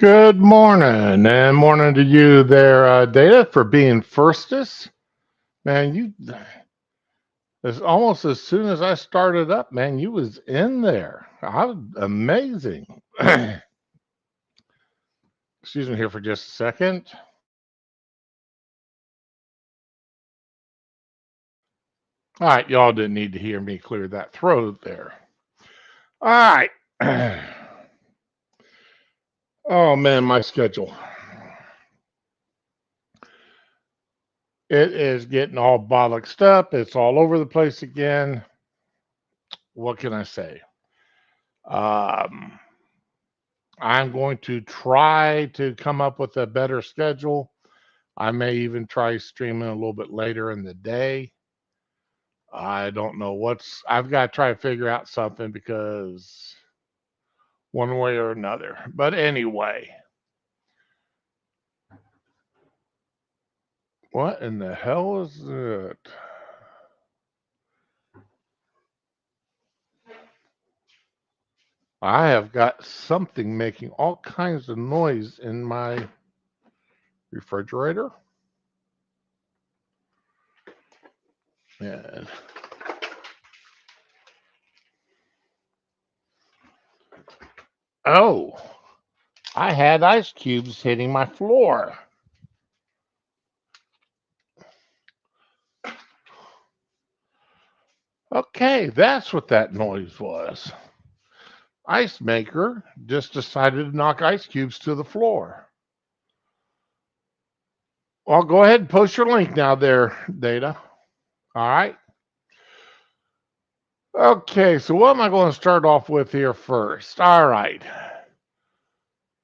Good morning, and morning to you there, Data, for being firstest. Man, you it's almost as soon as I started up, man, you was in there. Amazing. Excuse me here for just a second. All right, y'all didn't need to hear me clear that throat there. All right. Oh man, my schedule. It is getting all bollocksed up. It's all over the place again. What can I say? Um, I'm going to try to come up with a better schedule. I may even try streaming a little bit later in the day. I don't know I've got to try to figure out something because one way or another. But anyway, what in the hell is it? I have got something making all kinds of noise in my refrigerator. And oh, I had ice cubes hitting my floor. Okay, that's what that noise was. Ice maker just decided to knock ice cubes to the floor. Well, go ahead and post your link now there, Data. All right. Okay, so what am I going to start off with here first? All right.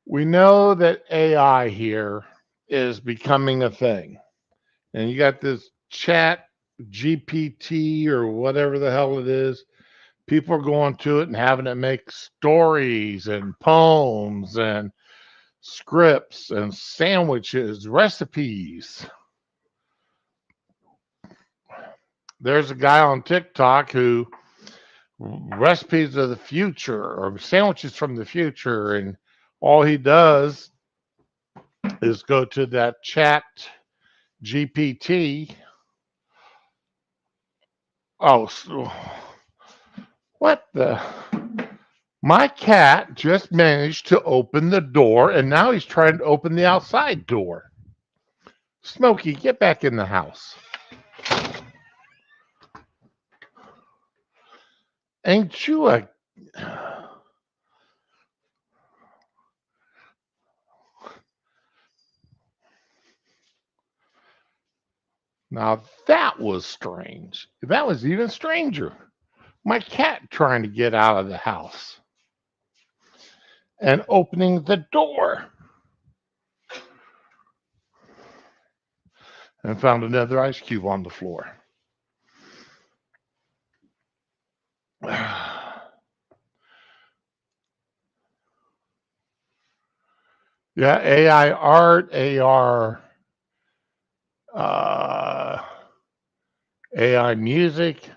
We know that AI here is becoming a thing. And you got this chat GPT or whatever the hell it is. People are going to it and having it make stories and poems and scripts and sandwiches, recipes. There's a guy on TikTok who recipes of the future or sandwiches from the future, and all he does is go to that chat GPT. Oh, so what the? My cat just managed to open the door, and now he's trying to open the outside door. Smokey, get back in the house. Ain't you a... Now that was strange. That was even stranger. My cat trying to get out of the house and opening the door and found another ice cube on the floor. Yeah, AI art, AR, AI music.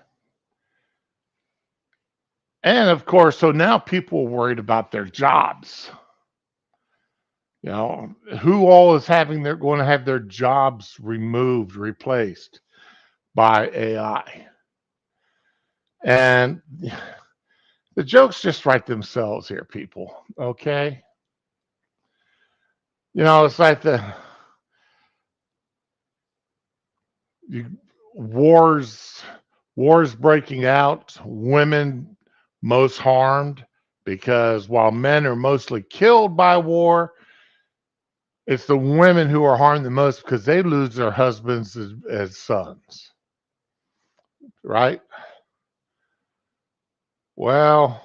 And of course, so now people are worried about their jobs. You know, who all is going to have their jobs removed, replaced by AI? And the jokes just write themselves here, people. Okay. You know, it's like you, wars wars breaking out, women most harmed because while men are mostly killed by war, it's the women who are harmed the most because they lose their husbands as sons, right? Well,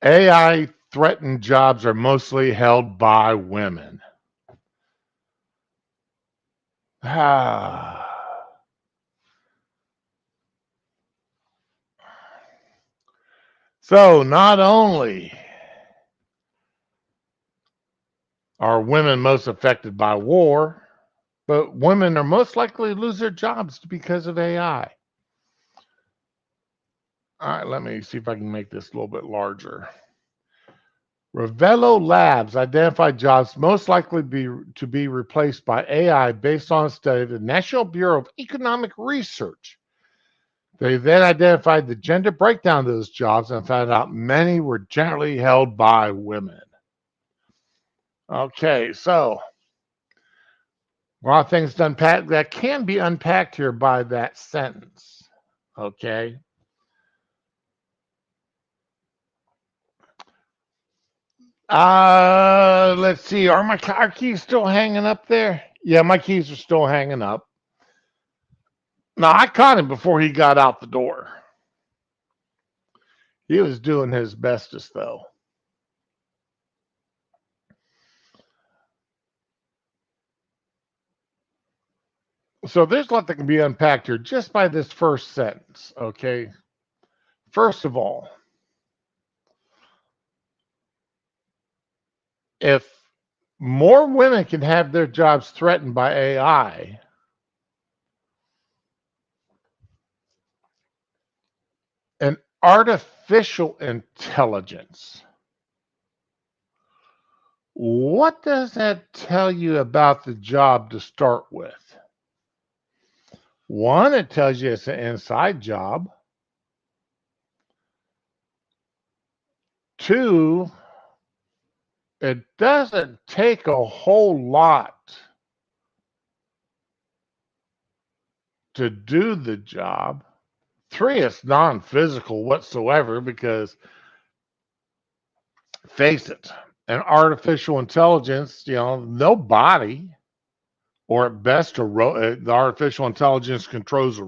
AI threatened jobs are mostly held by women. So not only are women most affected by war, but women are most likely to lose their jobs because of AI. All right, let me see if I can make this a little bit larger. Revelo Labs identified jobs most likely to be replaced by AI based on a study of the National Bureau of Economic Research. They then identified the gender breakdown of those jobs and found out many were generally held by women. Okay, so a lot of things to unpack that can be unpacked here by that sentence. Okay. Let's see. Are my car keys still hanging up there? Yeah, my keys are still hanging up. Now I caught him before he got out the door. He was doing his bestest though. So there's a lot that can be unpacked here just by this first sentence. Okay. First of all, if more women can have their jobs threatened by AI, and artificial intelligence, what does that tell you about the job to start with? One, it tells you it's an inside job. Two, it doesn't take a whole lot to do the job. Three, it's non physical whatsoever because, face it, an artificial intelligence, no body, or at best, the artificial intelligence controls a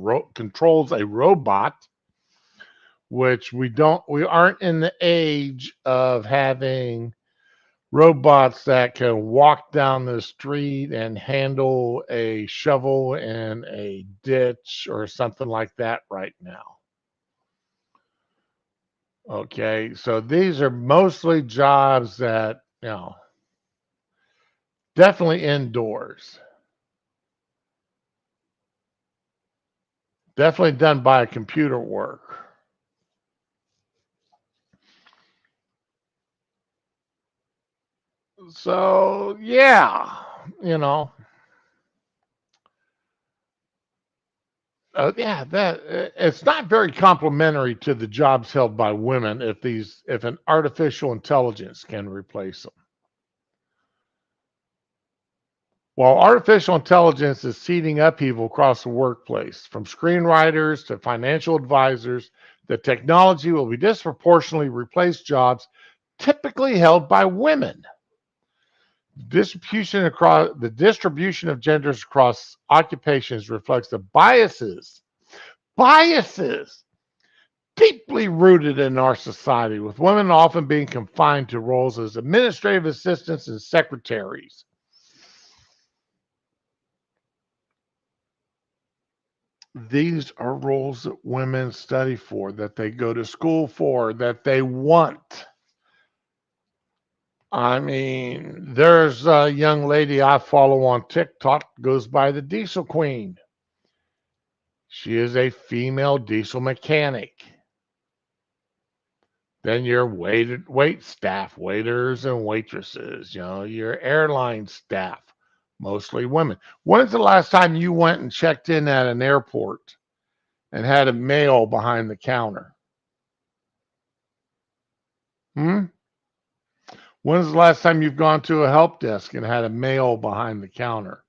robot, which we aren't in the age of having robots that can walk down the street and handle a shovel in a ditch or something like that right now. Okay, so these are mostly jobs that, definitely indoors, definitely done by a computer work. So, yeah, you know, yeah, that it's not very complimentary to the jobs held by women if an artificial intelligence can replace them. While artificial intelligence is seeding upheaval across the workplace, from screenwriters to financial advisors, the technology will be disproportionately replace jobs typically held by women. The distribution of genders across occupations reflects the biases deeply rooted in our society, with women often being confined to roles as administrative assistants and secretaries. These are roles that women study for, that they go to school for, that they want. I mean, there's a young lady I follow on TikTok, goes by the Diesel Queen. She is a female diesel mechanic. Then your wait staff, waiters and waitresses, your airline staff, mostly women. When's the last time you went and checked in at an airport and had a male behind the counter? Hmm? When's the last time you've gone to a help desk and had a male behind the counter?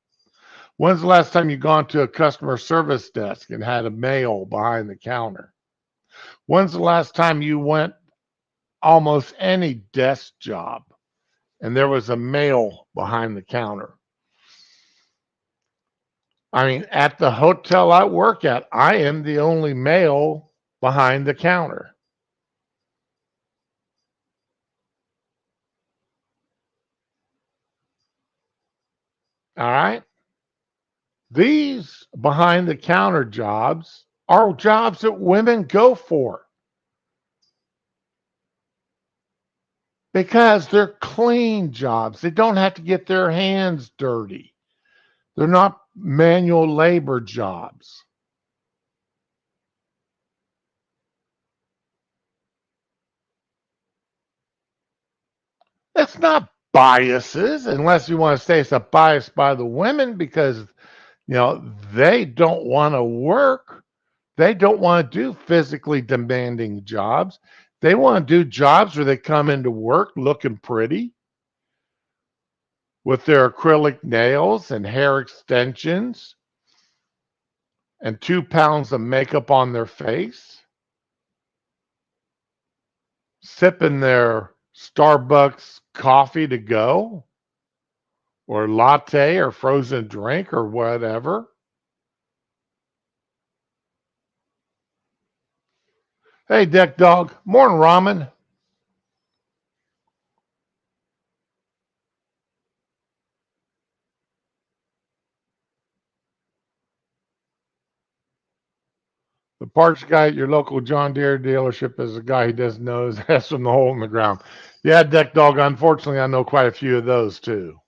When's the last time you've gone to a customer service desk and had a male behind the counter? When's the last time you went almost any desk job and there was a male behind the counter? I mean, at the hotel I work at, I am the only male behind the counter. All right. These behind the counter jobs are jobs that women go for because they're clean jobs. They don't have to get their hands dirty. They're not manual labor jobs. It's not biases, unless you want to say it's a bias by the women because they don't want to work. They don't want to do physically demanding jobs. They want to do jobs where they come into work looking pretty with their acrylic nails and hair extensions and 2 pounds of makeup on their face, sipping their Starbucks coffee to go, or latte or frozen drink or whatever. Hey, Deck Dog. Morning, Ramen. The parts guy at your local John Deere dealership is a guy who doesn't know his ass from the hole in the ground. Yeah, Deck Dog. Unfortunately, I know quite a few of those too.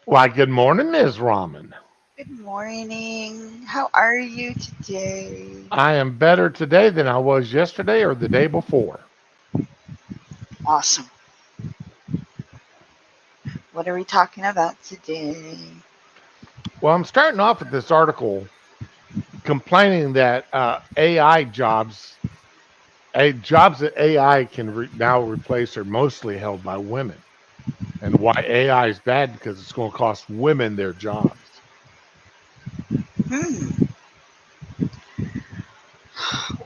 Why, good morning, Ms. Ramen. Good morning. How are you today? I am better today than I was yesterday or the day before. Awesome. What are we talking about today? Well, I'm starting off with this article complaining that jobs that AI can now replace are mostly held by women. And why AI is bad because it's going to cost women their jobs. Hmm.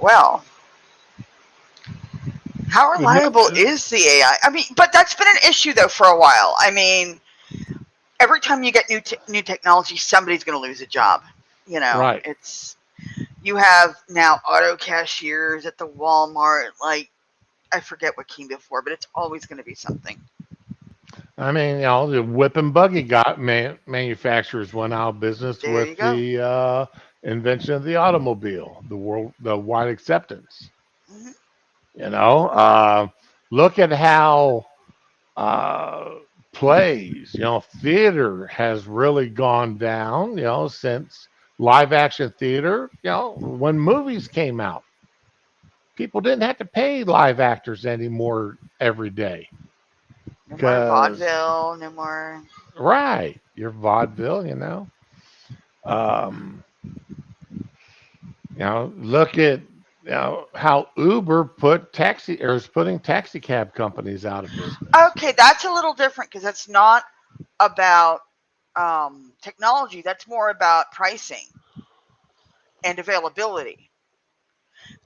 Well, how reliable is the AI? I mean, but that's been an issue though for a while. I mean, every time you get new technology, somebody's going to lose a job. You know, Right. it's you have now auto cashiers at the Walmart. Like I forget what came before, but it's always going to be something. I mean, the whip and buggy manufacturers went out of business There with you go. the invention of the automobile, the wide acceptance. Hmm. You know, look at how uh, plays, theater has really gone down, since live action theater, when movies came out, people didn't have to pay live actors anymore every day No more because, vaudeville. No more. right, your vaudeville, Um, look at how Uber put taxi or is putting taxi cab companies out of business. Okay, that's a little different because that's not about technology. That's more about pricing and availability.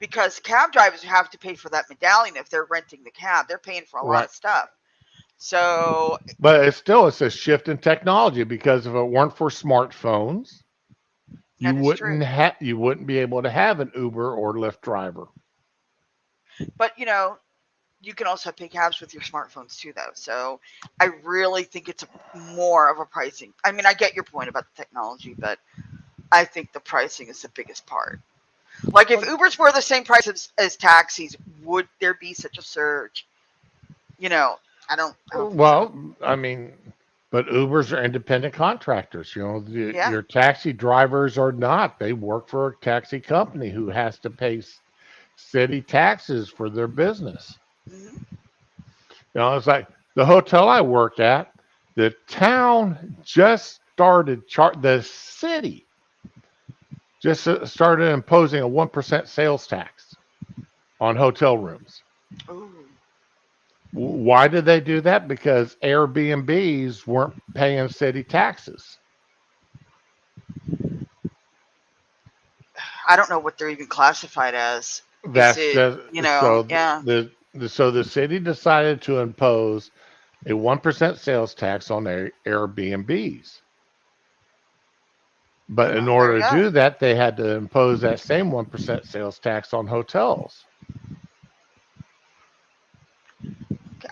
Because cab drivers have to pay for that medallion if they're renting the cab. They're paying for a lot Right. of stuff. So But it's a shift in technology because if it weren't for smartphones, that is true. you wouldn't be able to have an Uber or Lyft driver. But you can also pay cabs with your smartphones too, though. So I really think it's more of a pricing. I mean, I get your point about the technology, but I think the pricing is the biggest part. Like if Ubers were the same price as taxis, would there be such a surge? You know, I don't think so. Well, I mean, but Ubers are independent contractors. Yeah. Your taxi drivers are not. They work for a taxi company who has to pay city taxes for their business. Hmm. It's like the hotel I work at, the town just the city just started imposing a 1% sales tax on hotel rooms. Ooh. Why did they do that? Because Airbnbs weren't paying city taxes. I don't know what they're even classified as. Is That's it, just yeah. so the city decided to impose a 1% sales tax on Airbnbs. But in Well, there order you to go. do that, they had to impose that same 1% sales tax on hotels.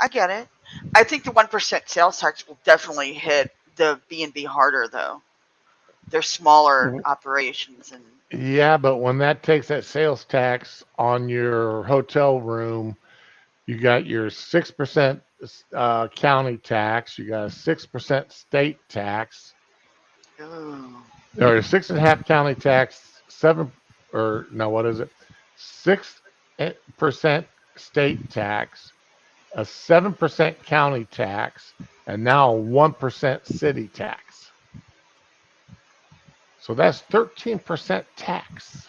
I get it. I think the 1% sales tax will definitely hit the B&B harder, though. They're smaller operations, and Yeah, but when that takes that sales tax on your hotel room, you got your 6% county tax, you got a 6% state tax, ooh, or 6.5 county tax, seven or no, what is it? 6% state tax, a 7% county tax, and now a 1% city tax. So that's 13% tax,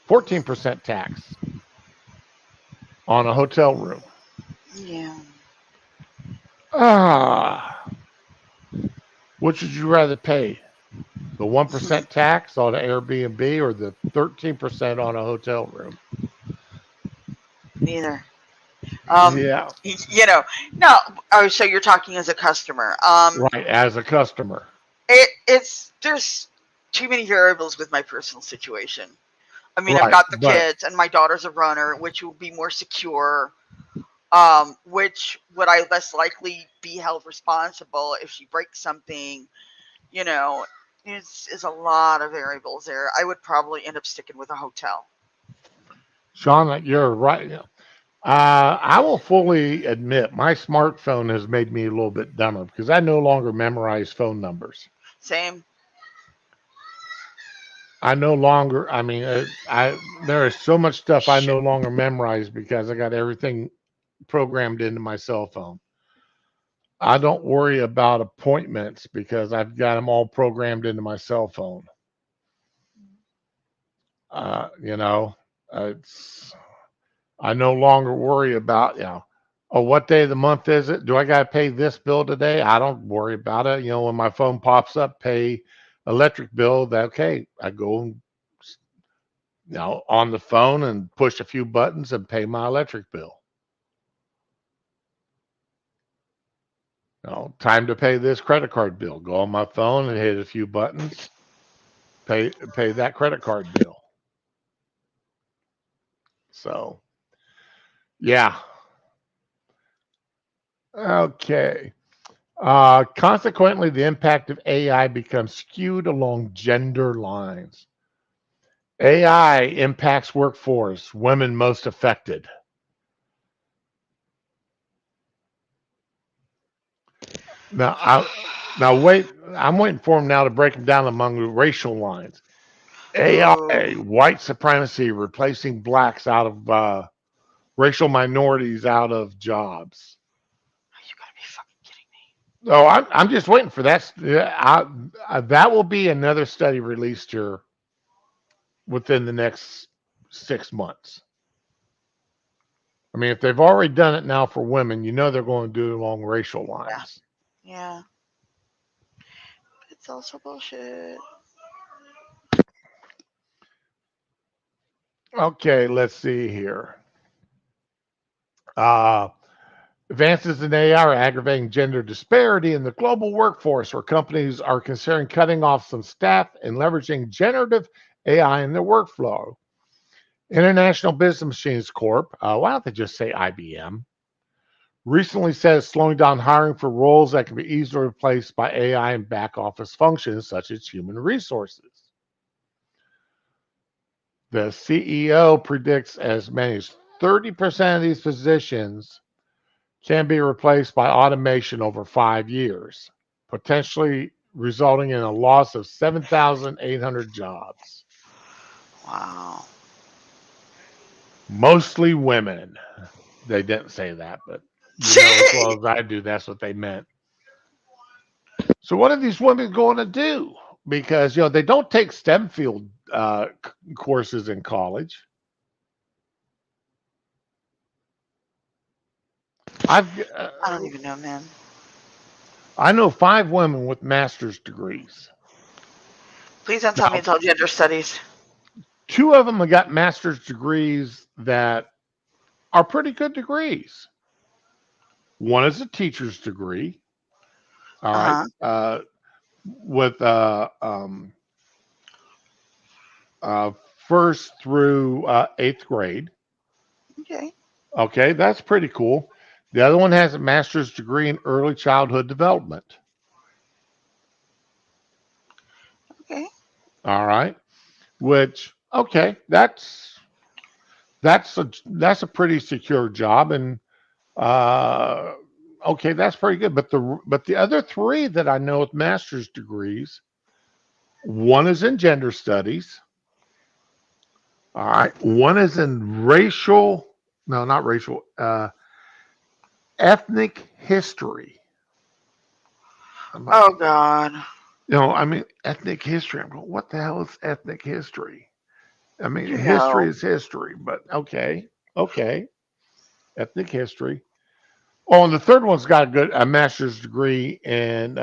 14% tax on a hotel room. Yeah. Ah, which would you rather pay? The 1% tax on an Airbnb or the 13% on a hotel room? Neither. Um, Yeah, you know, no. Oh, so you're talking as a customer. right. As a customer. It's there's too many variables with my personal situation. I mean, I've Right. got the But kids, and my daughter's a runner, which will be more secure. Which would I less likely be held responsible if she breaks something? You know, is a lot of variables there. I would probably end up sticking with a hotel. Sean, you're right. I will fully admit my smartphone has made me a little bit dumber because I no longer memorize phone numbers. Same. I no longer, I mean, there is so much stuff I Shit. no longer memorize because I got everything programmed into my cell phone. I don't worry about appointments because I've got them all programmed into my cell phone. You know, it's I no longer worry about, oh, what day of the month is it? Do I got to pay this bill today? I don't worry about it. When my phone pops up, pay electric bill, that okay, I go and, on the phone and push a few buttons and pay my electric bill. Time to pay this credit card bill. Go on my phone and hit a few buttons, pay that credit card bill. So, yeah. Okay. Consequently, the impact of AI becomes skewed along gender lines. AI impacts workforce, women most affected. Now, wait. I'm waiting for them now to break them down among the racial lines. Oh, AI, white supremacy, replacing blacks out of racial minorities out of jobs. you gotta be fucking kidding me. Oh, I'm just waiting for that. That will be another study released here within the next 6 months. I mean, if they've already done it now for women, they're going to do it along racial Yeah. lines. Yeah. It's also bullshit. Okay, let's see here. Uh, Advances in AI are aggravating gender disparity in the global workforce, where companies are considering cutting off some staff and leveraging generative AI in their workflow. International Business Machines Corp, why don't they just say IBM, recently said it's slowing down hiring for roles that can be easily replaced by AI in back office functions such as human resources. The CEO predicts as many as 30% of these positions can be replaced by automation over 5 years, potentially resulting in a loss of 7,800 jobs, Wow. mostly women. They didn't say that, but as well as I do, that's what they meant. So, what are these women going to do? Because they don't take STEM field courses in college. I've I don't even know, man. I know 5 women with master's degrees. Please don't tell me Now, it's all gender studies. 2 of them have got master's degrees that are pretty good degrees. One is a teacher's degree, all Uh right, huh. with uh, first through 8th grade. Okay. Okay, that's pretty cool. The other one has a master's degree in early childhood development. Okay. All right, which okay, that's a pretty secure job, and uh, okay, that's pretty good. But the other 3 that I know with master's degrees, one is in gender studies. All right, one is in racial, no, not racial, ethnic history. I'm like, Oh God. I mean, ethnic history. I'm going, what the hell is ethnic history? I mean, You history know. is history, but okay, ethnic history. Oh, and the third one's got a master's degree in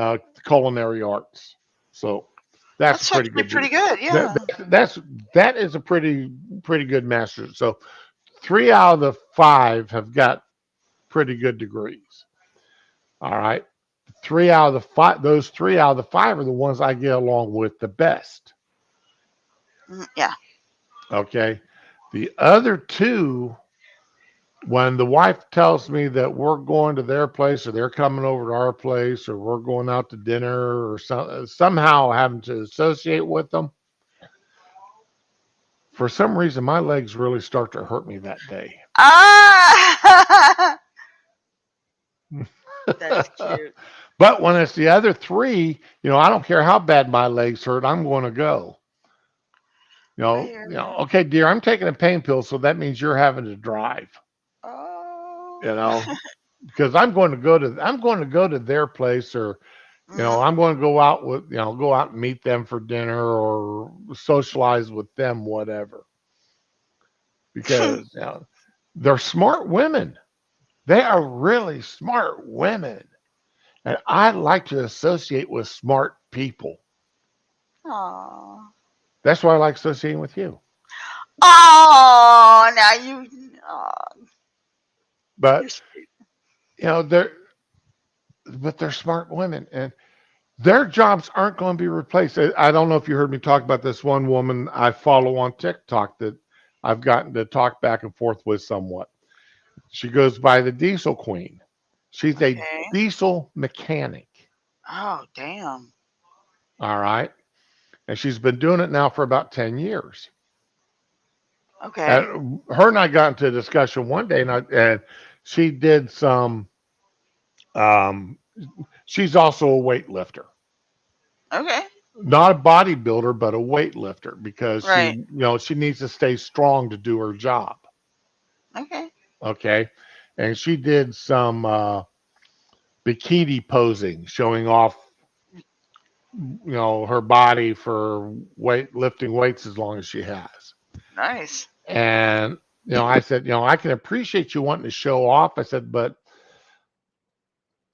culinary arts. So that's a That's pretty actually good. pretty good. That, Yeah. that is a pretty good master's. So three out of the five have got pretty good degrees. All right, three out of the five. Those three out of the five are the ones I get along with the best. Yeah. Okay, the other two, when the wife tells me that we're going to their place or they're coming over to our place or we're going out to dinner or somehow having to associate with them, for some reason my legs really start to hurt me that day. Ah. That's cute. But when it's the other three, I don't care how bad my legs hurt, I'm going to go. I hear you. Okay, dear, I'm taking a pain pill, so that means you're having to drive. Oh. You know, because I'm going to go to their place, or Hmm. I'm going to go out go out and meet them for dinner or socialize with them, whatever. Because they're smart women. They are really smart women, and I like to associate with smart people. Oh. That's why I like associating with you. Oh. Now you. Oh, you're But sweet. you know, they're they're smart women, and their jobs aren't going to be replaced. I don't know if you heard me talk about this one woman I follow on TikTok that I've gotten to talk back and forth with somewhat. She goes by the Diesel Queen. She's a Okay. diesel mechanic. Oh damn. All right. And she's been doing it now for about 10 years. Okay. And her and I got into a discussion one day, and she did some, um, she's also a weightlifter. Okay. Not a bodybuilder, but a weightlifter because Right. she needs to stay strong to do her job. Okay. Okay. And she did some bikini posing, showing off, her body for lifting weights as long as she has. Nice. And, I said, I can appreciate you wanting to show off. I said, but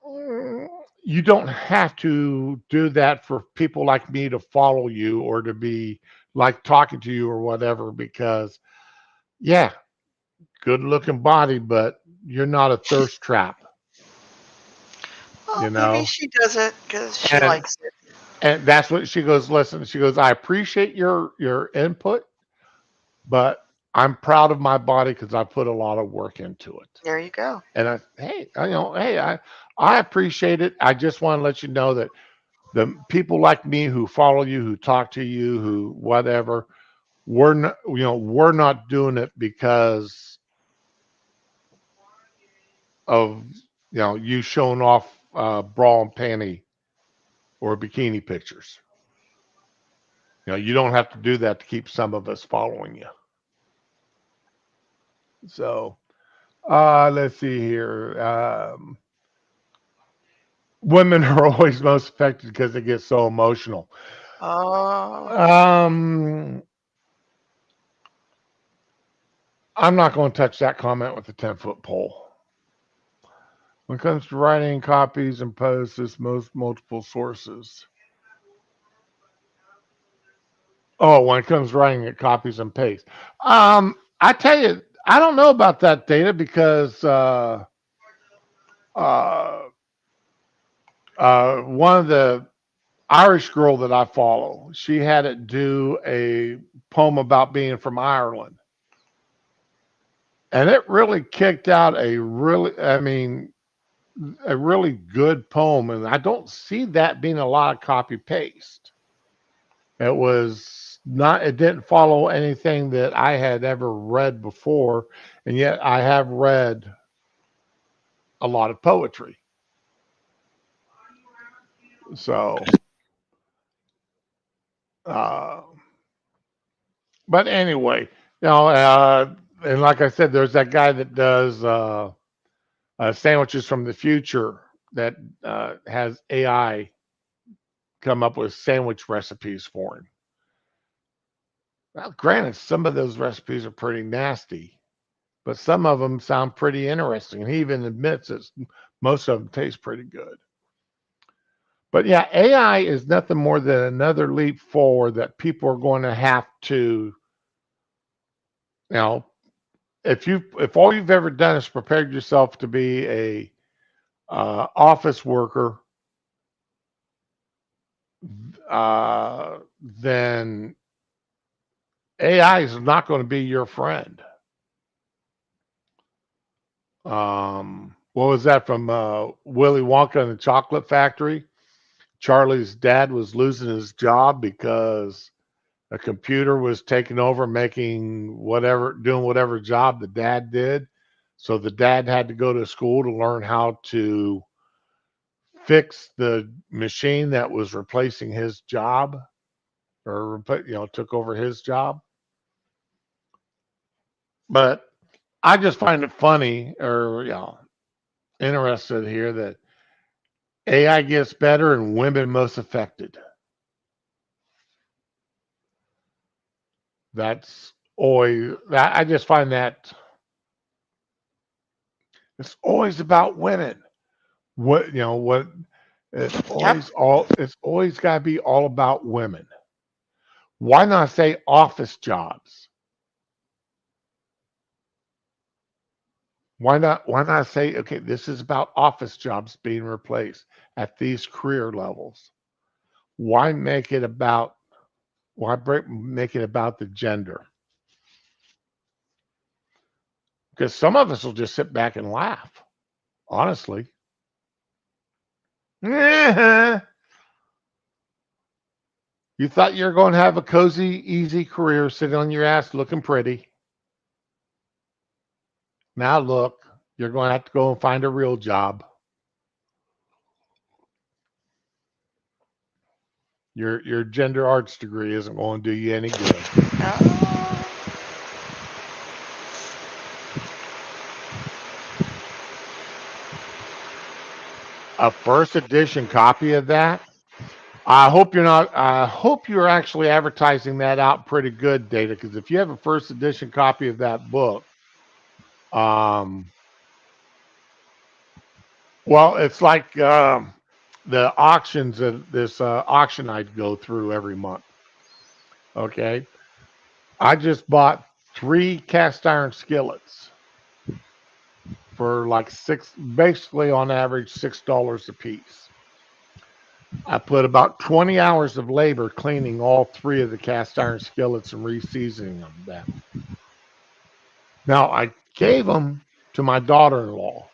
mm, you don't have to do that for people like me to follow you or to be like talking to you or whatever, because yeah, good looking body, but you're not a thirst trap, Well, you maybe know? she does it because she And likes it. and that's what she goes, listen, she goes, I appreciate your input, but I'm proud of my body because I put a lot of work into it. There you go. And I appreciate it. I just want to let you know that the people like me who follow you, who talk to you, who whatever, we're not doing it because of you showing off bra and panty or bikini pictures. You don't have to do that to keep some of us following you. So let's see here. Women are always most affected because they get so emotional. Oh. Um, I'm not going to touch that comment with a 10-foot pole. When it comes to writing copies and posts, it's most multiple sources. Oh, when it comes to writing it, copies and paste. I tell you, I don't know about that data because uh, one of the Irish girl that I follow, she had it do a poem about being from Ireland, and it really kicked out a really good poem, and I don't see that being a lot of copy paste. It was not. It didn't follow anything that I had ever read before, and yet I have read a lot of poetry. So, uh, but anyway, and like I said, there's that guy that does sandwiches from the future that has AI come up with sandwich recipes for him. Now, granted, some of those recipes are pretty nasty, but some of them sound pretty interesting. And he even admits that most of them taste pretty good. But yeah, AI is nothing more than another leap forward that people are going to have to, you know, if all you've ever done is prepared yourself to be a office worker, then AI is not going to be your friend. What was that from Willy Wonka and the Chocolate Factory? Charlie's dad was losing his job because a computer was taking over, making whatever, doing whatever job the dad did. So the dad had to go to school to learn how to fix the machine that was replacing his job, or took over his job. But I just find it funny, or interested here, that AI gets better and women most affected. That's always that I just find that it's always about women. What Yep. it's always got to be all about women. Why not say office jobs? Why not say, okay, this is about office jobs being replaced at these career levels? Why make it about make it about the gender? Because some of us will just sit back and laugh, honestly. You thought you were going to have a cozy, easy career sitting on your ass looking pretty. Now look, you're going to have to go and find a real job. Your gender arts degree isn't going to do you any good. Uh, A first edition copy of that. I hope you're not. I hope you're actually advertising that out pretty good, Data. Because if you have a first edition copy of that book, um, well, it's like the auctions that this auction I'd go through every month. Okay, I just bought 3 cast iron skillets for like basically on average $6 a piece. I put about 20 hours of labor cleaning all 3 of the cast iron skillets and reseasoning them. Now I gave them to my daughter-in-law.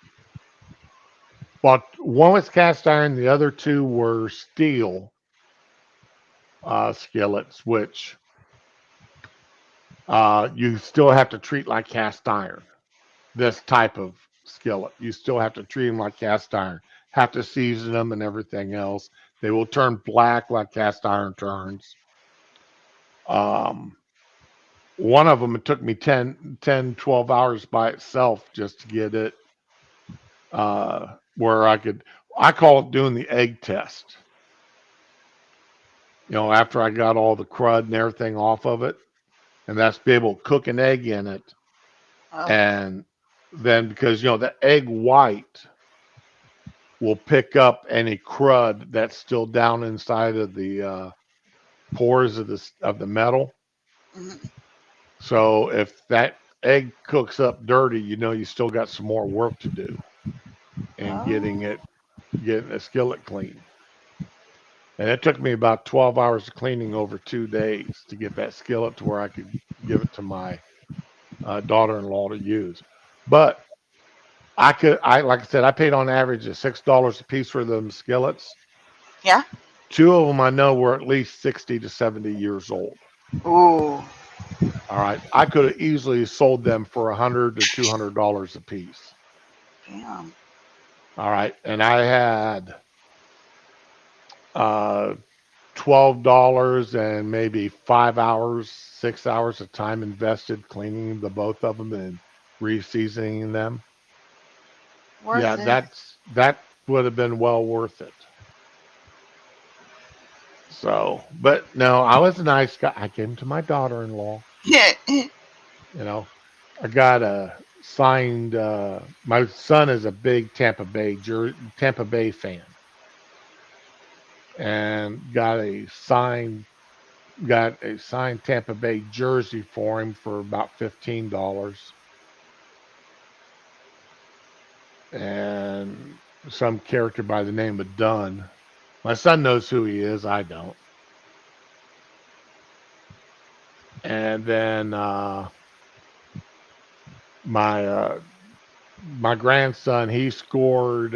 But one was cast iron, the other 2 were steel skillets, which you still have to treat like cast iron. This type of skillet, you still have to treat them like cast iron. Have to season them and everything else. They will turn black like cast iron turns. Um, One of them, it took me 12 hours by itself just to get it where I call it doing the egg test. After I got all the crud and everything off of it, and that's be able to cook an egg in it. oh. And then because, the egg white will pick up any crud that's still down inside of the pores of the metal. Mhm. So if that egg cooks up dirty, you still got some more work to do in Oh. getting a skillet clean. And it took me about 12 hours of cleaning over 2 days to get that skillet to where I could give it to my daughter-in-law to use. But like I said, I paid on average of $6 a piece for them skillets. Yeah. 2 of them I know were at least 60 to 70 years old. Ooh. All right, I could have easily sold them for $100 to $200 a piece. Damn. All right, and I had uh, $12 and maybe 5 hours, 6 hours of time invested cleaning the both of them and reseasoning them. Yeah, Worth it. that would have been well worth it. So, but no, I was a nice guy. I gave him to my daughter-in-law. You know, I got a signed. My son is a big Tampa Bay fan, and got a signed Tampa Bay jersey for him for about $15, and some character by the name of Dunn. My son knows who he is. I don't. And then my my grandson, he scored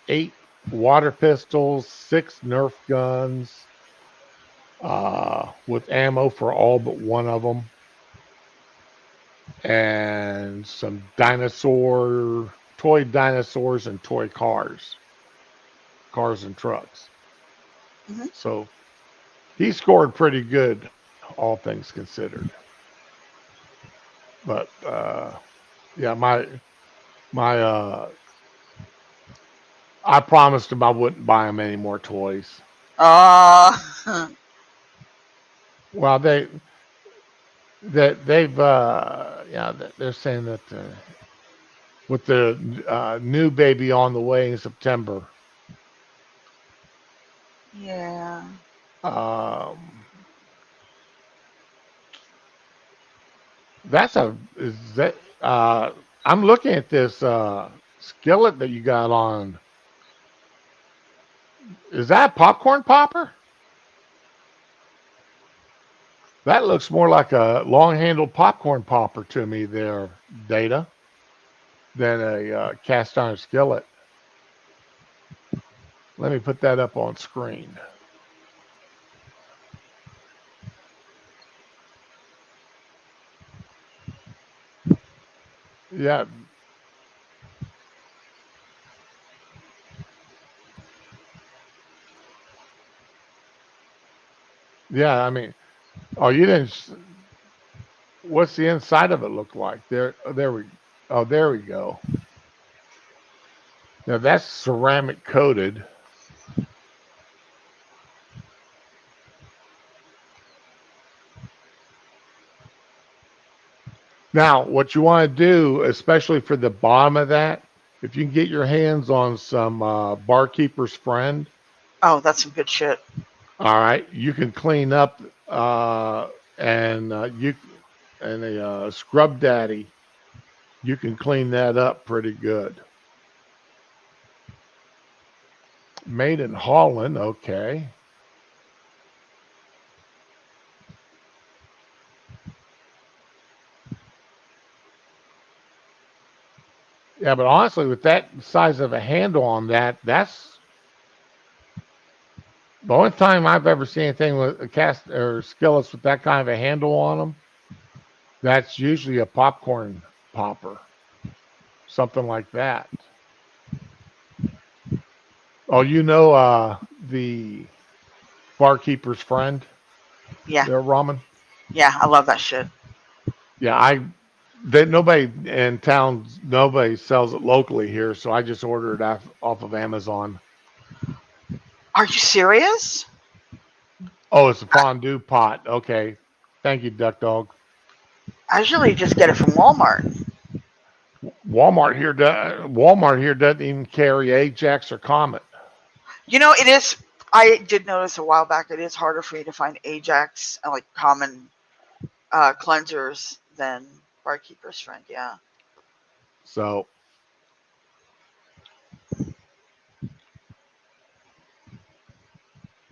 8 water pistols, 6 Nerf guns, with ammo for all but one of them, and some toy dinosaurs, and toy cars and trucks. Hmm. So he scored pretty good, all things considered. But yeah, my I promised him I wouldn't buy him any more toys. Uh, Well, they've yeah, they're saying that with the new baby on the way in September, yeah. um, that's a is that I'm looking at this skillet that you got on. Is that a popcorn popper? That looks more like a long-handled popcorn popper to me there, Data, than a cast iron skillet. Let me put that up on screen. Yeah, yeah. I mean, oh, you didn't. What's the inside of it look like? There we go. Now that's ceramic coated. Now, what you want to do, especially for the bottom of that, if you can get your hands on some barkeeper's friend, Oh, that's some good shit. all right, you can clean up and you and a scrub daddy, you can clean that up pretty good. Made in Holland, okay. Yeah, but honestly, with that size of a handle on that, that's the only time I've ever seen anything with a cast or skillets with that kind of a handle on them. That's usually a popcorn popper, something like that. Oh, the barkeeper's friend, Yeah, their ramen. yeah, I love that shit. Yeah, nobody in town, nobody sells it locally here, so I just order it off of Amazon. Are you serious? Oh, it's a fondue pot. Okay, thank you, Duck Dog. I usually just get it from Walmart. Walmart here doesn't even carry Ajax or Comet. You know, it is. I did notice a while back it is harder for you to find Ajax like common cleansers than Barkeeper's Friend. Yeah. So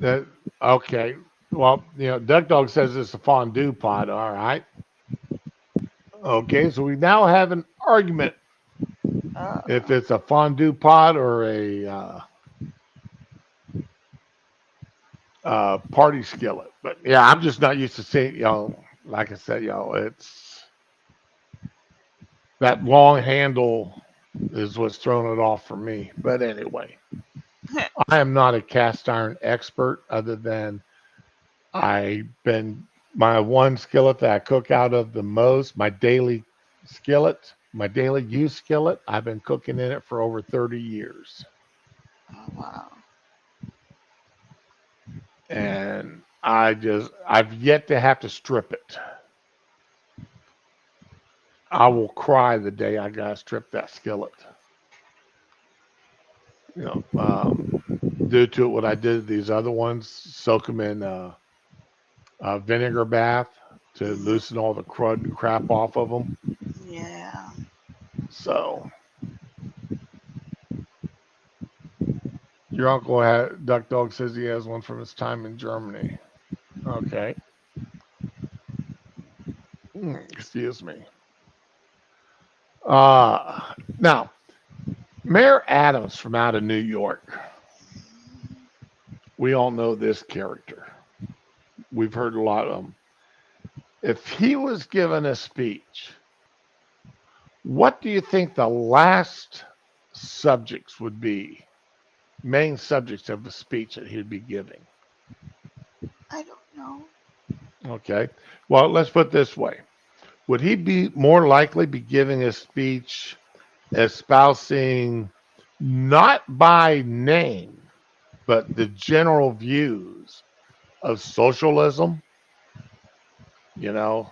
that okay. Well, Duck Dog says it's a fondue pot. All right. Okay, so we now have an argument Uh, if it's a fondue pot or a party skillet. But yeah, I'm just not used to seeing. Like I said, it's that long handle is what's throwing it off for me. But anyway, I am not a cast iron expert, other than I've been my one skillet that I cook out of the most, my daily skillet, My daily use skillet, I've been cooking in it for over 30 years. Oh, wow. And I've yet to have to strip it. I will cry the day I got to strip that skillet. You know, due to what I did to these other ones, soak them in a vinegar bath to Hmm. loosen all the crud and crap off of them. Yeah. So your uncle had Duck Dog says he has one from his time in Germany. Okay. Excuse me. Now, Mayor Adams from out of New York. We all know this character. We've heard a lot of them. If he was given a speech, what do you think the last subjects would be? Main subjects of the speech that he'd be giving. I don't know. Okay. Well, let's put it this way. Would he be more likely be giving a speech espousing not by name, but the general views of socialism? You know,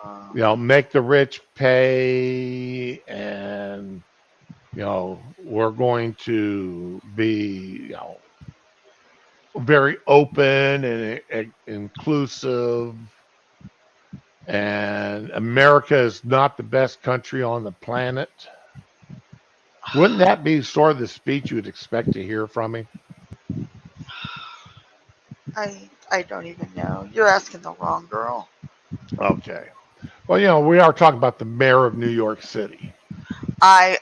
Uh, make the rich pay, and we're going to be very open and inclusive, and America is not the best country on the planet. Wouldn't that be sort of the speech you would expect to hear from him? I don't even know. You're asking the wrong girl. Okay. Well, we are talking about the mayor of New York City. I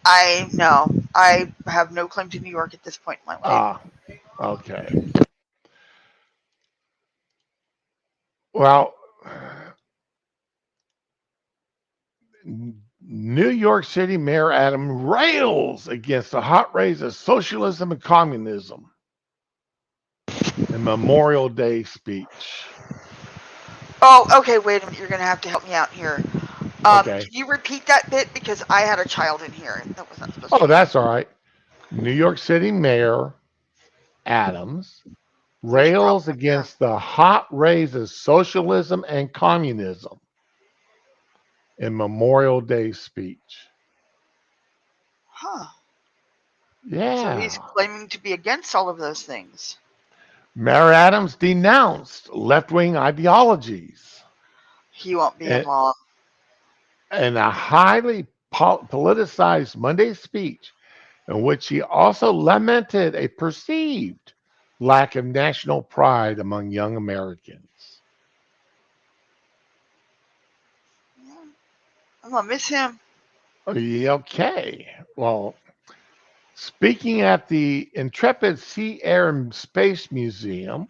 I know. I have no claim to New York at this point in my life. Ah, okay. Well, New York City Mayor Adam rails against the hot rays of socialism and communism in Memorial Day speech. Oh, okay. Wait a minute. You're gonna have to help me out here. Okay. Can you repeat that bit because I had a child in here that was not supposed to Oh, be here. that's all right. New York City Mayor Adams There's a problem rails right there. against the hot rays of socialism and communism in Memorial Day speech. Huh. So he's Yeah. claiming to be against all of those things. Mayor Adams denounced left wing ideologies He won't be in in, long. in a highly politicized Monday speech, in which he also lamented a perceived lack of national pride among young Americans. Yeah, I'm gonna miss him. Okay. Well, speaking at the Intrepid Sea, Air, and Space Museum,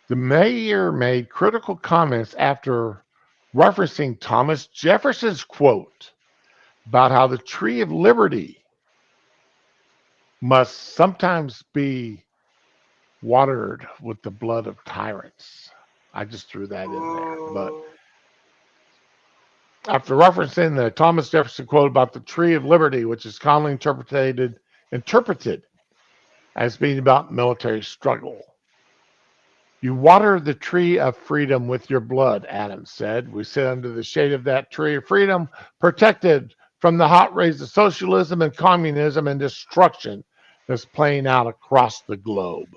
the mayor made critical comments after referencing Thomas Jefferson's quote about how the tree of liberty must sometimes be watered with the blood of tyrants. I just threw that in there. But Ooh. after referencing the Thomas Jefferson quote about the tree of liberty, which is commonly interpreted as being about military struggle. You water the tree of freedom with your blood, Adams said. We sit under the shade of that tree of freedom, protected from the hot rays of socialism and communism and destruction that's playing out across the globe.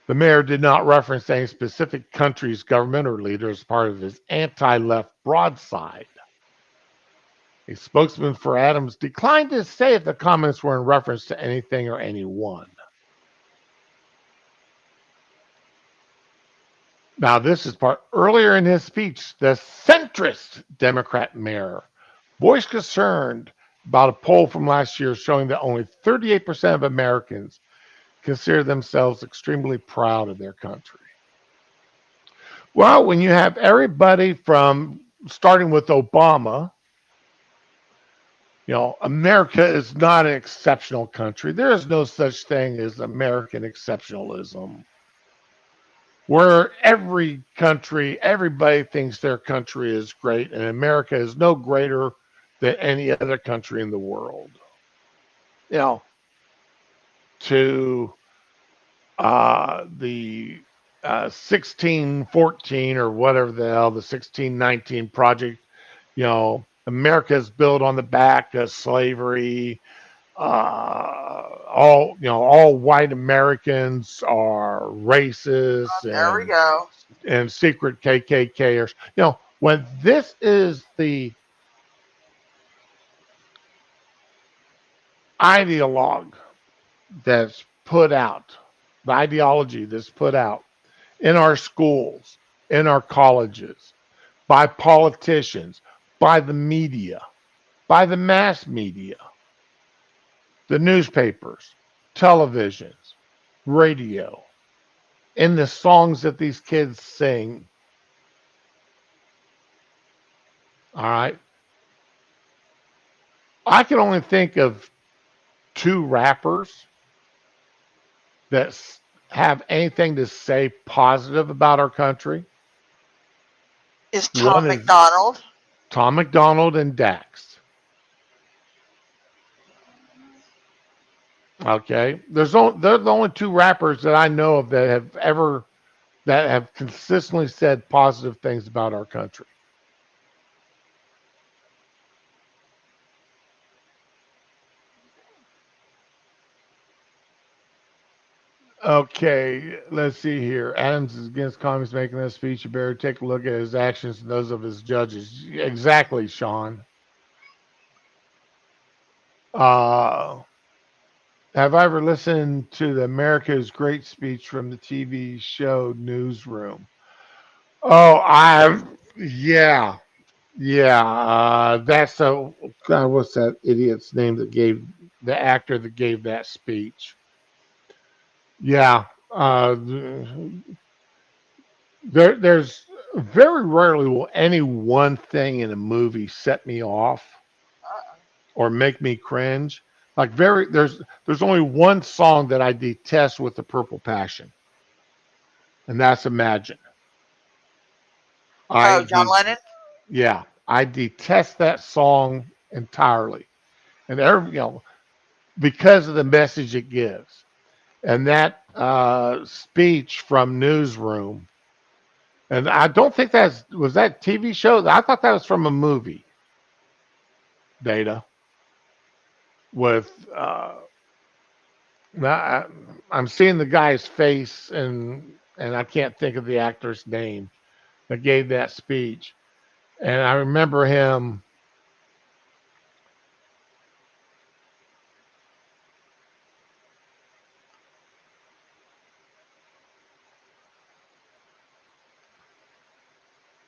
The mayor did not reference any specific country's government or leader as part of his anti left broadside. A spokesman for Adams declined to say if the comments were in reference to anything or anyone. Now, this is part earlier in his speech. The centrist Democrat mayor voiced concern about a poll from last year showing that only 38% of Americans consider themselves extremely proud of their country. Well, when you have everybody from starting with Obama, America is not an exceptional country. There is no such thing as American exceptionalism. where every country, everybody thinks their country is great, and America is no greater than any other country in the world. You know, to the 1614 or whatever the hell, the 1619 project, America is built on the back of slavery. All white Americans are racist There we go. and secret KKKers. When this is the ideologue that's put out, the ideology that's put out in our schools, in our colleges, by politicians, by the media, by the mass media, the newspapers, televisions, radio, in the songs that these kids sing. All right. I can only think of two rappers that have anything to say positive about our country. Is One Tom is McDonald? Tom McDonald and Dax. Okay. They're the only two rappers that I know of that have consistently said positive things about our country. Okay, let's see here. Adams is against communists making this speech. You better take a look at his actions and those of his judges. Exactly, Sean. Uh, have I ever listened to the America's Great speech from the TV show Newsroom? Oh, yeah, yeah. That's God, what's that idiot's name that gave the actor that gave that speech? Yeah, there's very rarely will any one thing in a movie set me off or make me cringe. Like there's only one song that I detest with the purple passion, and that's Imagine. I Oh, John de Lennon? Yeah, I detest that song entirely, and because of the message it gives, and that speech from Newsroom. And I don't think that was that TV show. I thought that was from a movie. Data with I, I'm seeing the guy's face and I can't think of the actor's name that gave that speech. And I remember him.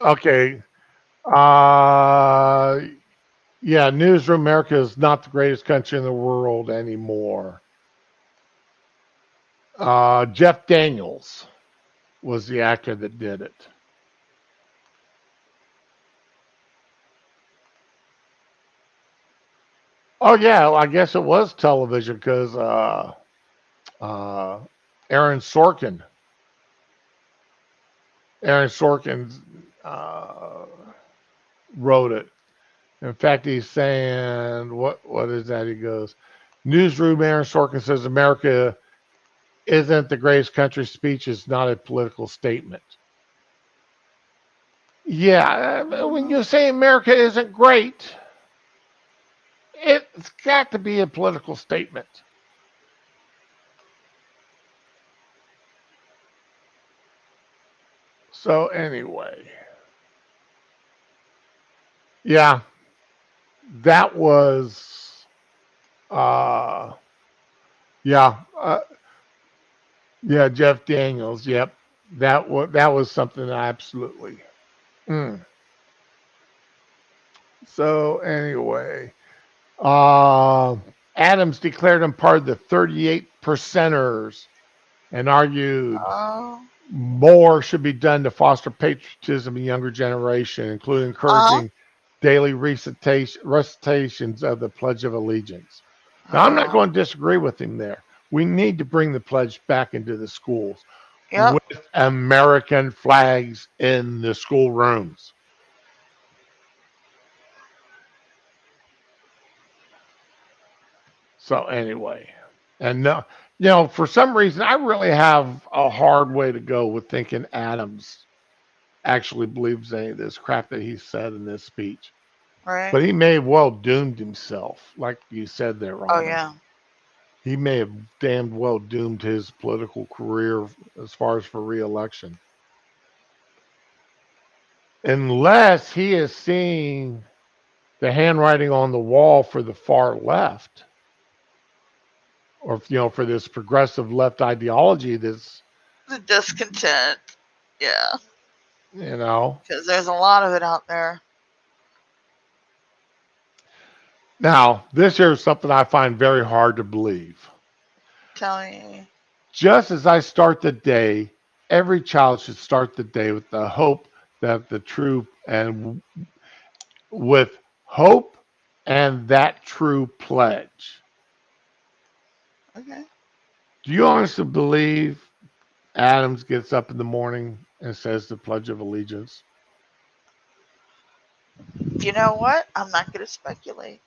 Okay, uh, yeah, Newsroom America is not the greatest country in the world anymore. Jeff Daniels was the actor that did it. Oh yeah, well, I guess it was television because uh, Aaron Sorkin, Aaron Sorkin uh, wrote it. In fact, he's saying what is that? He goes, Newsroom. Aaron Sorkin says America isn't the greatest country. Speech is not a political statement. Yeah, when you say America isn't great, it's got to be a political statement. So anyway, yeah, that was uh yeah yeah Jeff Daniels. Yep, that was something I absolutely. Mm. So anyway, uh, Adams declared him part of the 38 percenters and argued Oh. more should be done to foster patriotism in younger generation, including Uh encouraging daily recitations of the Pledge of Allegiance. Now, I'm not huh. going to disagree with him there. We need to bring the pledge back into the schools. Yep. with American flags in the schoolrooms. So anyway, and no, for some reason, I really have a hard way to go with thinking Adams actually believes any of this crap that he said in this speech. Right. But he may have well doomed himself, like you said there, Oh Rhonda. yeah. He may have damned well doomed his political career as far as for reelection. Unless he is seeing the handwriting on the wall for the far left, or for this progressive left ideology that's, The discontent. Yeah. you know. Because there's a lot of it out there. Now, this here is something I find very hard to believe. Tell me. Just as I start the day, every child should start the day with the hope that the true and with hope and that true pledge. Okay. Do you honestly believe Adams gets up in the morning and says the Pledge of Allegiance? You know what? I'm not going to speculate.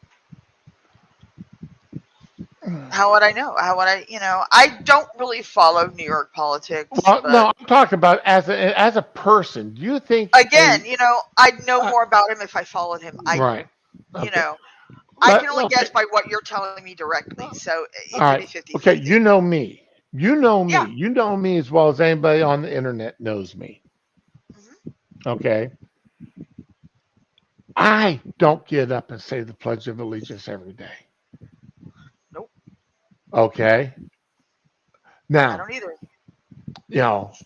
How would I know? How would I? I don't really follow New York politics, Well, but no, I'm talking about as a person. Do you think again, a I'd know uh, more about him if I followed him. right? You Okay. know, I can only Okay. guess by what you're telling me directly, so it All could be right. Okay. 50-50. You know me. You know Yeah. me. You know me as well as anybody on the internet knows me. Hmm. Okay. I don't get up and say the Pledge of Allegiance every day. Nope. Okay. I Now, don't either. you know,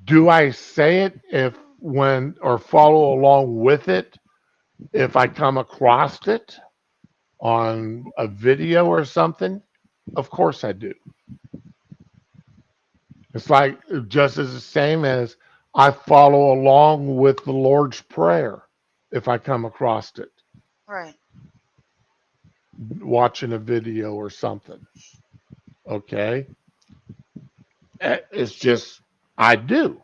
do I say it if when or follow along with it if I come across it on a video or something? Of course I do. It's like just as the same as I follow along with the Lord's Prayer if I come across it, Right. watching a video or something. Okay. It's just, I do.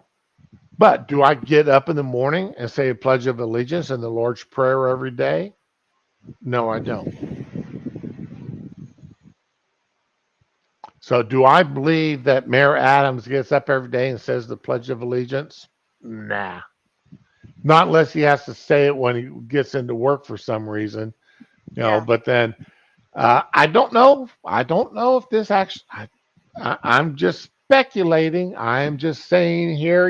But do I get up in the morning and say a Pledge of Allegiance and the Lord's Prayer every day? No, I don't. So do I believe that Mayor Adams gets up every day and says the Pledge of Allegiance? Nah. Not unless he has to say it when he gets into work for some reason, Yeah. but then I don't know. I don't know if this actually, I'm just speculating. I am just saying here,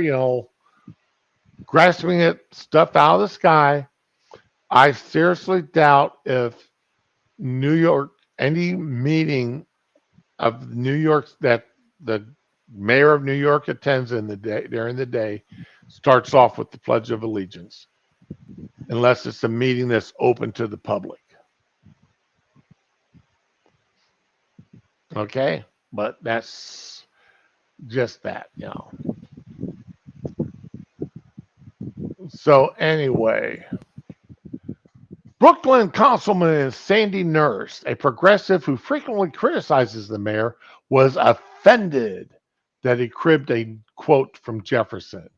grasping at stuff out of the sky. I seriously doubt if New York, any meeting of New York that the mayor of New York attends in the day during the day starts off with the Pledge of Allegiance, unless it's a meeting that's open to the public. Okay, but that's just that. So anyway, Brooklyn Councilman Sandy Nurse, a progressive who frequently criticizes the mayor, was offended that he cribbed a quote from Jefferson.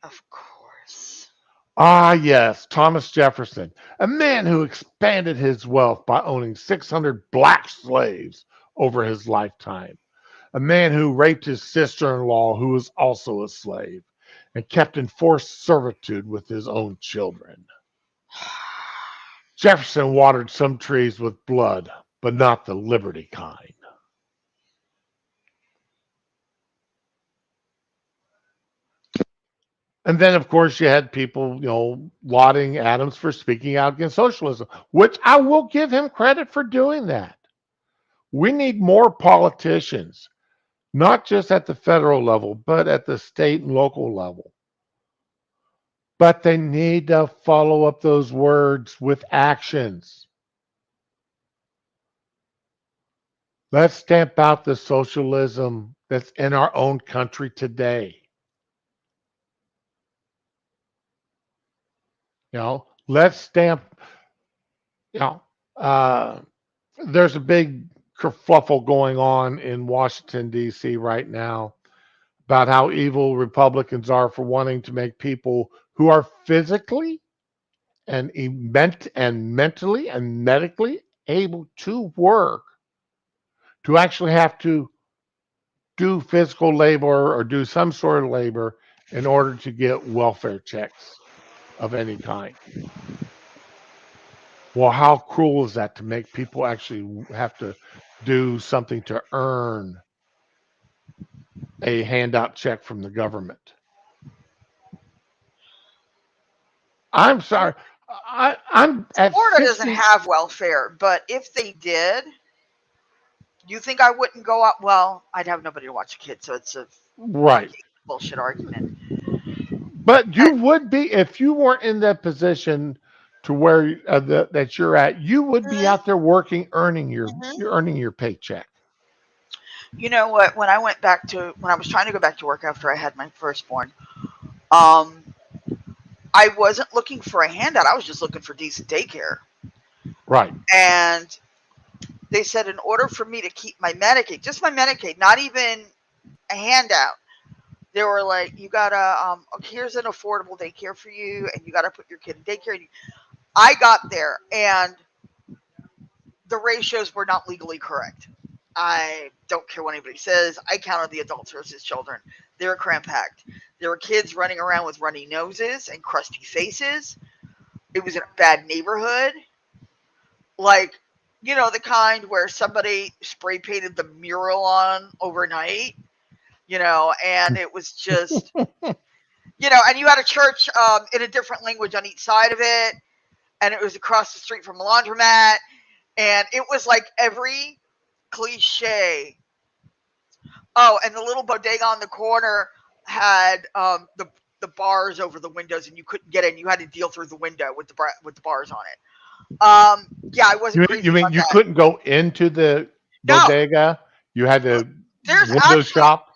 Of course. Ah, yes, Thomas Jefferson, a man who expanded his wealth by owning 600 black slaves over his lifetime, a man who raped his sister in law, who was also a slave, and kept in forced servitude with his own children. Jefferson watered some trees with blood, but not the liberty kind. And then, of course, you had people, lauding Adams for speaking out against socialism, which I will give him credit for doing that. We need more politicians, not just at the federal level, but at the state and local level. But they need to follow up those words with actions. Let's stamp out the socialism that's in our own country today. Let's stamp, you know, uh, there's a big kerfuffle going on in Washington, D.C. right now about how evil Republicans are for wanting to make people who are physically and mentally and medically able to work to actually have to do physical labor or do some sort of labor in order to get welfare checks of any kind. Well, how cruel is that to make people actually have to do something to earn a handout check from the government? I'm sorry. I'm at Florida doesn't 60. have welfare, but if they did, you think I wouldn't go out? Well, I'd have nobody to watch a kid, so it's a Right. bullshit argument. But you And, would be, if you weren't in that position to where that you're at, you would be mhm, out there working, mhm. earning your paycheck. You know what? When I was trying to go back to work after I had my firstborn, um, I wasn't looking for a handout. I was just looking for decent daycare. Right. And they said in order for me to keep my Medicaid, just my Medicaid, not even a handout, they were like, you gotta, okay, here's an affordable daycare for you, and you gotta put your kid in daycare. I got there, and the ratios were not legally correct. I don't care what anybody says. I counted the adults versus children. They were cram packed. There were kids running around with runny noses and crusty faces. It was in a bad neighborhood. Like, the kind where somebody spray painted the mural on overnight, and it was just, and you had a church in a different language on each side of it, and it was across the street from a laundromat, and it was like every cliche. Oh, and the little bodega on the corner had the bars over the windows, and you couldn't get in. You had to deal through the window with the bars on it. Yeah, I wasn't You crazy mean about you that. couldn't go into the No, bodega? You had to there's window actually shop?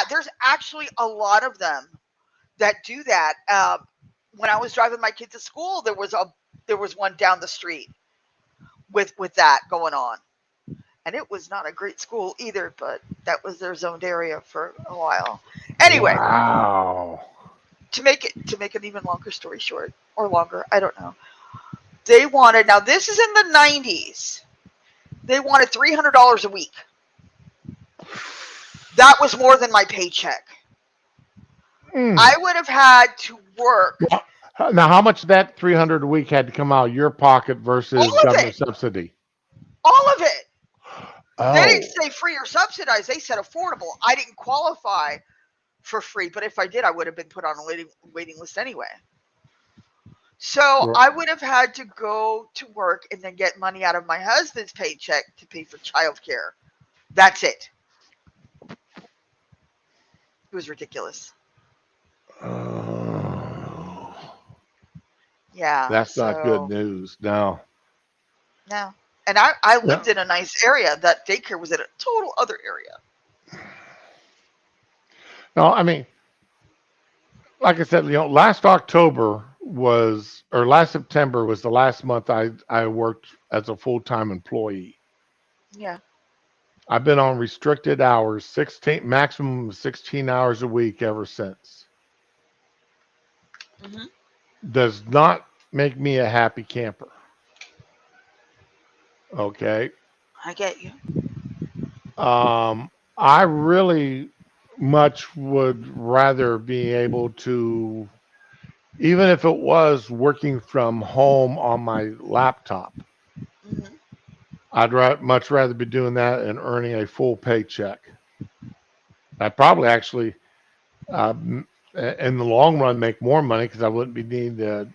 there's actually a lot of them that do that. When I was driving my kid to school, there was one down the street with that going on, and it was not a great school either. But that was their zoned area for a while. Anyway, Wow. to make an even longer story short, or longer, I don't know. They wanted, now this is in the 90s. They wanted $300 a week. That was more than my paycheck. Mm. I would have had to work Well, now, how much of that 300 a week had to come out of your pocket all versus of it, government subsidy? all of it. They didn't Oh, say free or subsidized. They said affordable. I didn't qualify for free, but if I did, I would have been put on a waiting list anyway. So r- I would have had to go to work and then get money out of my husband's paycheck to pay for childcare. That's it. It was ridiculous. oh, Yeah. that's not good So news. No. no. And I Yeah. lived in a nice area. That daycare was in a total other area. No, I mean, like I said, last September was the last month I worked as a full time employee. Yeah. I've been on restricted hours, 16 maximum of 16 hours a week ever since. Hmm. Does not make me a happy camper. Okay. I get you. I really much would rather be able to, even if it was working from home on my laptop, Hmm. much rather be doing that and earning a full paycheck. I probably actually, in the long run, make more money because I wouldn't be needing to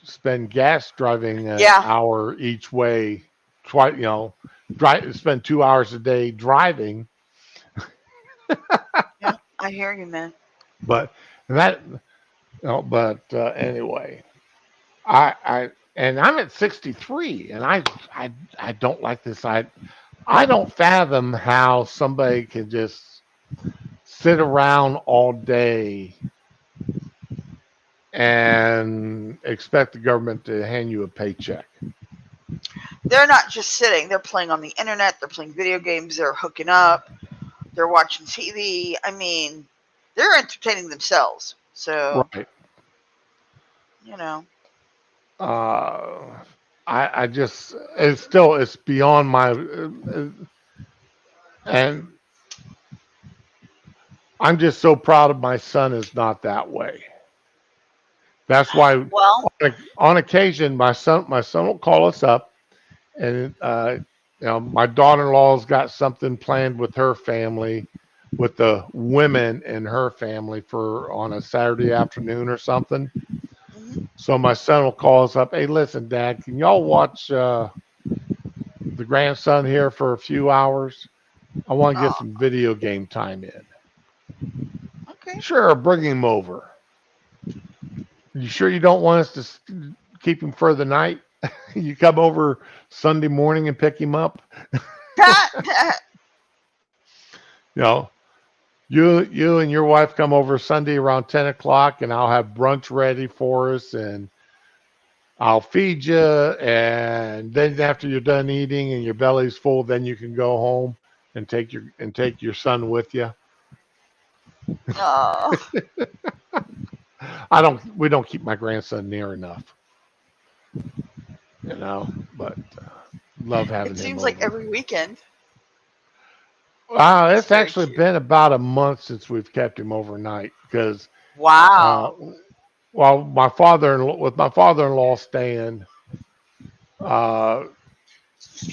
spend gas driving an Yeah. hour each way. Twice, spend 2 hours a day driving. Yeah. I hear you, man. But that, but anyway, and I'm at 63, and I don't like this. I don't fathom how somebody can just sit around all day and expect the government to hand you a paycheck. They're not just sitting. They're playing on the internet. They're playing video games. They're hooking up. They're watching TV. I mean, they're entertaining themselves. So, right. you know. Uh, I just it's beyond my and I'm just so proud of my son is not that way. That's why Well, on occasion my son will call us up and my daughter-in-law's got something planned with her family, with the women in her family for on a Saturday afternoon or something. mhm. So my son will call us up. Hey, listen, Dad, can y'all watch the grandson here for a few hours? I want to get Oh, some video game time in. okay. Sure, bring him over. You sure you don't want us to keep him for the night? You come over Sunday morning and pick him up. You know, you and your wife come over Sunday around 10 o'clock, and I'll have brunch ready for us, and I'll feed you. And then after you're done eating and your belly's full, then you can go home and take your son with you. Oh, I don't. We don't keep my grandson near enough, but love it having him seems like over. every weekend. Wow, It's it's very actually cute. been about a month since we've kept him overnight because uh, Wow. while my father-in-law staying, uh,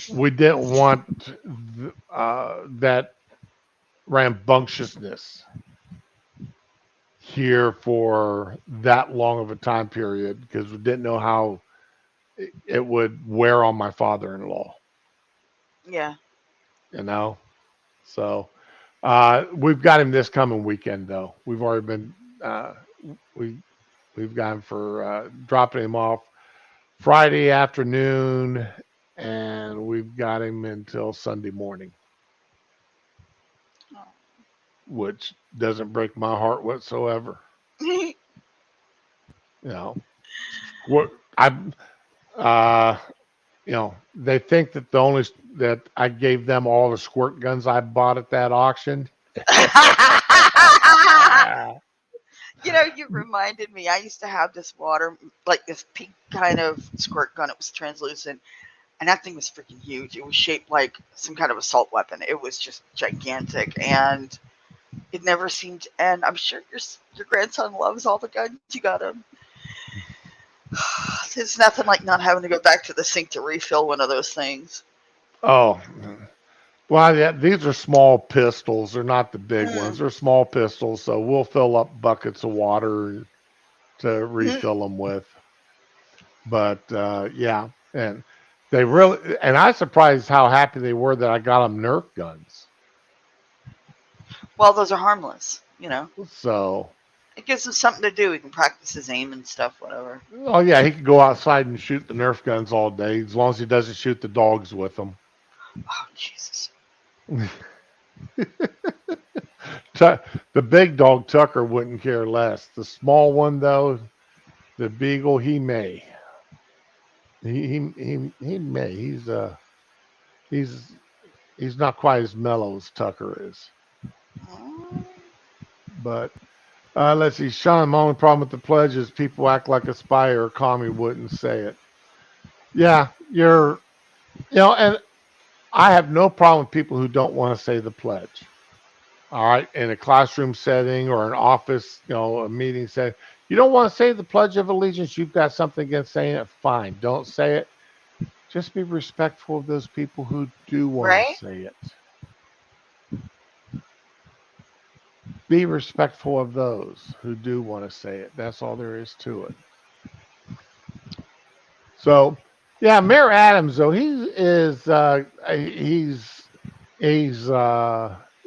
we didn't want that rambunctiousness here for that long of a time period because we didn't know how it would wear on my father-in-law. Yeah. You know, so we've got him this coming weekend though. We've already been we we've got him for dropping him off Friday afternoon, and we've got him until Sunday morning, which doesn't break my heart whatsoever. Oh. You know, what I uh, they think that that I gave them all the squirt guns I bought at that auction. You reminded me. I used to have this water, like this pink kind of squirt gun. It was translucent, and that thing was freaking huge. It was shaped like some kind of assault weapon. It was just gigantic, and it never seemed to end. I'm sure your grandson loves all the guns you got him. There's nothing like not having to go back to the sink to refill one of those things. Oh, well, yeah, these are small pistols. They're not the big ones. Mm. They're small pistols, so we'll fill up buckets of water to refill them with. But yeah, and and I was surprised how happy they were that I got them Nerf guns. Well, those are harmless. You know, So, it gives him something to do. He can practice his aim and stuff, whatever. oh yeah, he could go outside and shoot the Nerf guns all day as long as he doesn't shoot the dogs with them. Oh, Jesus. The big dog Tucker wouldn't care less. The small one though, the beagle, he may. He may. He's he's not quite as mellow as Tucker is. Mm. But let's see, Sean. My only problem with the pledge is people act like a spy or a commie wouldn't say it. Yeah, and I have no problem with people who don't want to say the pledge. All right, in a classroom setting or an office, a meeting setting, you don't want to say the Pledge of Allegiance. You've got something against saying it. Fine, don't say it. Just be respectful of those people who do want to Right? say it. Be respectful of those who do want to say it. That's all there is to it. So, yeah, Mayor Adams, though, he's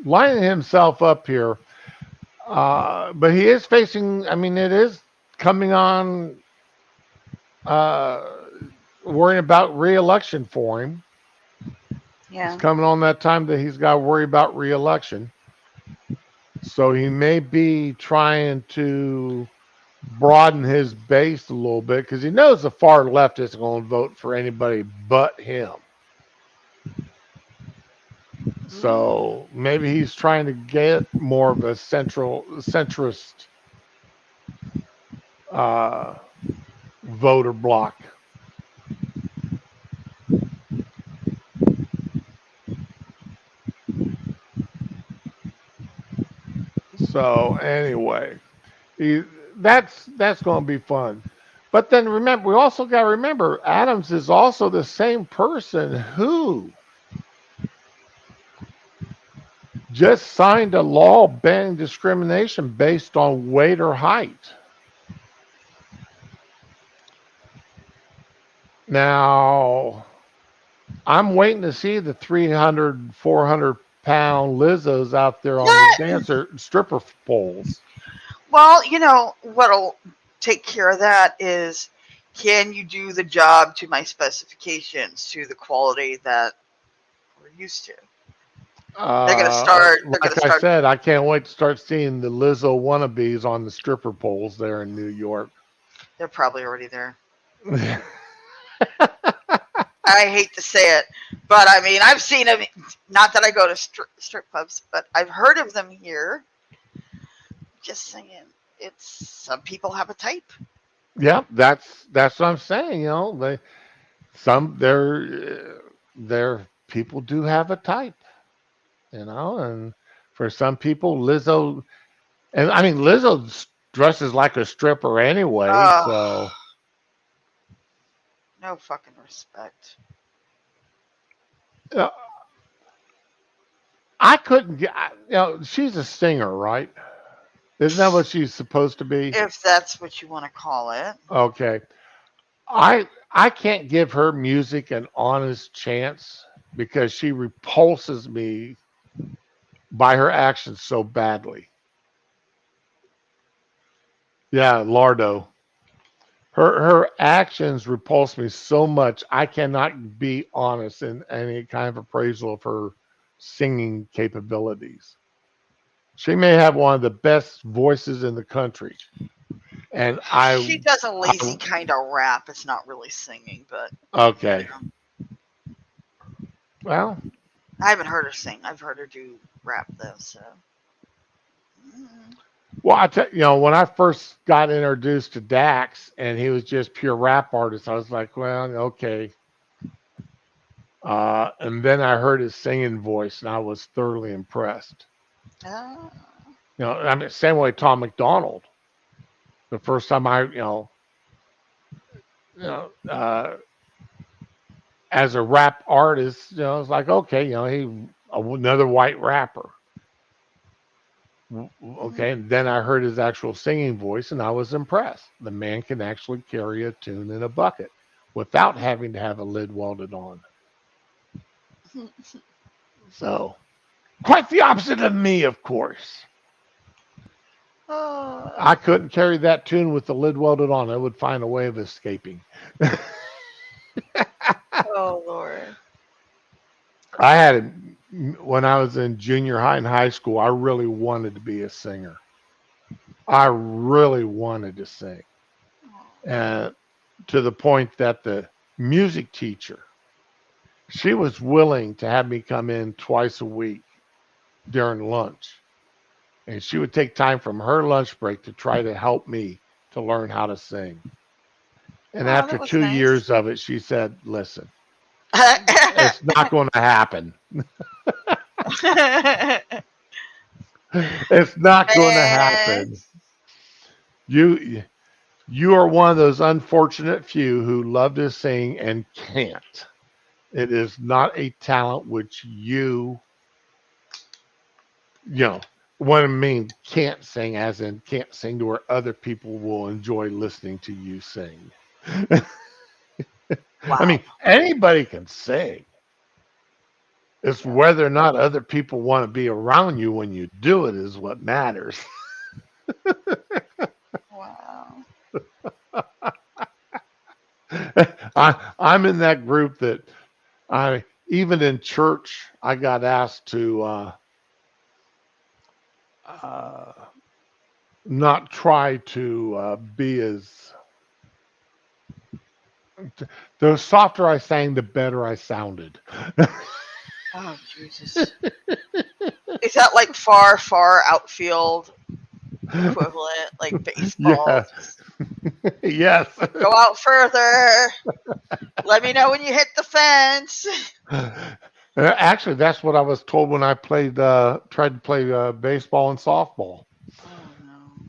lining himself up here. But he is facing. I mean, it is coming on. Uh, Worrying about reelection for him. It's Yeah. coming on that time that he's got to worry about reelection. So he may be trying to broaden his base a little bit because he knows the far left isn't going to vote for anybody but him. Mm. So maybe he's trying to get more of a centrist uh, voter block. So anyway, he, that's going to be fun. But then remember, we also got to remember Adams is also the same person who just signed a law banning discrimination based on weight or height. Now, I'm waiting to see the 300, 400 pound Lizzos out there on the dancer stripper poles. Well, what'll take care of that is, can you do the job to my specifications, to the quality that we're used to? They're gonna start. They're gonna Like I start. said, I can't wait to start seeing the Lizzo wannabes on the stripper poles there in New York. They're probably already there. I hate to say it, but I mean, I've seen them. Not that I go to strip clubs, but I've heard of them here. Just saying, it's some people have a type. Yeah, that's what I'm saying. You know, their people do have a type. You know, and for some people, Lizzo, and I mean Lizzo dresses like a stripper anyway. Oh, So no fucking respect. uh, I couldn't get. You know, she's a singer, right? Isn't that what she's supposed to be? If that's what you want to call it. Okay. I can't give her music an honest chance because she repulses me by her actions so badly. Yeah, Lardo. Her actions repulse me so much I cannot be honest in any kind of appraisal of her singing capabilities. She may have one of the best voices in the country. And She does a I lazy kind of rap. It's not really singing, but you okay. know, Well, I haven't heard her sing. I've heard her do rap though. So, mm. you know, when I first got introduced to Dax and he was just pure rap artist, I was like, well, okay. And then I heard his singing voice and I was thoroughly impressed. uh, You know, I mean, same way Tom McDonald. The first time you know, as a rap artist, you know, it's like, okay, you know, another white rapper. Okay, and then I heard his actual singing voice and I was impressed. The man can actually carry a tune in a bucket without having to have a lid welded on. So, quite the opposite of me, of course. uh, I couldn't carry that tune with the lid welded on. I would find a way of escaping. oh Lord. I had when I was in junior high and high school, I really wanted to be a singer. I really wanted to sing. And to the point that the music teacher, she was willing to have me come in twice a week during lunch. And she would take time from her lunch break to try to help me to learn how to sing. And Oh, after that was 2 years nice. of it, she said, listen, it's not going to happen. It's not going to Man, happen. You you are one of those unfortunate few who love to sing and can't. It is not a talent which you know, what I mean can't sing as in can't sing to where other people will enjoy listening to you sing. I wow. mean, anybody can sing. It's Yeah. whether or not other people want to be around you when you do it is what matters. Wow. I'm in that group that I even in church I got asked to uh, not try to be as the softer I sang, the better I sounded. Oh Jesus! Is that like far, far outfield equivalent, like baseball? Yeah. Just Yes. go out further. Let me know when you hit the fence. Actually, that's what I was told when I tried to play baseball and softball. Oh no.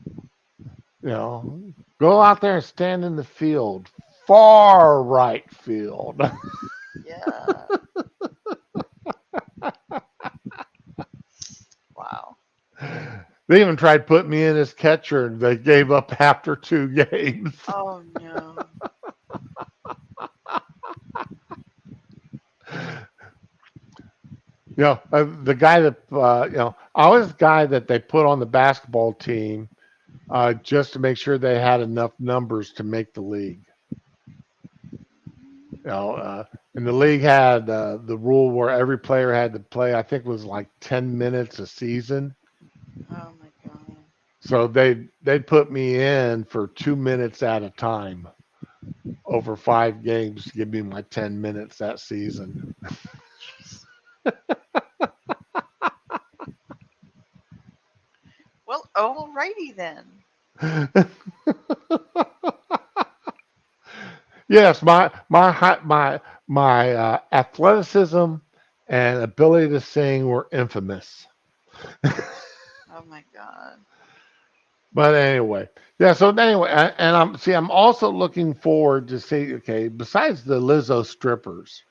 Go out there and stand in the field, far right field. Yeah. Wow. They even tried putting me in as catcher, and they gave up after 2 games. Oh no. The guy that I was the guy that they put on the basketball team just to make sure they had enough numbers to make the league. And the league had the rule where every player had to play. I think it was like 10 minutes a season. Oh my god. So they'd put me in for 2 minutes at a time over 5 games to give me my 10 minutes that season. Jeez. Well, alrighty then. Yes, my athleticism and ability to sing were infamous. Oh my god. But anyway, yeah. So anyway, and I'm also looking forward to see. Okay, besides the Lizzo strippers,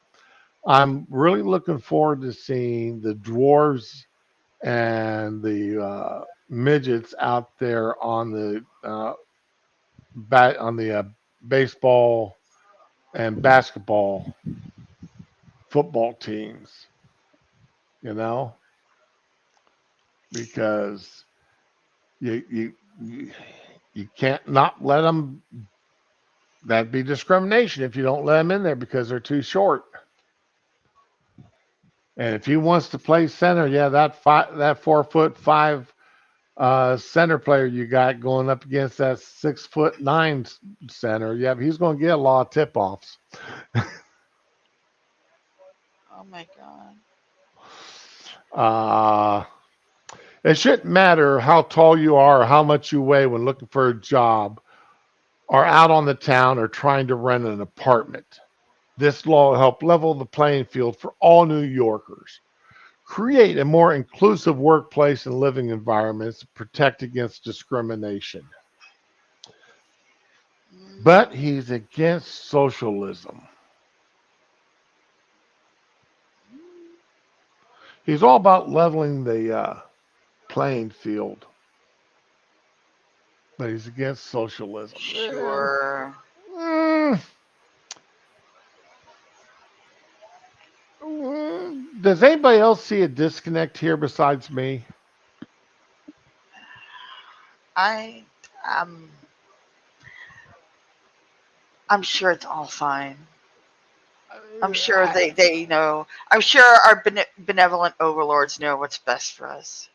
I'm really looking forward to seeing the dwarves and the midgets out there on the baseball and basketball football teams. You know, because you you you, you can't not let them. That'd be discrimination if you don't let them in there because they're too short. And if he wants to play center, yeah, that 4'5" center player you got going up against that 6'9" center, yeah, he's going to get a lot of tip offs. Oh my god. Uh, it shouldn't matter how tall you are or how much you weigh when looking for a job or out on the town or trying to rent an apartment. This law will help level the playing field for all New Yorkers, create a more inclusive workplace and living environments, protect against discrimination. But Mm, he's against socialism. He's all about leveling the playing field, but he's against socialism. sure. Mm, does anybody else see a disconnect here besides me? I um I'm sure it's all fine. I'm sure I, they know. I'm sure our benevolent overlords know what's best for us.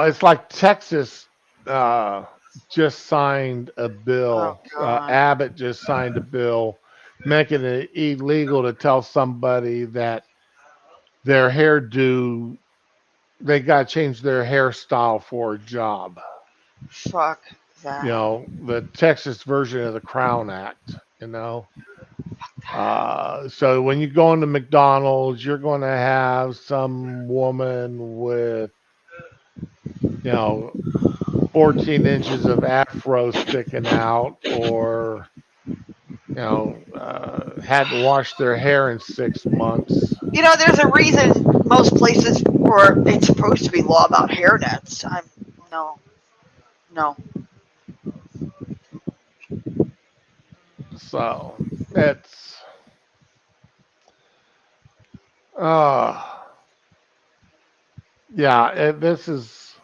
it's like Texas uh, just signed a Oh bill. god. Abbott just signed a bill making it illegal to tell somebody that their hairdo, they got to change their hairstyle for a job. Fuck that. The Texas version of the Crown Act. So when you go into McDonald's, you're going to have some woman with, you know, 14 inches of afro sticking out, or hadn't washed their hair in 6 months. There's a reason most places where it's supposed to be law about hairnets. I'm no, no. So it's uh yeah, this is.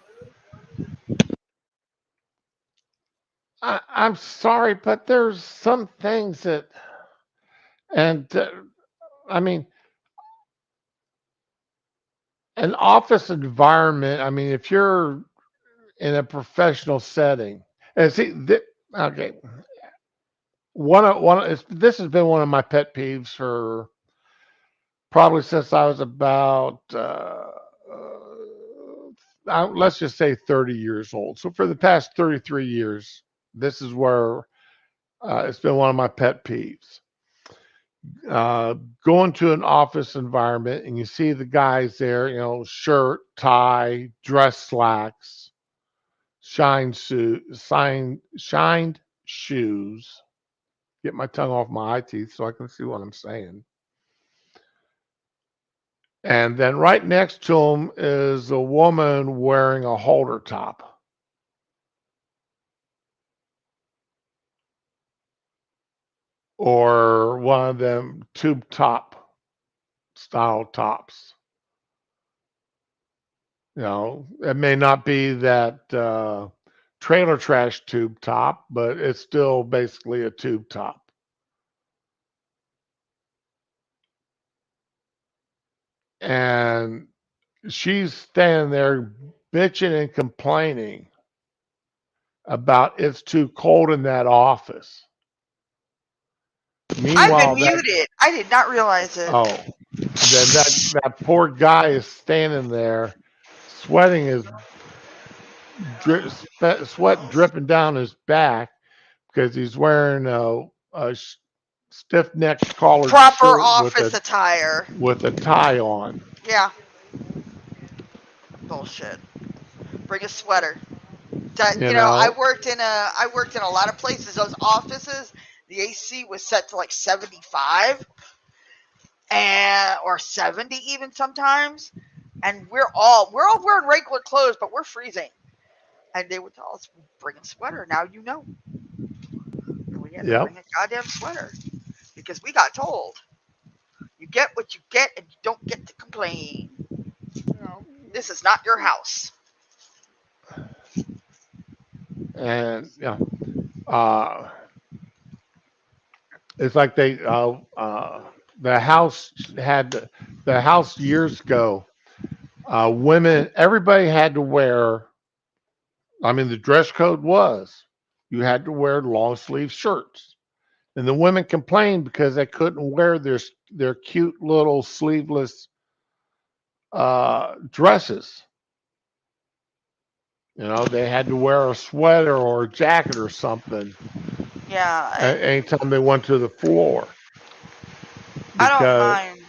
I'm sorry, but there's some things that, and I mean, an office environment. I mean, if you're in a professional setting, and see, okay, this has been one of my pet peeves for probably since I was about let's just say 30 years old. So for the past 33 years, this is where it's been one of my pet peeves. Uh, Go into an office environment and you see the guys there, shirt, tie, dress slacks, shined shoes. Get my tongue off my eye teeth so I can see what I'm saying. And then right next to him is a woman wearing a halter top or one of them tube top style tops. It may not be that trailer trash tube top, but it's still basically a tube top. And she's standing there bitching and complaining about it's too cold in that office. I've been Meanwhile, muted. I did not realize it. oh, then that poor guy is standing there, sweating his sweat dripping down his back because he's wearing a stiff necked collared Proper shirt office attire. with a tie on. Yeah, bullshit. Bring a sweater. That You know, I worked in a lot of places. Those offices, the AC was set to like 75 and or 70 even sometimes, and we're all wearing regular clothes, but we're freezing. And they would tell us, bring a sweater. Now you know. And we had to yep. bring a goddamn sweater because we got told you get what you get and you don't get to complain. This is not your house. And uh, it's like the house had the house years ago. Women, everybody had to wear. I mean, the dress code was you had to wear long sleeve shirts, and the women complained because they couldn't wear their cute little sleeveless dresses. They had to wear a sweater or a jacket or something Yeah, I, anytime they went to the floor I don't because mind,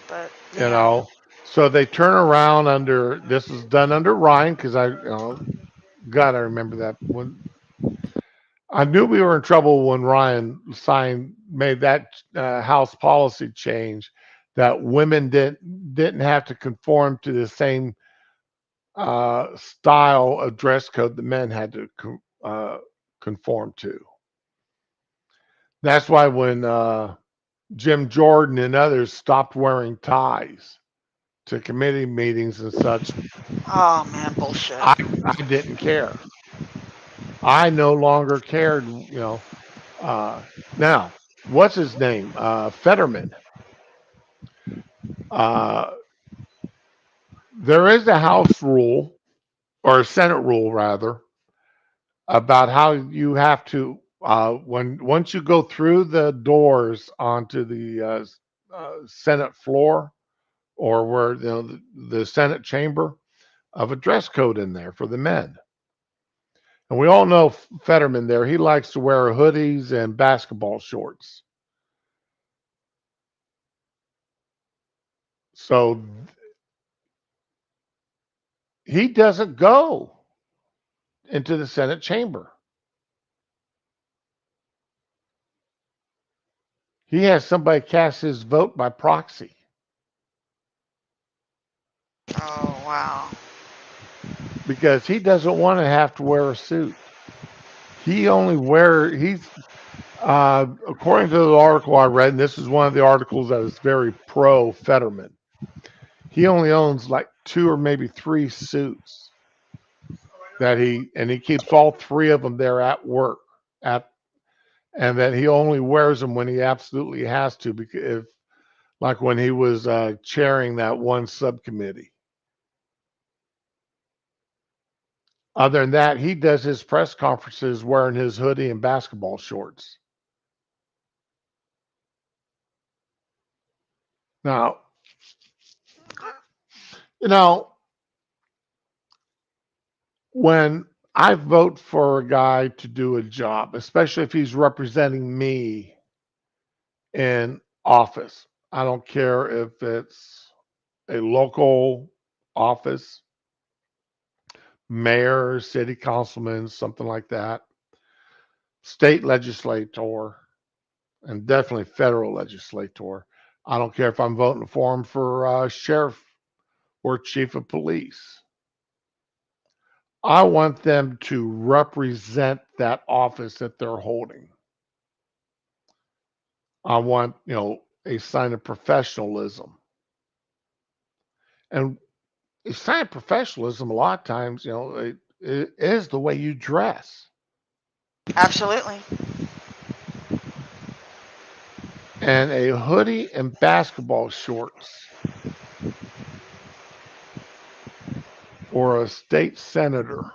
but you know. So they turn around under. This was done under Ryan because God, I remember that when I knew we were in trouble when Ryan made that House policy change that women didn't have to conform to the same style of dress code the men had to conform to. That's why when Jim Jordan and others stopped wearing ties to committee meetings and such, oh man, bullshit. I didn't care. I no longer cared. Now, what's his name? Fetterman. Uh, there is a House rule or a Senate rule rather about how you have to when once you go through the doors onto the Senate floor or where the Senate chamber of a dress code in there for the men. And we all know Fetterman there. He likes to wear hoodies and basketball shorts. So he doesn't go into the Senate chamber. He has somebody cast his vote by proxy Oh wow. because he doesn't want to have to wear a suit. He's according to the article I read, and this is one of the articles that is very pro Fetterman. He only owns like two or maybe three suits he keeps all three of them there at work at and that he only wears them when he absolutely has to because if like when he was chairing that one subcommittee. Other than that, he does his press conferences wearing his hoodie and basketball shorts. Now, you know, when I vote for a guy to do a job, especially if he's representing me in office, I don't care if it's a local office, mayor, city councilman, something like that, state legislator, and definitely federal legislator. I don't care if I'm voting for him for sheriff or chief of police. I want them to represent that office that they're holding. I want, a sign of professionalism. And a sign of professionalism, a lot of times, it is the way you dress. Absolutely. And a hoodie and basketball shorts for a state senator,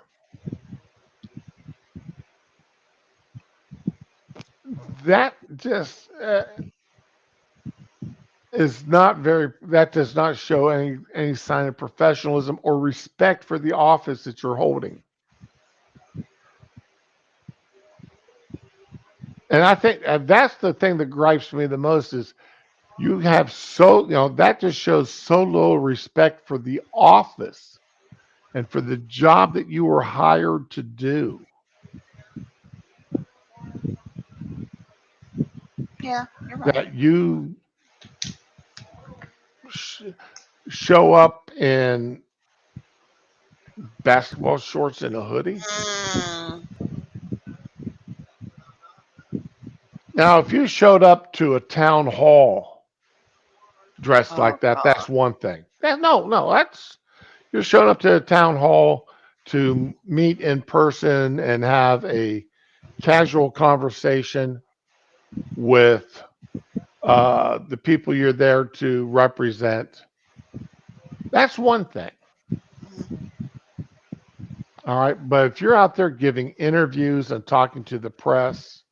that just is not very, that does not show any sign of professionalism or respect for the office that you're holding. And I think that's the thing that gripes me the most is you have that just shows so little respect for the office and for the job that you were hired to do, Yeah, you're right. that you sh- show up in basketball shorts and a hoodie. Mm. Now, if you showed up to a town hall dressed Oh like that, God. that's one thing. No, that's you're showing up to a town hall to meet in person and have a casual conversation with the people you're there to represent. That's one thing. Mm. All right. But if you're out there giving interviews and talking to the press,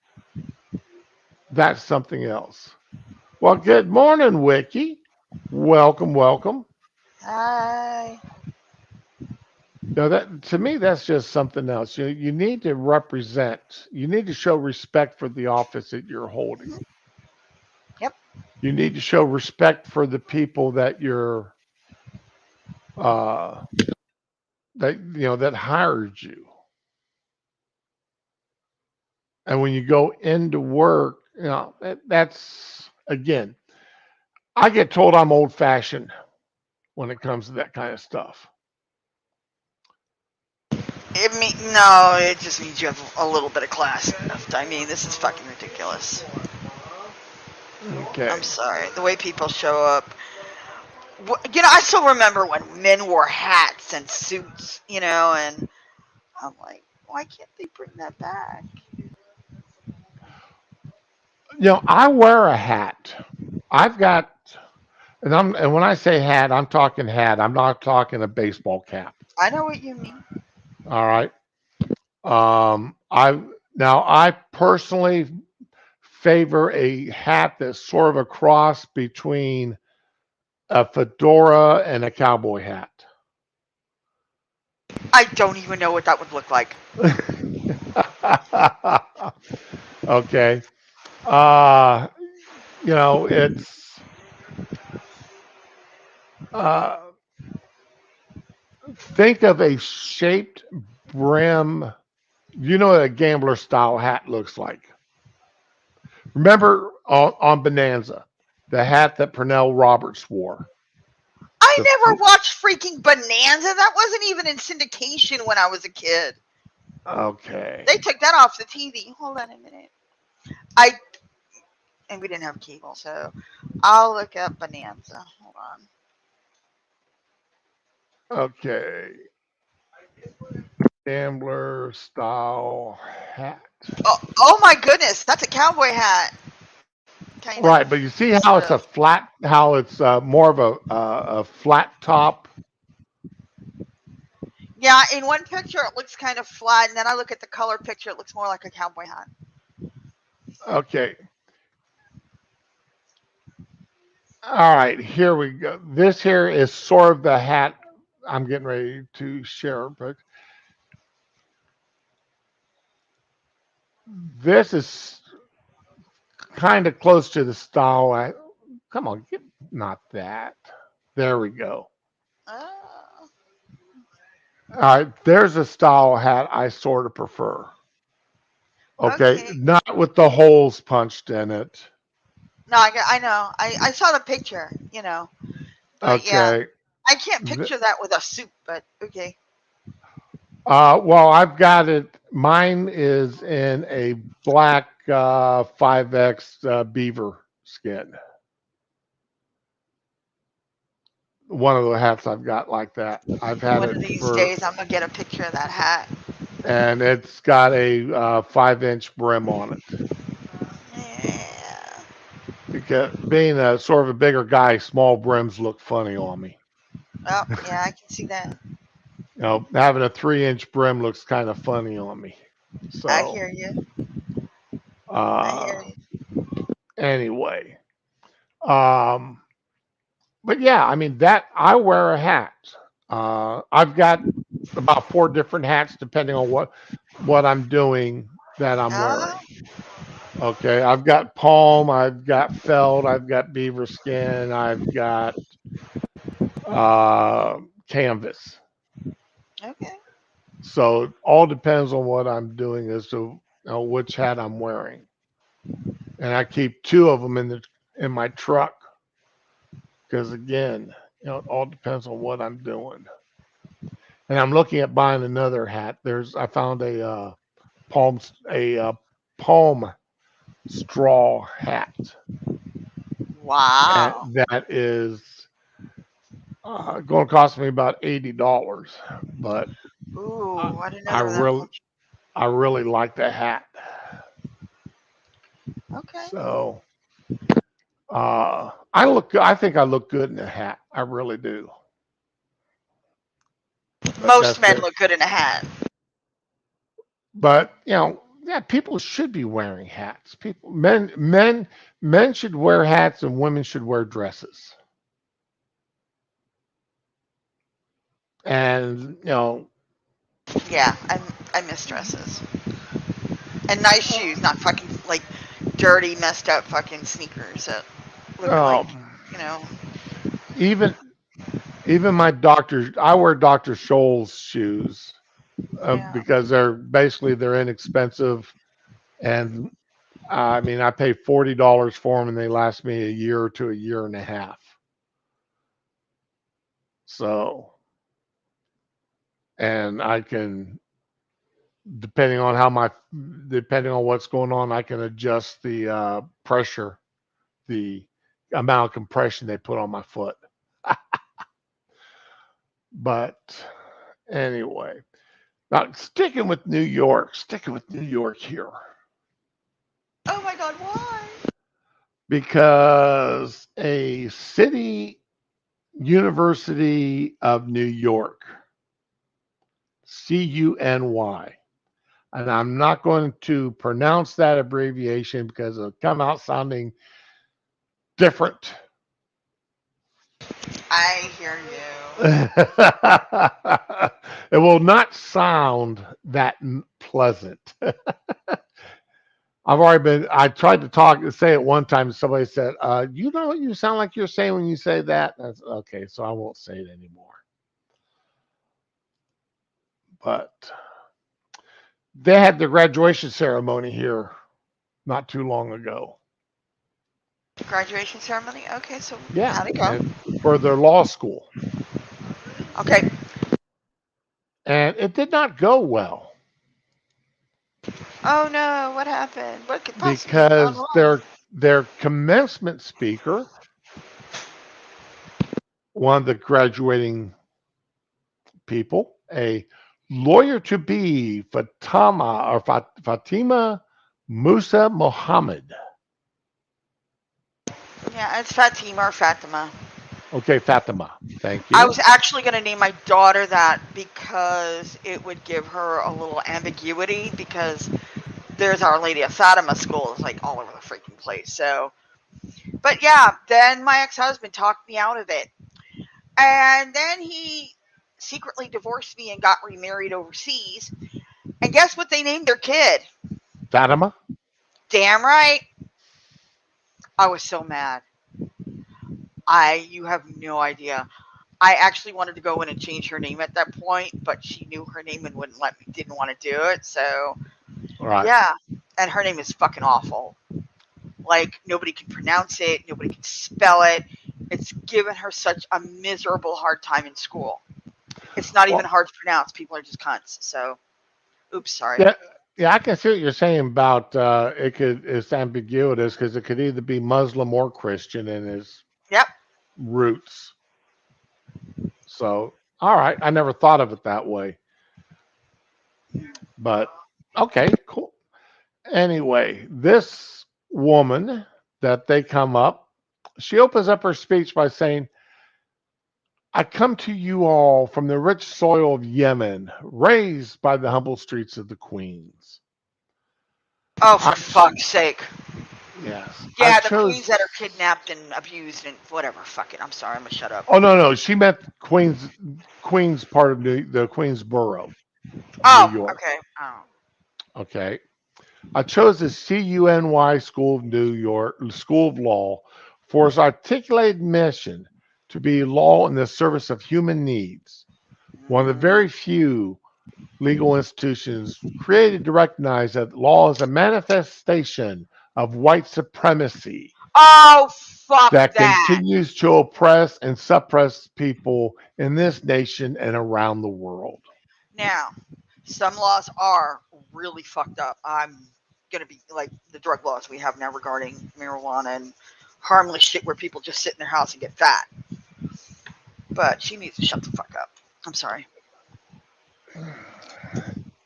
that's something else. Well, good morning, Wiki. Welcome, welcome. Hi. That to me, that's just something else. You need to represent. You need to show respect for the office that you're holding. Yep. You need to show respect for the people that you're uh, that hired you. And when you go into work, that's again, I get told I'm old fashioned when it comes to that kind of stuff. No, it just means you have a little bit of class left. I mean, this is fucking ridiculous. I'm Okay. sorry. The way people show up. I still remember when men wore hats and suits, and I'm like, why can't they bring that back? I wear a hat. I've got and when I say hat, I'm talking hat. I'm not talking a baseball cap. I know what you mean. All right. I personally favor a hat that's sort of a cross between a fedora and a cowboy hat. I don't even know what that would look like. Okay. Uh, it's uh, think of a shaped brim. You know what a gambler style hat looks like. Remember on Bonanza, the hat that Pernell Roberts wore. I The never watched freaking Bonanza. That wasn't even in syndication when I was a kid. Okay. They took that off the TV. Hold on a minute. I and we didn't have cable, so I'll look up Bonanza. Hold on. Okay. Gambler style hat. Oh my goodness, that's a cowboy hat, kind of. Right, but you see Sort how of. it's a flat, how it's more of a flat top. Yeah, in one picture it looks kind of flat, and then I look at the color picture, it looks more like a cowboy hat. Okay, All right, here we go. This here is sort of the hat I'm getting ready to share, but this is kind of close to the style. Come on, not that. There we go. Oh, All right, there's a style hat I sort of prefer. Okay, okay. not with the holes punched in it. No, I know. I saw the picture, but yeah, Okay. I can't Th- picture that with a suit. But okay. well, I've got it. Mine is in a black 5X beaver skin. One of the hats I've got like that. I've had One it of these for, days, I'm gonna get a picture of that hat. and it's got a 5-inch brim on it. Yeah. Because being a sort of a bigger guy, small brims look funny on me. Oh, yeah, I can see that. Having a 3-inch brim looks kind of funny on me. I So, hear you. I uh, hear you. anyway, um, but yeah, I mean that I wear a hat. I've got about 4 different hats depending on what I'm doing that I'm Oh, wearing. Okay, I've got palm, I've got felt, I've got beaver skin, I've got uh, canvas. okay. So it all depends on what I'm doing as to which hat I'm wearing. And I keep 2 of them in my truck because again, it all depends on what I'm doing. And I'm looking at buying another hat. I found a palm straw hat, and Wow. that is going to cost me about $80. But I, Ooh, I didn't know I they were that really much. I really like the hat. Okay. So I think I look good in a hat. I really do. But Most that's men it. look good in a hat. But yeah, people should be wearing hats. Men should wear hats, and women should wear dresses. And Yeah, I miss dresses and nice shoes, not fucking like dirty, messed up fucking sneakers that look like um, you know. even even my doctor, I wear Dr. Scholl's shoes Yeah. because they're inexpensive, and I mean I pay $40 for them, and they last me a year to a year and a half. So, and I can, depending on depending on what's going on, I can adjust the pressure, the amount of compression they put on my foot. But anyway, now sticking with New York here, Oh my God, why? because a city University of New York, CUNY, and I'm not going to pronounce that abbreviation because it'll come out sounding different. I hear you. It will not sound that pleasant. I tried to say it one time. Somebody said, you know what you sound like you're saying when you say that? That's okay. So I won't say it anymore. But they had the graduation ceremony here not too long ago. Graduation ceremony. Okay, so Yeah. how'd it go? And for their law school. Okay. And it did not go well Oh no, what happened? What could possibly have gone because wrong? their commencement speaker, one of the graduating people, a lawyer to be, Fatima Musa Mohammed. Yeah, it's Fatima or Fatima. Okay, Fatima. Thank I you. was actually going to name my daughter that because it would give her a little ambiguity because there's Our Lady of Fatima schools like all over the freaking place. So, But yeah, then my ex-husband talked me out of it. And then he secretly divorced me and got remarried overseas. And guess what they named their kid? Fatima? Damn right. I was so mad. You have no idea. I actually wanted to go in and change her name at that point, but she knew her name and wouldn't let me, didn't want to do it. So, Right. yeah. And her name is fucking awful. Like, nobody can pronounce it, nobody can spell it. It's given her such a miserable hard time in school. It's not even Well, hard to pronounce. People are just cunts. So, oops, sorry. yeah, yeah, I can see what you're saying about it's ambiguous because it could either be Muslim or Christian in his Yep. roots. So, all right, I never thought of it that way, but okay, cool. Anyway, this woman that they come up, she opens up her speech by saying, I come to you all from the rich soil of Yemen, raised by the humble streets of the Queens. Oh, for I ch- fuck's sake. yes, I Yeah, the queens that chose. are kidnapped and abused and whatever. Fuck it. I'm sorry. I'm going to shut up. Oh no, no, she meant Queens part of the Queensboro of New Oh, York. okay. Oh. Okay, I chose the CUNY School of New York School of Law for its articulated mission to be law in the service of human needs. One of the Mm. very few legal institutions created to recognize that law is a manifestation of white supremacy Oh, fuck that that. continues to oppress and suppress people in this nation and around the world. Now, some laws are really fucked up. I'm going to be like the drug laws we have now regarding marijuana and harmless shit where people just sit in their house and get fat. But she needs to shut the fuck up. I'm sorry.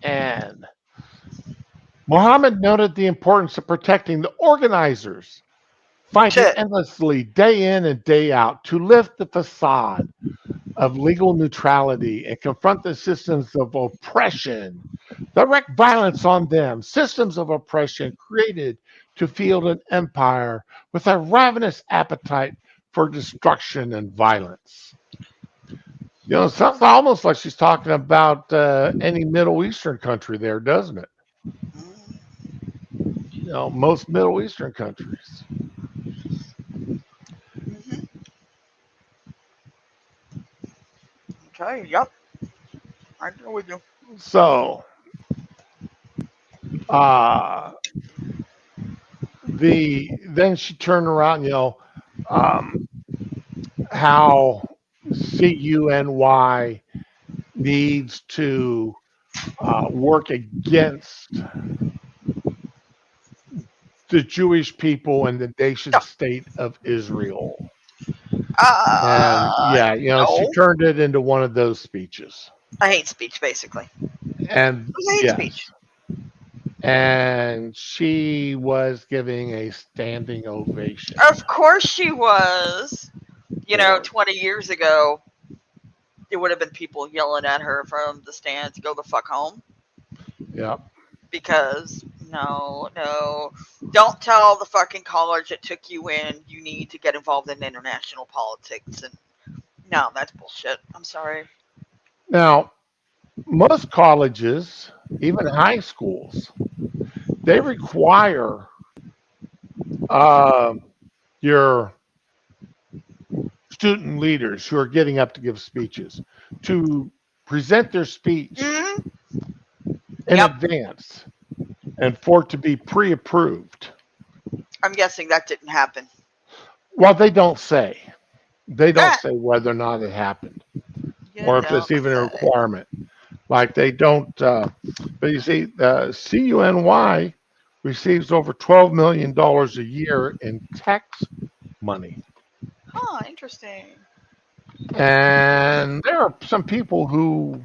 And Muhammad noted the importance of protecting the organizers, fighting Shit. endlessly day in and day out to lift the facade of legal neutrality and confront the systems of oppression, direct violence on them, systems of oppression created to field an empire with a ravenous appetite for destruction and violence. You know, it sounds almost like she's talking about any Middle Eastern country there, doesn't it? You know, most Middle Eastern countries. Mm-hmm. Okay, yep. I go with you. So, uh, then she turned around, um, how CUNY needs to work against the Jewish people and the nation No. state of Israel. And yeah, she No. turned it into one of those speeches. I hate speech, basically. And I hate speech. yes, and she was giving a standing ovation Of course she was. for it. 20 years ago, it would have been people yelling at her from the stands, go the fuck home. Yep. Because, no, no. Don't tell the fucking college that took you in you need to get involved in international politics. And no, that's bullshit. I'm sorry. Now, most colleges, even high schools, they require uh, your student leaders who are getting up to give speeches to present their speech Mm-hmm. in Yep. advance and for it to be pre-approved. I'm guessing that didn't happen. Well, they don't say. They don't That say whether or not it happened you or if don't it's even a say. requirement. Like they don't. But you see, CUNY receives over $12 million a year in tax money. Huh, interesting. And there are some people who,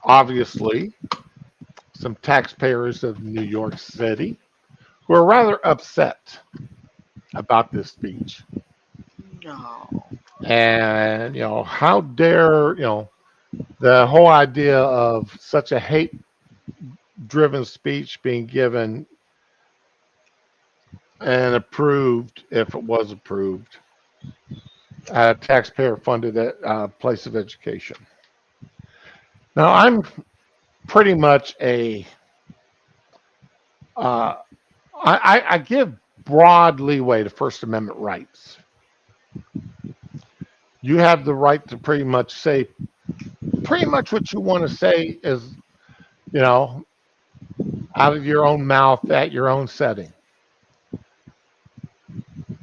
obviously, some taxpayers of New York City, who are rather upset about this speech. No. And, how dare, the whole idea of such a hate driven speech being given and approved, if it was approved, at a taxpayer funded place of education. Now, I'm pretty much uh, I give broad leeway to First Amendment rights. You have the right to pretty much say pretty much what you want to say is, you know, out of your own mouth at your own setting.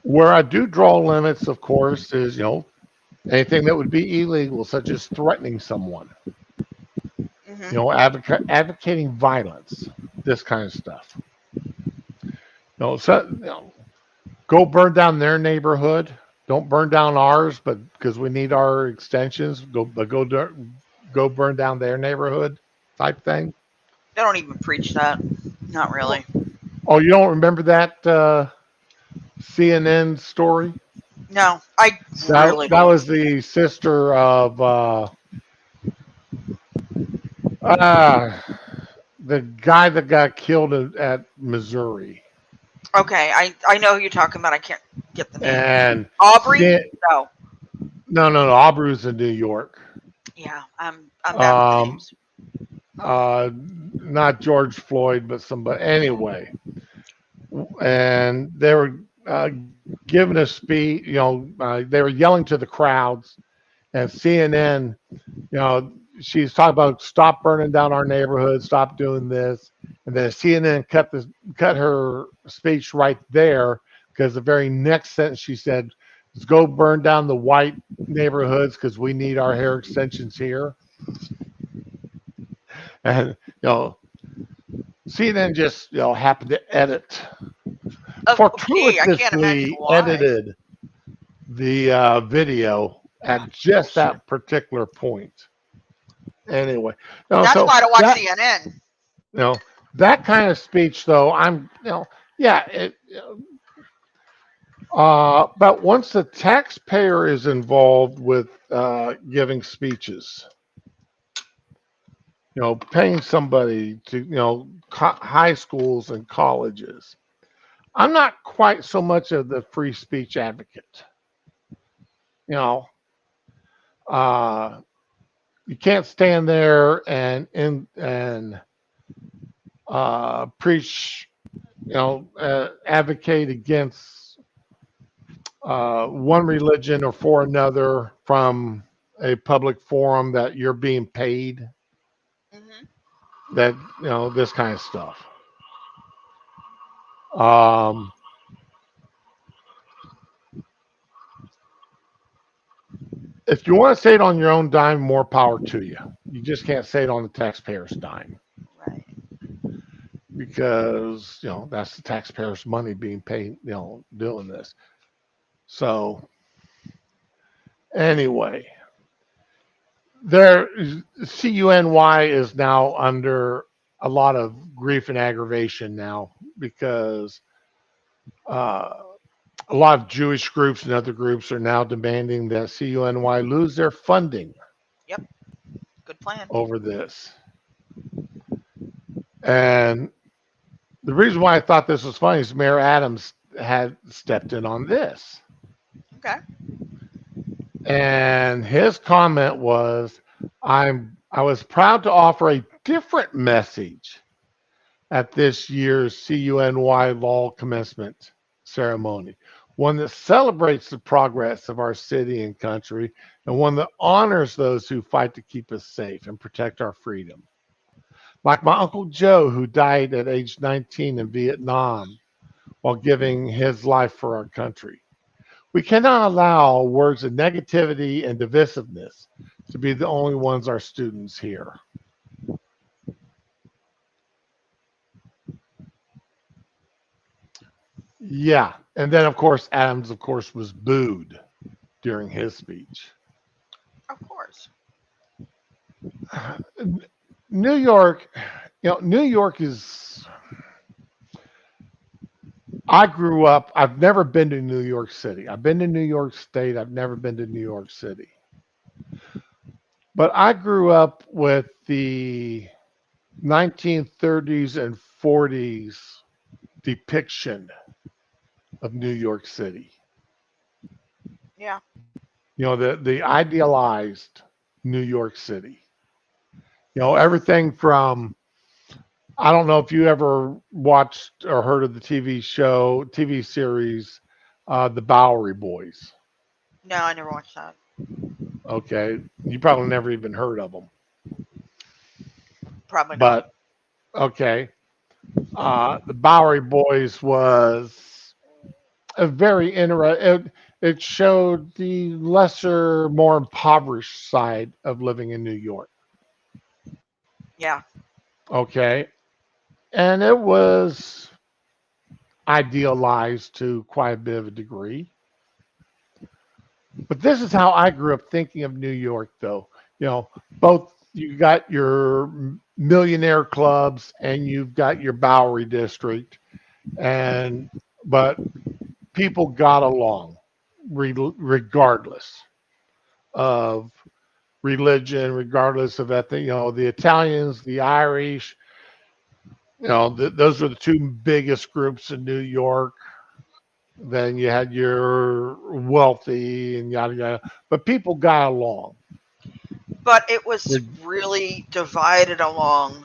Where I do draw limits, of course, is, anything that would be illegal, such as threatening someone, Hmm. advocating violence, this kind of stuff. Go burn down their neighborhood. Don't burn down ours, but because we need our extensions, go burn down their neighborhood type thing. They don't even preach that. Not Oh, really. oh, you don't remember that CNN story? No, I That really that don't. was the sister of uh, the guy that got killed at Missouri, Okay, I know who you're talking about. I can't get the name. and Aubrey? see, No. no, Auburn's in New York. Yeah, I'm bad with Um, names. not George Floyd, but somebody. Anyway, and they were giving a speech. They were yelling to the crowds, and CNN. She's talking about stop burning down our neighborhood, stop doing this, and then CNN cut her speech right there because the very next sentence she said, "Let's go burn down the white neighborhoods because we need our hair extensions here." And CNN just happened to edit Okay, I can't imagine fortuitously why. edited the video Oh, at just bullshit. that particular point. Anyway, no, That's so why I don't watch that CNN. you know that kind of speech, though, yeah, but once the taxpayer is involved with giving speeches, paying somebody to, high schools and colleges, I'm not quite so much of the free speech advocate. You know, uh, you can't stand there and preach, advocate against one religion or for another from a public forum that you're being paid. Hmm. That this kind of stuff. Um, if you want to say it on your own dime, more power to you. You just can't say it on the taxpayer's dime Right. because that's the taxpayer's money being paid. Doing this. So anyway, there CUNY is now under a lot of grief and aggravation now because uh, a lot of Jewish groups and other groups are now demanding that CUNY lose their funding Yep. Good plan. over this. And the reason why I thought this was funny is Mayor Adams had stepped in on this. Okay. And his comment was, I was proud to offer a different message at this year's CUNY Law commencement ceremony, one that celebrates the progress of our city and country, and one that honors those who fight to keep us safe and protect our freedom. Like my Uncle Joe, who died at age 19 in Vietnam while giving his life for our country. We cannot allow words of negativity and divisiveness to be the only ones our students hear. Yeah. And then, of course, Adams, of course, was booed during his speech. Of course. New York, New York is, I grew up, I've never been to New York City. I've been to New York State. I've never been to New York City. But I grew up with the 1930s and 40s depiction of New York City. Yeah. The idealized New York City. Everything from, I don't know if you ever watched or heard of the TV series, The Bowery Boys. No, I never watched that. Okay, you probably never even heard of them, Probably not. but okay, the Bowery Boys was a very interesting. It showed the lesser, more impoverished side of living in New York. Yeah. Okay, and it was idealized to quite a bit of a degree. But this is how I grew up thinking of New York, though. Both you got your millionaire clubs and you've got your Bowery district, and but people got along regardless of religion, regardless of ethnic. The Italians, the Irish. Those were the two biggest groups in New York. Then you had your wealthy and yada yada, but people got along. But it was really divided along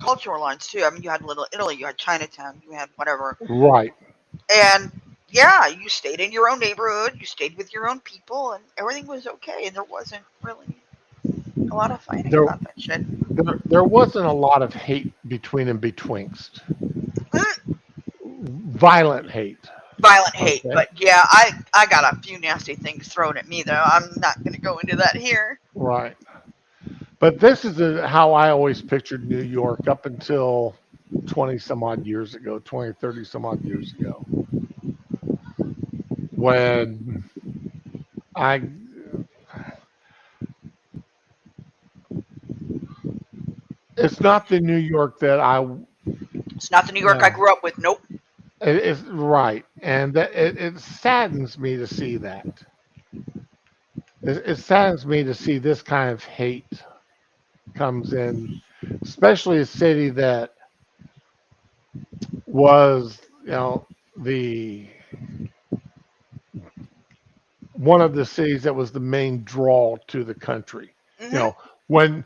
cultural lines too. I mean, you had Little Italy, you had Chinatown, you had whatever, Right. and yeah, you stayed in your own neighborhood, you stayed with your own people, and everything was okay. And there wasn't really a lot of fighting There, about that shit. there wasn't a lot of hate between and betwixt. Violent hate. Violent hate, Okay. but yeah, I got a few nasty things thrown at me though. I'm not going to go into that here. Right. But this is how I always pictured New York up until 20 some odd years ago, 20, 30 some odd years ago, when I, it's not the New York that It's not the New York I no, grew up with. Nope. it's right. And it saddens me to see that. It saddens me to see this kind of hate comes in, especially a city that was, the one of the cities that was the main draw to the country. You Hmm. know, when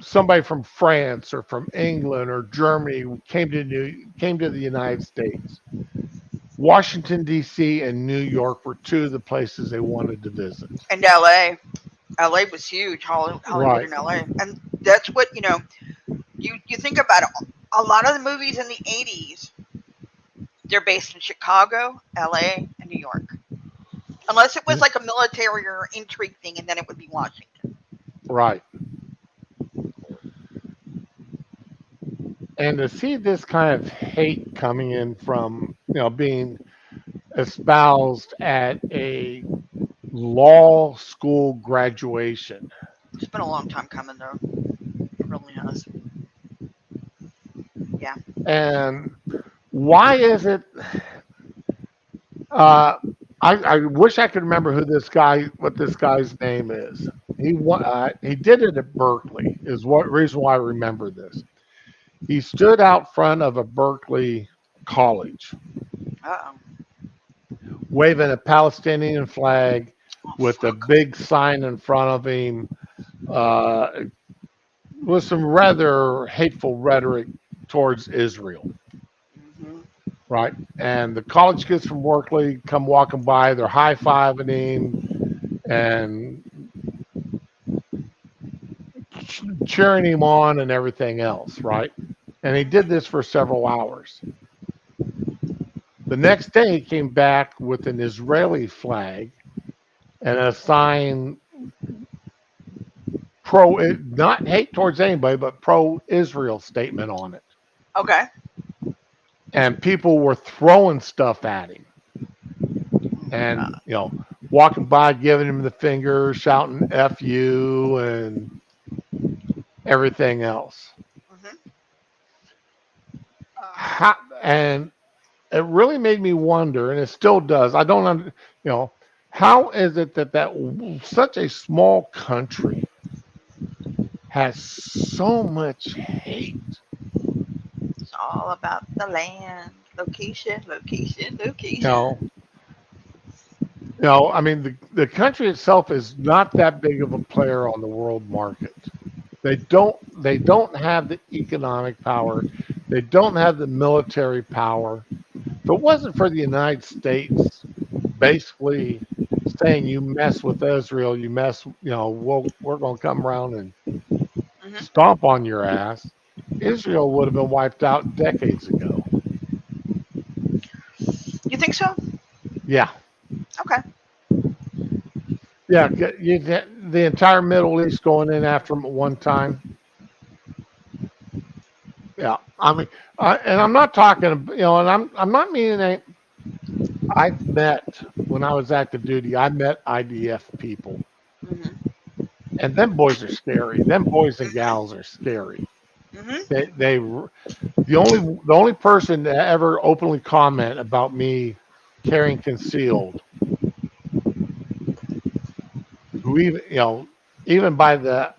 somebody from France or from England or Germany came to the United States, Washington D.C. and New York were two of the places they wanted to visit. And L.A. LA was huge, Hollywood Right, and LA. And that's what, you think about it. A lot of the movies in the 80s, they're based in Chicago, LA, and New York. Unless it was like a military or intrigue thing, and then it would be Washington. right. And to see this kind of hate coming in from, being espoused at a law school graduation. It's been a long time coming, though. It really has. Yeah. And why is it? Uh, I wish I could remember what this guy's name is. He did it at Berkeley. Is what reason why I remember this. He stood out front of a Berkeley college, Uh oh. waving a Palestinian flag Oh, with a fuck. big sign in front of him, uh, with some rather hateful rhetoric towards Israel. Hmm. Right. And the college kids from Berkeley come walking by, they're high fiving him and cheering him on and everything else. Right. And he did this for several hours. The next day, he came back with an Israeli flag and a sign not hate towards anybody, but pro Israel statement on it. Okay. And people were throwing stuff at him and, walking by, giving him the finger, shouting F you and everything else. Hmm. And it really made me wonder, and it still does. I don't, you know, how is it that such a small country has so much hate? It's all about the land. Location, location, You location. know, I mean, the country itself is not that big of a player on the world market. They don't have the economic power. They don't have the military power. If it wasn't for the United States basically saying you mess with Israel, we're going to come around and Hmm. stomp on your ass, Israel would have been wiped out decades ago. You think so? Yeah. Okay. Yeah. The entire Middle East going in after them at one time. Yeah. I mean, and I'm not talking, and I'm not meaning I've met when I was active duty, I met IDF people, Hmm. and them boys are scary. Them boys and gals are scary. Hmm. They the only person to ever openly comment about me carrying concealed, who even by the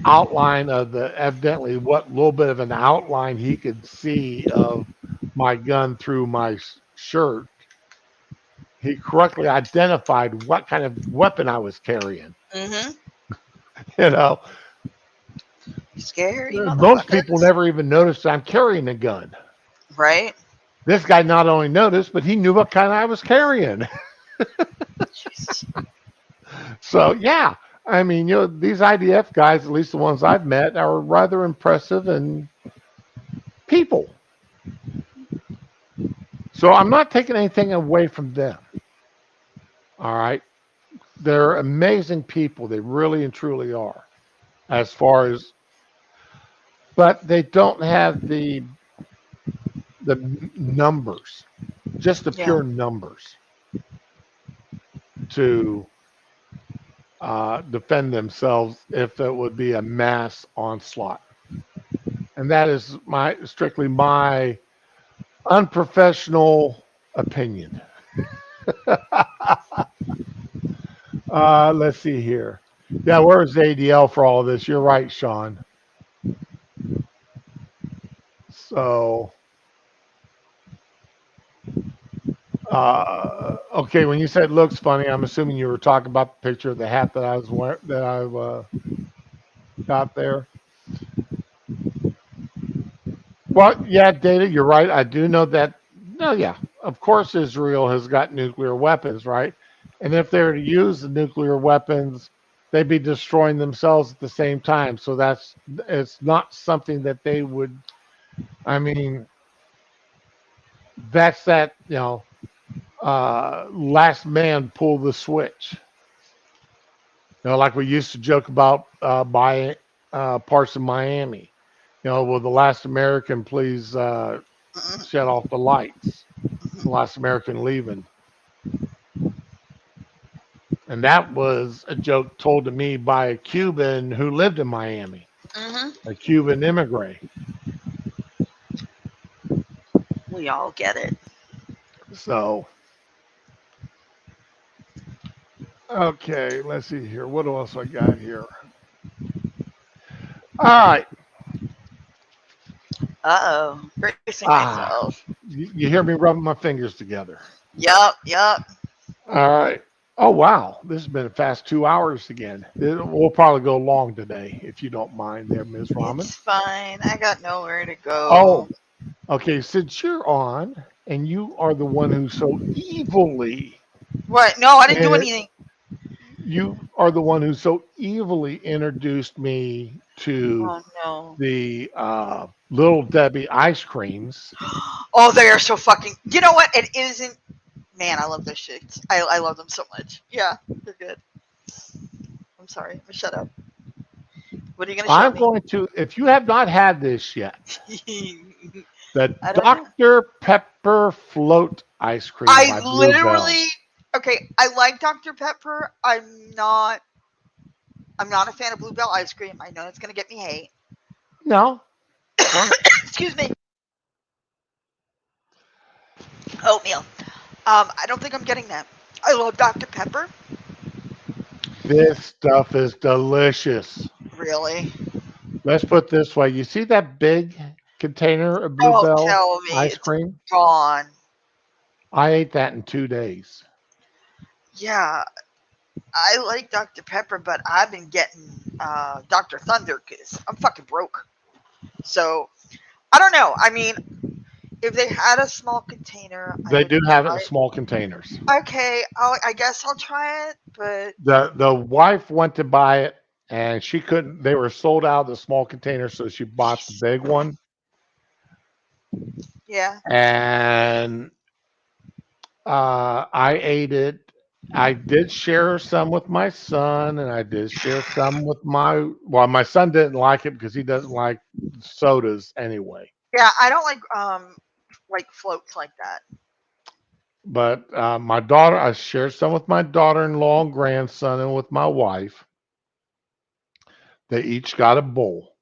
outline of the evidently what little bit of an outline he could see of my gun through my shirt, he correctly identified what kind of weapon I was carrying. Hmm. You know, Scary most people motherfuckers. never even noticed I'm carrying a gun. Right? This guy not only noticed, but he knew what kind I was carrying. Jesus. So yeah, I mean, these IDF guys, at least the ones I've met, are rather impressive and people. So I'm not taking anything away from them. All right, they're amazing people. They really and truly are. As far as, but they don't have the numbers, just the Yeah. pure numbers to defend themselves if it would be a mass onslaught. And that is my strictly my unprofessional opinion. Let's see here. Yeah, where's ADL for all this? You're right, Sean. So, okay, when you said looks funny, I'm assuming you were talking about the picture of the hat that I was wearing, that I got there. Well, yeah, Data, you're right. I do know that. No, yeah, of course, Israel has got nuclear weapons, right? And if they were to use the nuclear weapons, they'd be destroying themselves at the same time. So it's not something that they would. I mean, that's that last man pull the switch. Like we used to joke about by parts of Miami. Will the last American please shut Hmm. off the lights? The last American leaving. And that was a joke told to me by a Cuban who lived in Miami, Hmm. a Cuban immigrant. We all get it. So, okay, let's see here. What else I got here? All right. Uh oh. Bracing Ah, myself. you hear me rubbing my fingers together. Yup, yup. All right. Oh, wow. This has been a fast 2 hours again. We'll probably go long today, if you don't mind there, Ms. Ramen. It's fine. I got nowhere to go. Oh, okay. Since you're on and you are the one who so evilly, What? No, I didn't do and anything. you are the one who so evilly introduced me to Oh no. the Little Debbie ice creams. Oh, they are so fucking. You know what? It isn't. Man, I love those shits. I love them so much. Yeah, they're good. I'm sorry. I'm gonna shut up. What are you gonna show I'm me? going to, if you have not had this yet, the I don't know. Dr. Pepper float ice cream I by Bluebell. literally. Okay, I like Dr Pepper. Not. I'm not a fan of Bluebell ice cream. I know it's gonna get me hate. No, Excuse me. Oatmeal. I don't think I'm getting that. I love Dr Pepper. this stuff is delicious. Really? Let's put it this way. You see that big container of Don't Bluebell tell me ice it's cream. gone. I ate that in 2 days. Yeah, I like Dr. Pepper, but I've been getting Dr. Thunder because I'm fucking broke. So I don't know. I mean, if they had a small container, I They would do have it in try small containers. it. Okay, I guess I'll try it, but The wife went to buy it and she couldn't. They were sold out of the small container, so she bought the big one. yeah. And I ate it. I did share some with my son, and I did share some with my. Well, my son didn't like it because he doesn't like sodas anyway. Yeah, I don't like floats like that. But my daughter, I shared some with my daughter-in-law and grandson, and with my wife. They each got a bowl.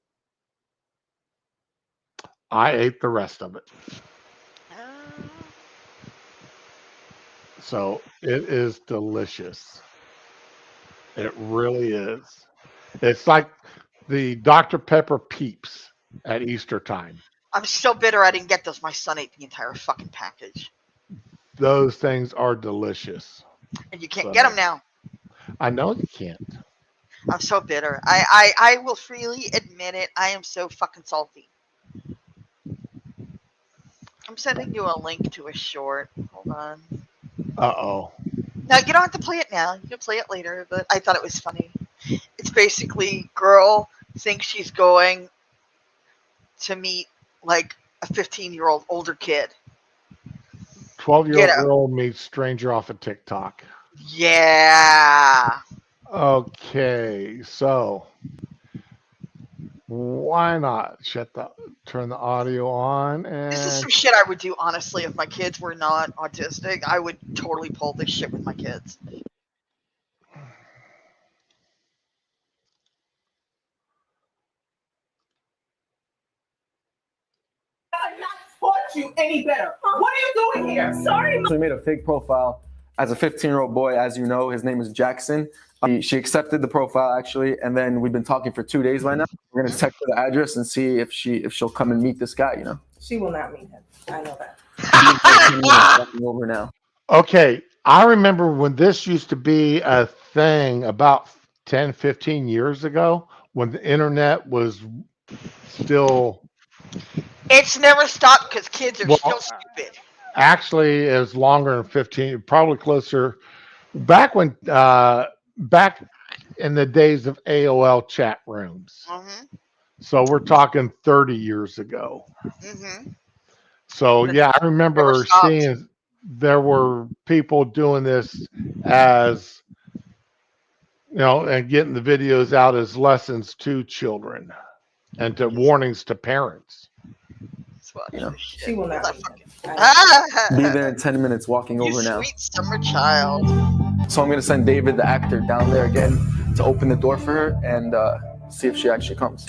I ate the rest of it. Uh, So it is delicious. It really is. It's like the Dr. Pepper Peeps at Easter time. I'm still bitter I didn't get those. My son ate the entire fucking package, Those things are delicious. and you can't get them So now. I know you can't. I'm so bitter. I will freely admit it. I am so fucking salty. I'm sending you a link to a short. Hold on. Uh oh. Now you don't have to play it now. You can play it later. But I thought it was funny. It's basically girl thinks she's going to meet like a 15-year-old older kid. 12-year You old know? girl meets stranger off of TikTok. Yeah. Okay, so why not turn the audio on This is and some shit I would do honestly if my kids were not autistic. I would totally pull this shit with my kids. Not taught you any better. What are you doing here? Sorry, Mom. So we made a fake profile as a 15-year-old boy. As you know, his name is Jackson. She accepted the profile actually, and then we've been talking for 2 days right now. We're gonna text her the address and see if she'll come and meet this guy. You know, She will not meet him. I know that. walking over now. okay, I remember when this used to be a thing about 10, 15 years ago when the internet was still, It's never stopped because kids are still well, stupid. actually it was longer than 15, probably closer back when, back in the days of AOL chat rooms. Mm-hmm. So we're talking 30 years ago. Mm-hmm. So And it yeah, I never remember stopped. seeing there were people doing this as, and getting the videos out as lessons to children and to warnings to parents. Let's watch You know, this shit. She will Hold not on, meet him. fucking. be there in 10 minutes. Walking You over now. sweet summer child. So I'm gonna send David, the actor, down there again to open the door for her and see if she actually comes.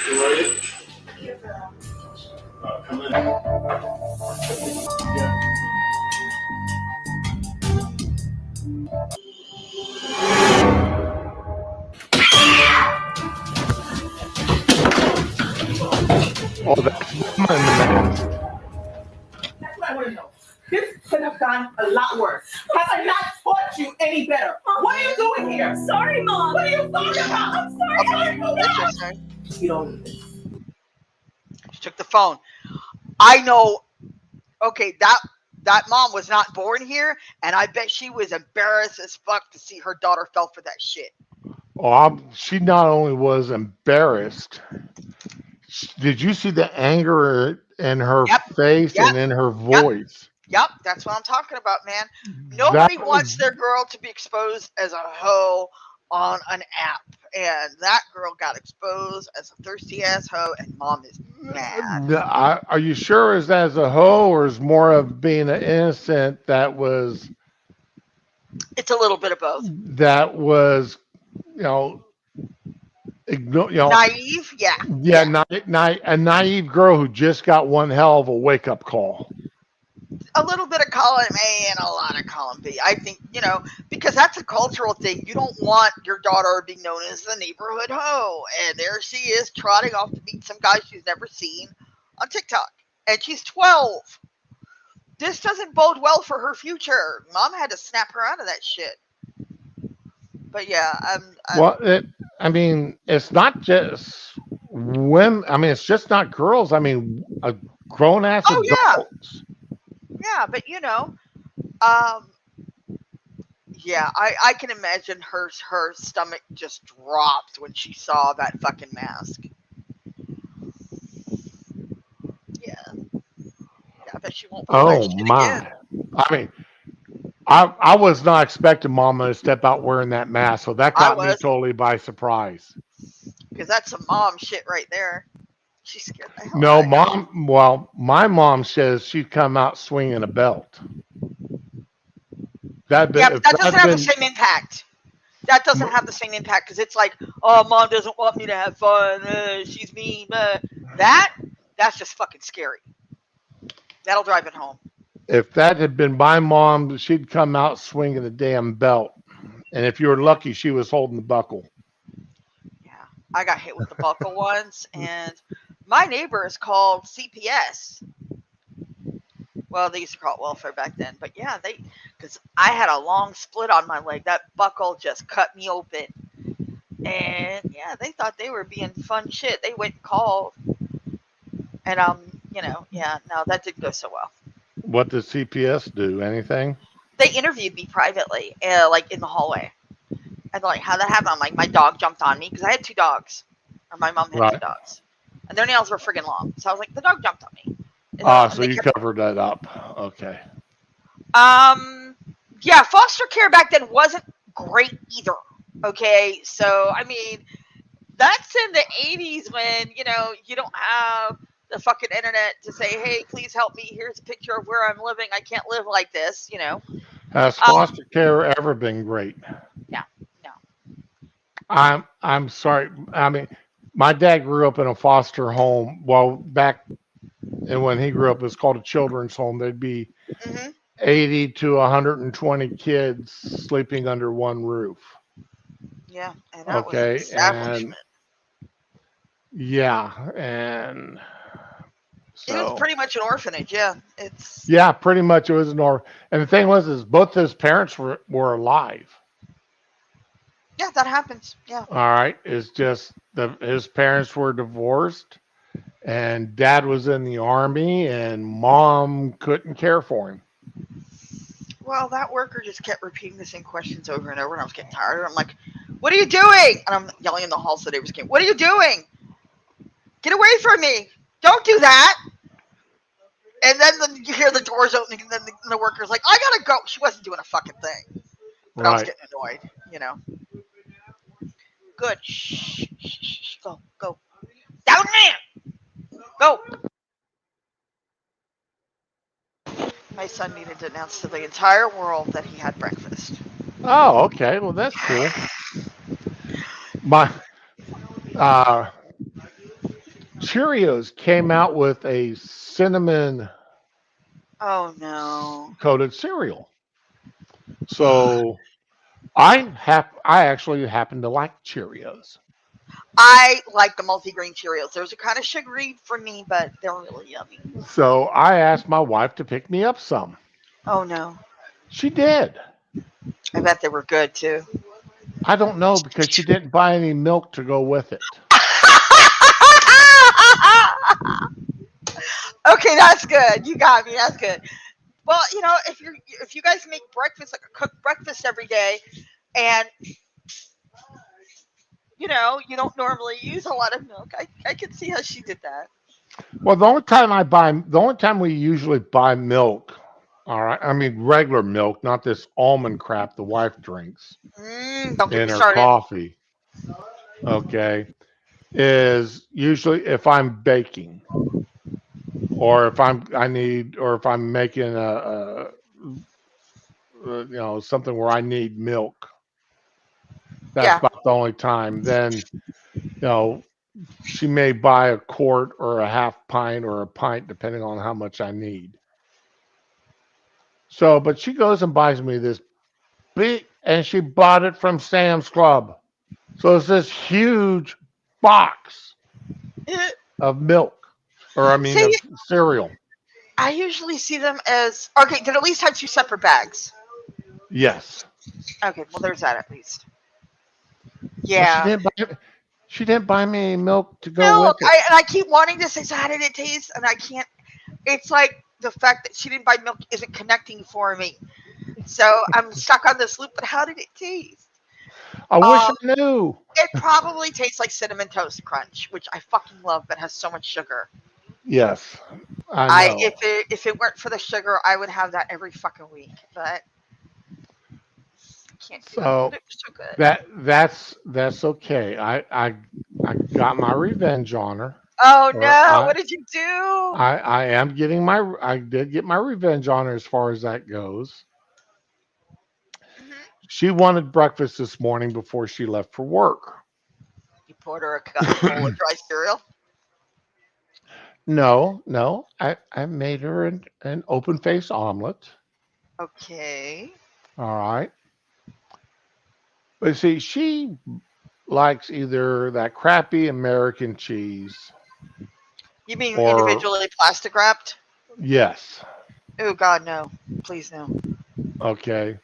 Oh, that's Mama in the mask. That's what I want to know. This could have gone a lot worse. Have I not taught you any better? What are you doing here? Sorry, Mom. What are you talking about? I'm sorry. Interesting. You don't need this. She took the phone. I know. Okay, that mom was not born here, and I bet she was embarrassed as fuck to see her daughter fell for that shit. She not only was embarrassed. Did you see the anger in her Yep, face yep, and in her yep, voice? yep. That's what I'm talking about, man. That Nobody wants their girl to be exposed as a hoe on an app, and that girl got exposed as a thirsty ass hoe, and mom is mad. Are you sure is as a hoe or is more of being an innocent It's a little bit of both. that was you know ignore Naive, yeah, yeah, yeah. a naive girl who just got one hell of a wake up call. A little bit of column A and a lot of column B. I think, because that's a cultural thing. You don't want your daughter being known as the neighborhood hoe. And there she is trotting off to meet some guy she's never seen on TikTok. and she's 12. This doesn't bode well for her future. Mom had to snap her out of that shit. But yeah, Well, I mean, it's not just women. I mean, it's just not girls. I mean, grown ass oh yeah, adults. yeah. But um, yeah, I can imagine her stomach just dropped when she saw that fucking mask. Yeah, yeah. I bet she won't pull that Oh shit again. my! I mean, I was not expecting Mama to step out wearing that mask, so that I caught me was, totally by surprise. because that's some mom shit right there. She scared the hell No, out of me. mom. Well, my mom says she'd come out swinging a belt. That Yeah, been but if that doesn't that'd have the been same impact. That doesn't have the same impact because it's like, oh, mom doesn't want me to have fun. She's mean. That that's just fucking scary. That'll drive it home. if that had been my mom, she'd come out swinging a damn belt. And if you were Yeah, lucky, she was holding the buckle. yeah. I got hit with the buckle once, and my neighbor is called CPS. Well, they used to call it welfare back then, but yeah, because I had a long split on my leg. That buckle just cut me open, and yeah, they thought they were being fun shit. They went and called, and yeah, no, that didn't go so well. What does CPS do? Anything? They interviewed me privately, like in the hallway, and they're like, "How that happened?" I'm like, "My dog jumped on me because I had two dogs, or my mom had two Right. dogs, and their nails were friggin' long." So I was like, "The dog jumped on me," Ah, and so they you kept. covered that up. Okay. Um, yeah, foster care back then wasn't great either. Okay, so I mean, that's in the 80s when you don't have the fucking internet to say, "Hey, please help me. Here's a picture of where I'm living. I can't live like this." Has Um, foster care ever been great? no, no. I'm sorry. I mean, my dad grew up in a foster home. Well, back and when he grew up, it was called a children's home. There'd be Hmm. 80 to 120 kids sleeping under one roof. Yeah, and that was an Okay, and establishment. yeah, and It was so pretty much an orphanage. Yeah, it's yeah, pretty much it was an or. And the thing was, is both his parents were alive. yeah, that happens. Yeah. All right, it's just his parents were divorced, and dad was in the army, and mom couldn't care for him. Well, that worker just kept repeating the same questions over and over, and I was getting tired. I'm like, "What are you doing?" And I'm yelling in the hall so the neighbors came. "What are you doing? Get away from me! Don't do that!" And then you hear the doors opening, and then the worker's like, "I gotta go." She wasn't doing a fucking thing, but I was Right. getting annoyed. Good. Shh, shh, shh, shh. Go, go. Down there. Go. My son needed to announce to the entire world that he had breakfast. Oh, okay. Well, that's cool. My uh, Cheerios came out with a cinnamon Oh no. coated cereal. So I actually happen to like Cheerios. I like the multigrain Cheerios. Those are kind of sugary for me, but they're really yummy. So I asked my wife to pick me up some. Oh no. She did. I bet they were good too. I don't know because she didn't buy any milk to go with it. Okay, that's good. You got me. That's good. Well, if you guys make breakfast like a cooked breakfast every day, and you don't normally use a lot of milk, I can see how she did that. Well, the only time we usually buy milk, all right, I mean regular milk, not this almond crap the wife drinks Don't get in me her started. coffee, okay, is usually if I'm baking or if I'm making something where I need milk. That's Yeah, about the only time. Then know, she may buy a quart or a half pint or a pint, depending on how much I need. So, but she goes and buys me this big, and she bought it from Sam's Club. So it's this huge box of milk. or I mean See, of cereal. I usually see them as okay. Did at least have two separate bags. Yes, Okay, well there's that at least. but she Yeah. didn't buy. She didn't buy me any milk to go Milk. with it. I keep wanting to say, so how did it taste? And I can't. It's like the fact that she didn't buy milk isn't connecting for me. So I'm stuck on this loop. But how did it taste? I wish Um, I knew. it probably tastes like cinnamon toast crunch, which I fucking love, but has so much sugar. Yes, I I know. if it weren't for the sugar, I would have that every fucking week. But I can't do it. But So it was so good. that's okay. I got my revenge on her, Oh or no! What did you do? I am getting my I did get my revenge on her as far as that goes. Hmm. She wanted breakfast this morning before she left for work. You poured her a bowl of dry cereal. No, no, I made her an open face omelet. Okay. All right. But see, she likes either that crappy American cheese You mean or individually plastic wrapped? yes, Oh God, no! Please no. okay,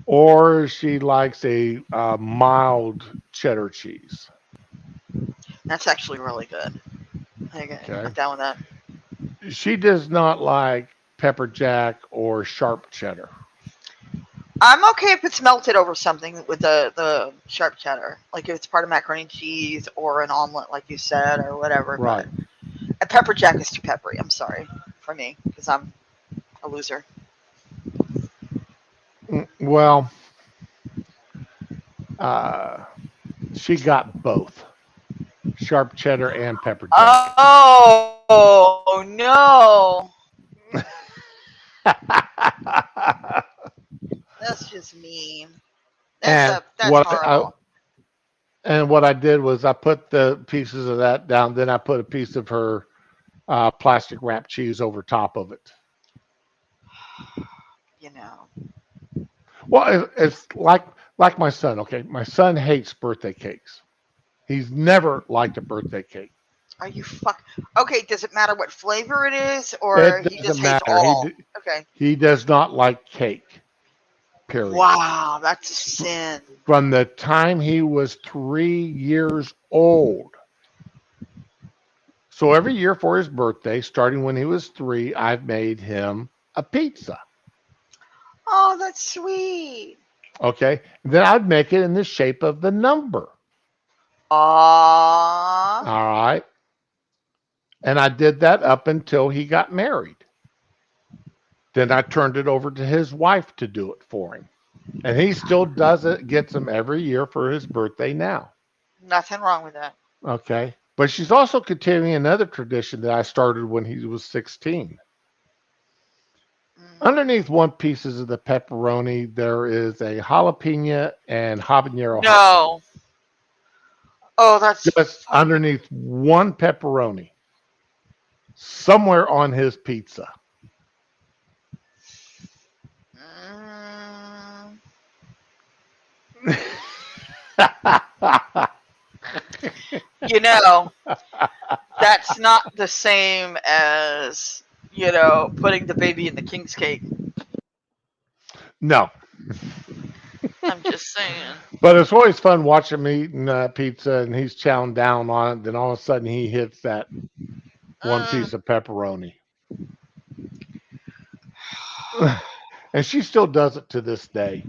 or she likes a mild cheddar cheese. That's actually really good. I'm Okay. down with that. She does not like pepper jack or sharp cheddar. I'm okay if it's melted over something with the sharp cheddar, like if it's part of macaroni and cheese or an omelet, like you said, or whatever. But Right. a pepper jack is too peppery. I'm sorry for me because I'm a loser. Well, uh, she got both sharp cheddar and pepper jack. Oh no, that's just mean. and That's what I horrible. and what I did was I put the pieces of that down. Then I put a piece of her plastic wrap cheese over top of it. You know. Well, it's like my son. Okay, my son hates birthday cakes. He's never liked a birthday cake. Are you fuck? Okay, does it matter what flavor it is, or It he just doesn't hates matter. all? Okay. He does not like cake. Period. Wow, that's a sin. From the time he was 3 years old. So every year for his birthday, starting when he was three, I've made him a pizza. Oh, that's sweet. Okay. Then I'd make it in the shape of the number. Aww. All right. And I did that up until he got married. Then I turned it over to his wife to do it for him. And he still does it, gets them every year for his birthday now. Nothing wrong with that. Okay. But she's also continuing another tradition that I started when he was 16. Mm. Underneath one pieces of the pepperoni, there is a jalapeno and habanero hot sauce. No. Oh, that's. Just underneath one pepperoni, somewhere on his pizza. Mm, you know, that's not the same as, putting the baby in the king's cake. No, I'm just saying. but it's always fun watching him eating pizza and he's chowing down on it. Then all of a sudden he hits that one Mm. piece of pepperoni. And she still does it to this day.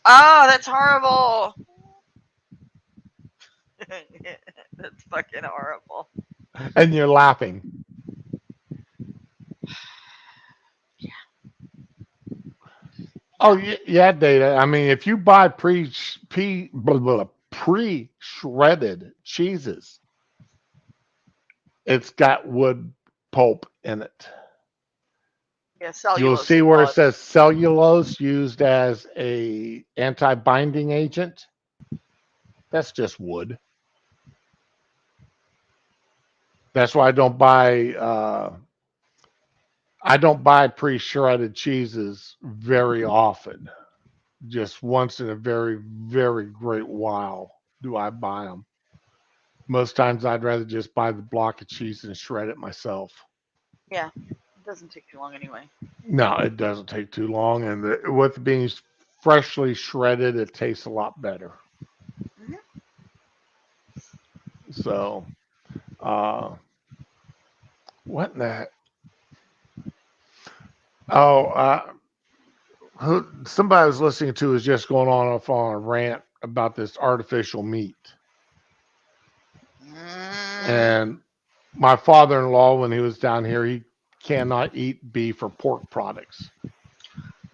Oh, that's horrible. That's fucking horrible. And you're laughing. Oh yeah, Data. I mean, if you buy pre shredded cheeses, it's got wood pulp in it. Yeah, You'll cellulose see is where it blood. says cellulose used as a anti-binding agent. That's just wood. That's why I don't buy pre-shredded cheeses very often. Just once in a very, very great while do I buy them. Most times I'd rather just buy the block of cheese and shred it myself. Yeah, it doesn't take too long anyway. No, it doesn't take too long, and with being freshly shredded, it tastes a lot better. Hmm. So, uh, what in the oh, somebody I was listening to is just going on off on a rant about this artificial meat, Mm. and my father-in-law, when he was down here, he cannot eat beef or pork products.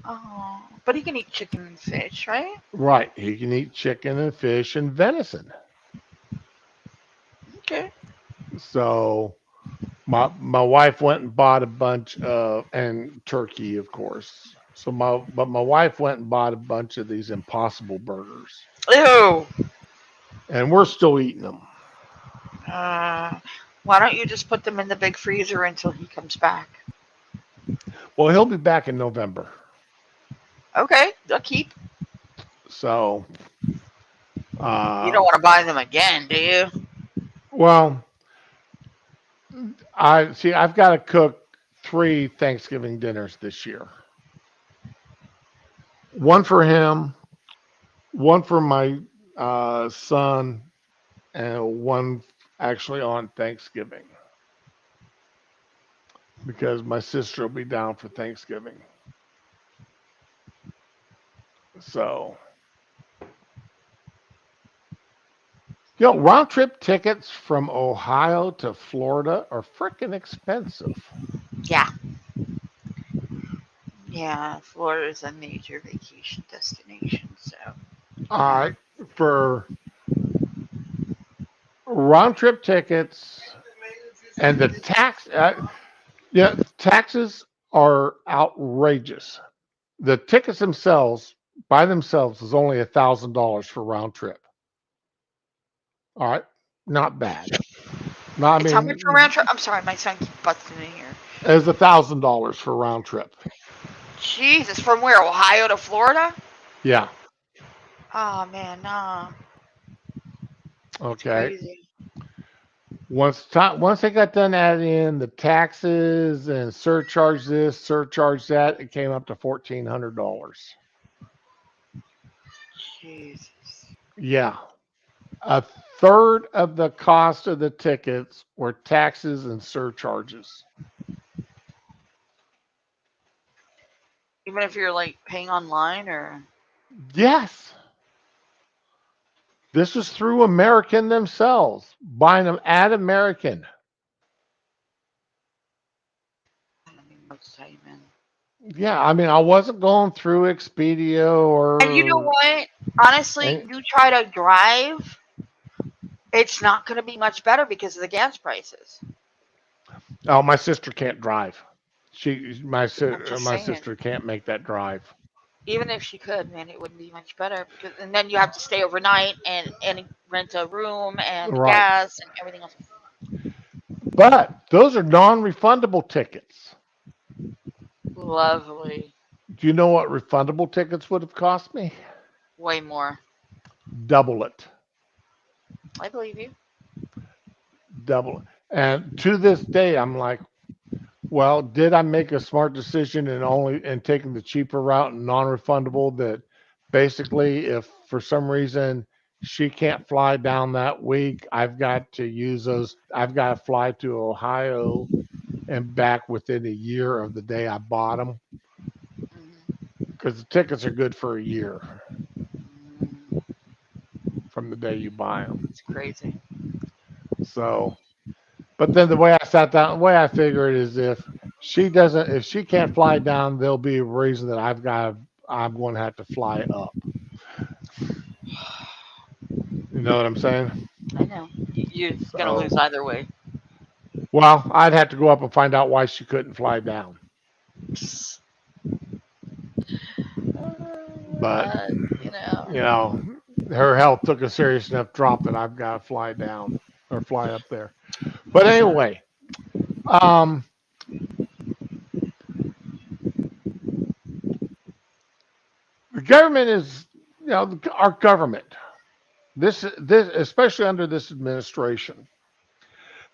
Oh, but he can eat chicken and fish, right? Right, he can eat chicken and fish and venison. Okay. So my wife went and bought a bunch of and turkey, of course. So my wife went and bought a bunch of these Impossible burgers, Ew. and we're still eating them. Uh, why don't you just put them in the big freezer until he comes back? Well, he'll be back in November, Okay, they'll keep. so You don't uh, want to buy them again, do you? well, I see. I've got to cook 3 Thanksgiving dinners this year. One for him, one for my son, and one actually on Thanksgiving because my sister will be down for Thanksgiving. So, round trip tickets from Ohio to Florida are freaking expensive. Yeah. Yeah, Florida is a major vacation destination, so. All right, for round trip tickets and the taxes are outrageous. The tickets themselves by themselves is only $1,000 for round trip. All right, not bad. No, I It's how much for round mean, trip? I'm sorry, my son keeps busting in here. it's $1,000 for round trip. Jesus, from where? Ohio to Florida? Yeah. Oh man, nah, that's Okay. crazy. Once they got done adding in the taxes and surcharge this, surcharge that, it came up to $1,400. Jesus. Yeah. A third of the cost of the tickets were taxes and surcharges. Even if you're like paying online or. Yes. This was through American themselves, buying them at American. I don't even know what to tell you, man. Yeah, I mean, I wasn't going through Expedia And you know or what? Honestly, any, you try to drive, it's not going to be much better because of the gas prices. oh, my sister can't drive. I'm just My saying. sister can't make that drive. Even if she could, man, it wouldn't be much better because, and then you have to stay overnight and rent a room and the Right. gas and everything else. But those are non-refundable tickets. Lovely, Do you know what refundable tickets would have cost me? way more. Double it. I believe you. Double it. And to this day, I'm like, well, did I make a smart decision in taking the cheaper route and non-refundable that basically if for some reason she can't fly down that week, I've got to fly to Ohio and back within a year of the day I bought them Hmm. because the tickets are good for a year from the day you buy them. It's crazy. So, but then the way I sat down, the way I figure it is if she can't fly down, there'll be a reason that I'm going to have to fly up. You know what I'm saying? I know. You're gonna So, lose either way. well, I'd have to go up and find out why she couldn't fly down. But, Uh, you know. you know, her health took a serious enough drop that I've got to fly down or fly up there. But anyway, um, the government is, our government. this especially under this administration,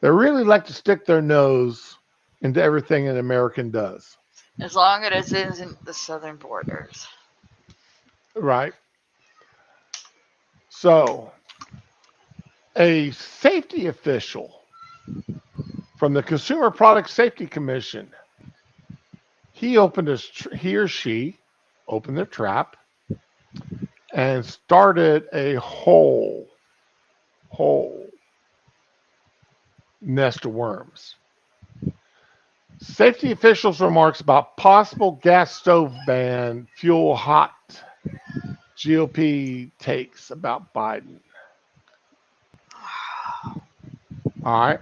they really like to stick their nose into everything an American does, As long as it isn't the southern borders. right? So, a safety official from the Consumer Product Safety Commission, he or she opened their trap and started a whole nest of worms. Safety officials' remarks about possible gas stove ban fuel hot GOP takes about Biden. All right.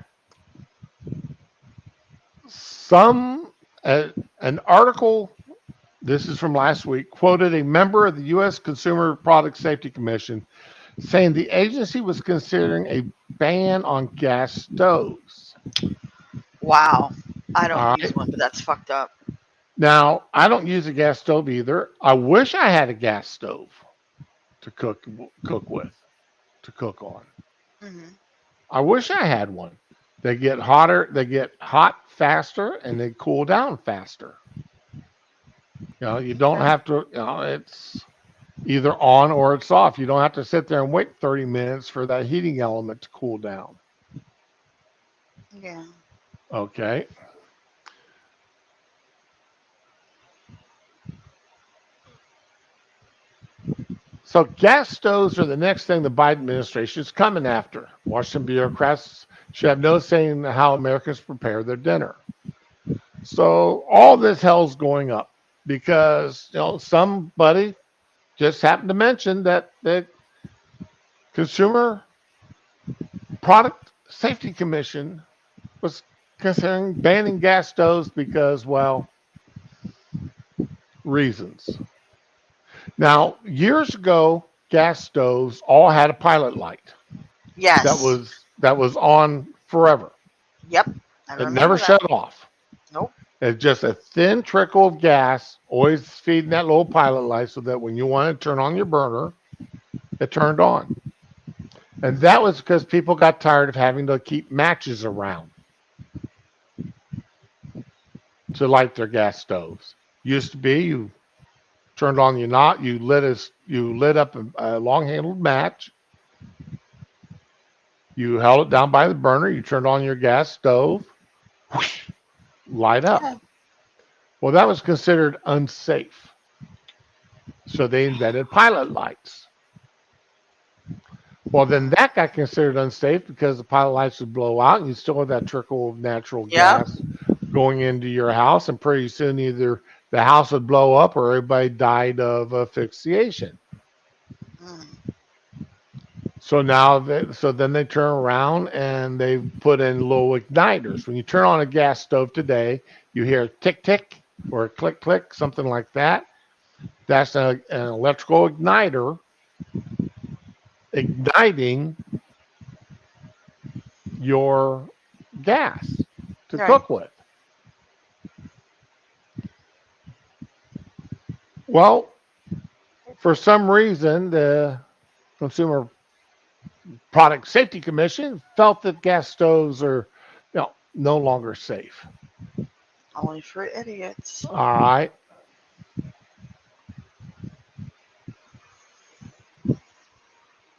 Some, an article, this is from last week, quoted a member of the U.S. Consumer Product Safety Commission saying the agency was considering a ban on gas stoves. Wow. I don't All use right. one, but that's fucked up. Now, I don't use a gas stove either. I wish I had a gas stove to cook with, to cook on. Hmm. I wish I had one. They get hotter, they get hot faster, and they cool down faster. You don't Okay. have to, it's either on or it's off. You don't have to sit there and wait 30 minutes for that heating element to cool down. Yeah. Okay. So gas stoves are the next thing the Biden administration is coming after. Washington bureaucrats should have no say in how Americans prepare their dinner. So all this hell's going up because somebody just happened to mention that the Consumer Product Safety Commission was considering banning gas stoves because, well, reasons. Now, years ago, gas stoves all had a pilot light Yes. that was on forever. Yep. I It never remember that. shut off. Nope. It's just a thin trickle of gas, always feeding that little pilot light so that when you want to turn on your burner, it turned on. And that was because people got tired of having to keep matches around to light their gas stoves. Used to be you turned on your knot, you lit up a long handled match, you held it down by the burner, you turned on your gas stove, whoosh, light up. Yeah. Well, that was considered unsafe. So they invented pilot lights. Well, then that got considered unsafe because the pilot lights would blow out and you still have that trickle of natural Yep. gas going into your house. And pretty soon either the house would blow up or everybody died of asphyxiation. Mm. So then they turn around and they put in little igniters. When you turn on a gas stove today, you hear a tick tick or a click click, something like that. That's an electrical igniter igniting your gas to Right. cook with. Well, for some reason, the Consumer Product Safety Commission felt that gas stoves are no longer safe. Only for idiots. All right.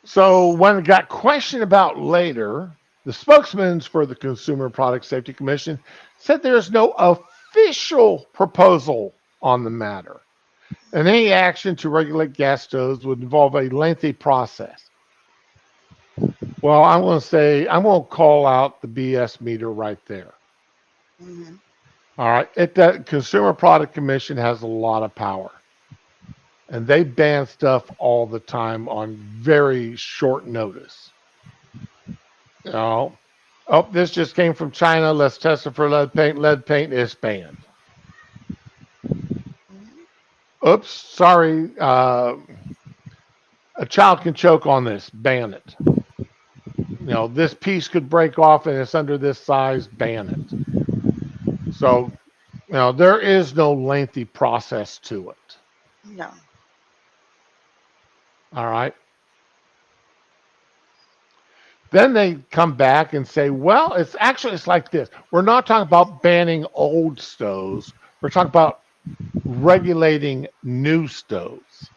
So when it got questioned about later, the spokesman for the Consumer Product Safety Commission said there is no official proposal on the matter. And any action to regulate gas stoves would involve a lengthy process. Well, I'm going to call out the BS meter right there. Hmm. All right. That Consumer Product Commission has a lot of power. And they ban stuff all the time on very short notice. You know, oh, this just came from China. Let's test it for lead paint. Lead paint is banned. Oops, sorry. A child can choke on this. Ban it. This piece could break off and it's under this size. Ban it. So, there is no lengthy process to it. No. All right. Then they come back and say, well, it's like this. We're not talking about banning old stoves. We're talking about regulating new stoves.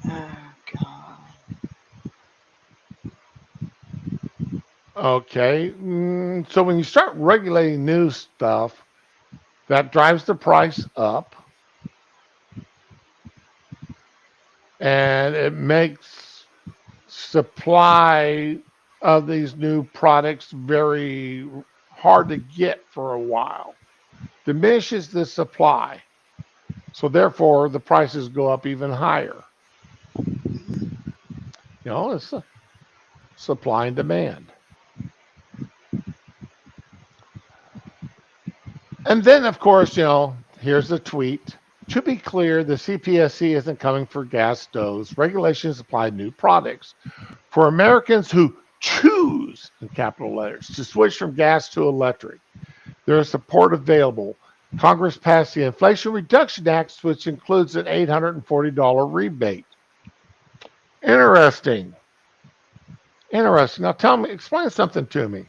Oh God. Okay. So when you start regulating new stuff, that drives the price up and it makes supply of these new products very hard to get for a while. Diminishes the supply. So therefore the prices go up even higher. It's a supply and demand. And then of course, here's the tweet. To be clear, the CPSC isn't coming for gas stoves. Regulations apply to new products. For Americans who choose, in capital letters, to switch from gas to electric, there is support available. Congress passed the Inflation Reduction Act, which includes an $840 rebate. Interesting. Interesting. Now explain something to me.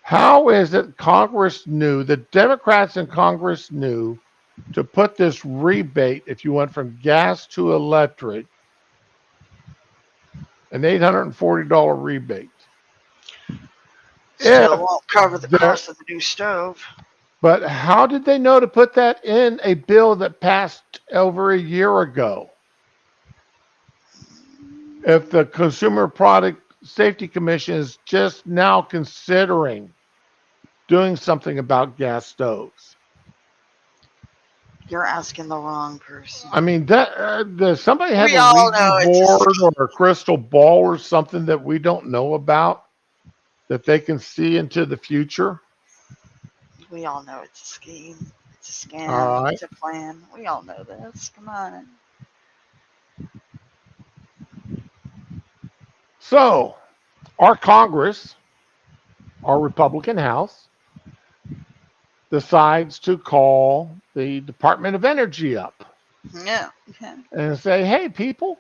How is it Congress knew, the Democrats in Congress knew to put this rebate if you went from gas to electric, an $840 rebate? Still If won't cover the there, cost of the new stove. but how did they know to put that in a bill that passed over a year ago? If the Consumer Product Safety Commission is just now considering doing something about gas stoves. You're asking the wrong person. I mean, does somebody have We a all Ouija know it's a board or a crystal ball or something that we don't know about that they can see into the future? We all know it's a scheme. It's a All scam. right. It's a plan. We all know this. Come on. So, our Congress, our Republican House, decides to call the Department of Energy up Yeah. Okay. and say, hey, people,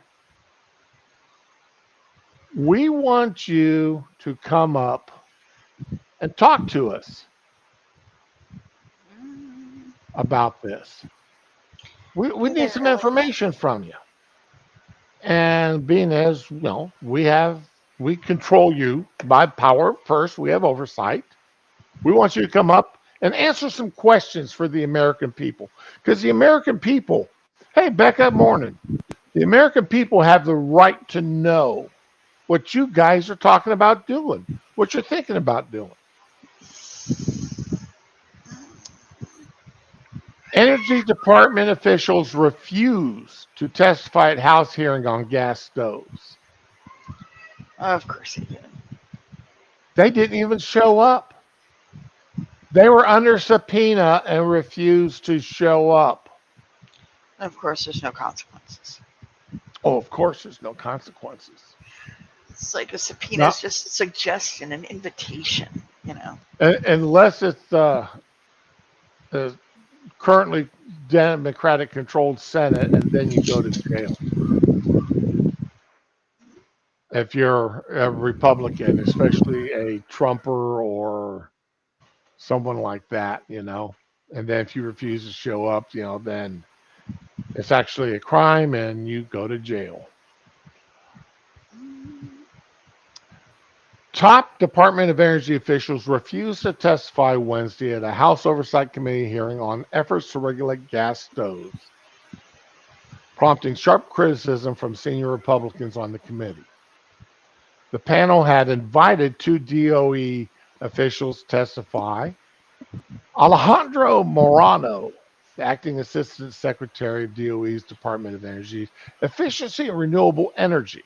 we want you to come up and talk to us Mm, about this. We do they need some really? information from you. And being as we control you by power first, we have oversight. We want you to come up and answer some questions for the American people. Because the American people, hey, Becca, morning. The American people have the right to know what you guys are talking about doing, what you're thinking about doing. Energy Department officials refuse to testify at House hearing on gas stoves. Of course they did. They didn't even show up. They were under subpoena and refused to show up. Of course, there's no consequences. Oh, of course, there's no consequences. It's like a subpoena Not is just a suggestion, an invitation. unless it's the currently Democratic controlled Senate, and then you go to jail. If you're a Republican, especially a Trumper or someone like that. And then if you refuse to show up, then it's actually a crime and you go to jail. Top Department of Energy officials refused to testify Wednesday at a House Oversight Committee hearing on efforts to regulate gas stoves, prompting sharp criticism from senior Republicans on the committee. The panel had invited two DOE officials to testify. Alejandro Morano, the acting assistant secretary of DOE's Department of Energy, Efficiency and Renewable Energy,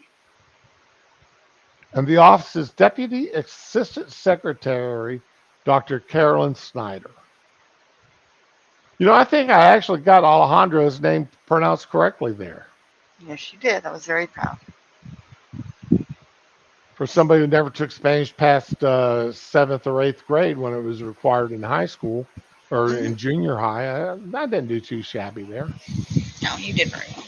and the office's deputy assistant secretary, Dr. Carolyn Snyder. I think I actually got Alejandro's name pronounced correctly there. Yes, you did. I was very proud. For somebody who never took Spanish past seventh or eighth grade when it was required in high school or Hmm. in junior high, I didn't do too shabby there. No, you did very well.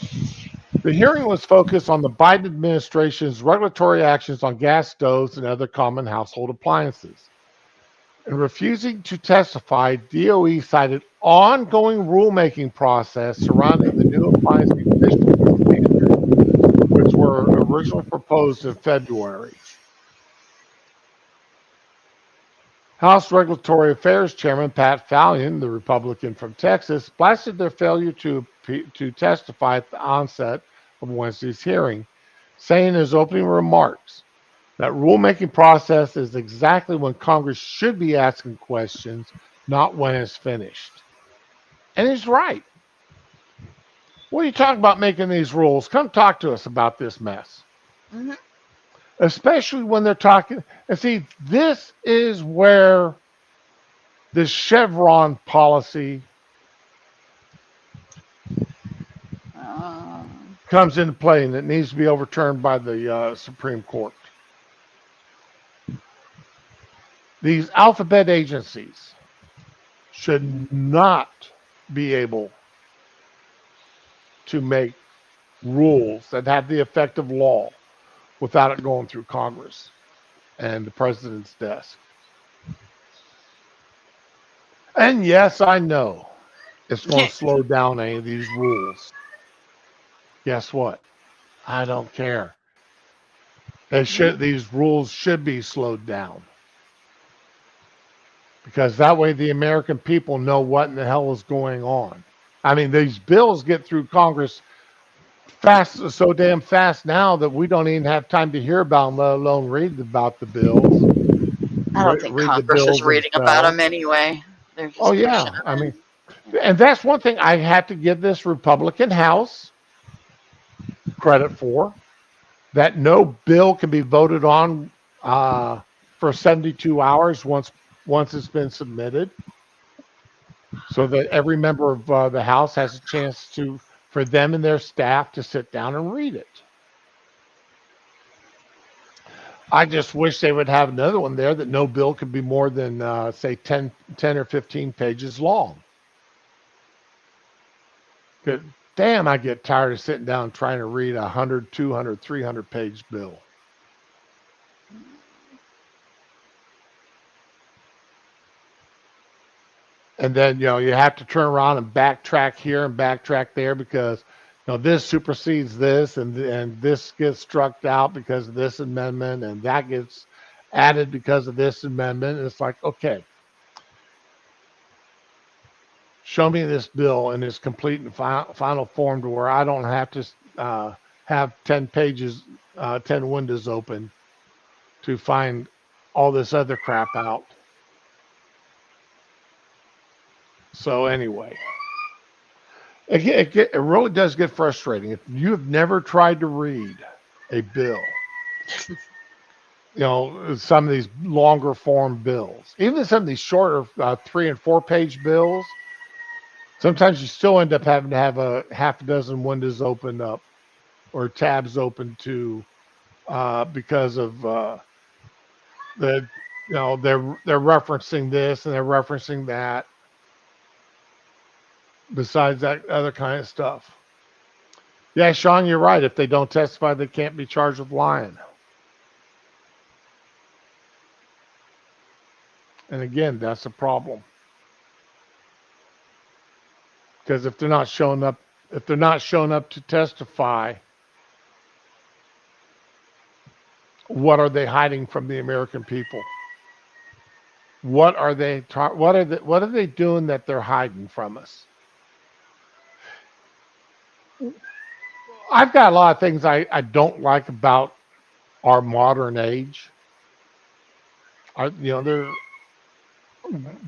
The hearing was focused on the Biden administration's regulatory actions on gas stoves and other common household appliances. In refusing to testify, DOE cited ongoing rulemaking process surrounding the new appliance efficiency standards, which were originally proposed in February. House Regulatory Affairs Chairman Pat Fallion, the Republican from Texas, blasted their failure to testify at the onset of Wednesday's hearing, saying in his opening remarks that rulemaking process is exactly when Congress should be asking questions, not when it's finished. And he's right. What are you talking about making these rules? Come talk to us about this mess. Mm-hmm. Especially when they're talking. And see, this is where the Chevron policy Uh, comes into play and it needs to be overturned by the Supreme Court. These alphabet agencies should not be able to make rules that have the effect of law without it going through Congress and the president's desk. And yes, I know it's going to slow down any of these rules. Guess what? I don't care. These rules should be slowed down because that way the American people know what in the hell is going on. I mean, these bills get through Congress fast, so damn fast now that we don't even have time to hear about them, let alone read about the bills, I don't think read the Congress is bills reading about themselves. them anyway. They're Oh just yeah, pushing them I mean, in. and that's one thing I have to give this Republican House credit for. That no bill can be voted on for 72 hours once it's been submitted, so that every member of the House has a chance for them and their staff to sit down and read it. I just wish they would have another one there that no bill could be more than say 10 or 15 pages long. Damn, I get tired of sitting down trying to read 100, 200, 300-page bill. And then you have to turn around and backtrack here and backtrack there because this supersedes this and this gets struck out because of this amendment and that gets added because of this amendment. And it's like, okay, show me this bill in its complete and final form to where I don't have to have 10 pages, 10 windows open to find all this other crap out. So anyway, it really does get frustrating. If you have never tried to read a bill, some of these longer form bills, even some of these shorter 3 and 4 page bills, sometimes you still end up having to have a half a dozen windows opened up or tabs open to because of the they're referencing this and they're referencing that. Besides that other kind of stuff. Yeah, Sean, you're right. If they don't testify, they can't be charged with lying. And again, that's a problem. Because if they're not showing up to testify, what are they hiding from the American people? What are they doing that they're hiding from us? I've got a lot of things I don't like about our modern age. They're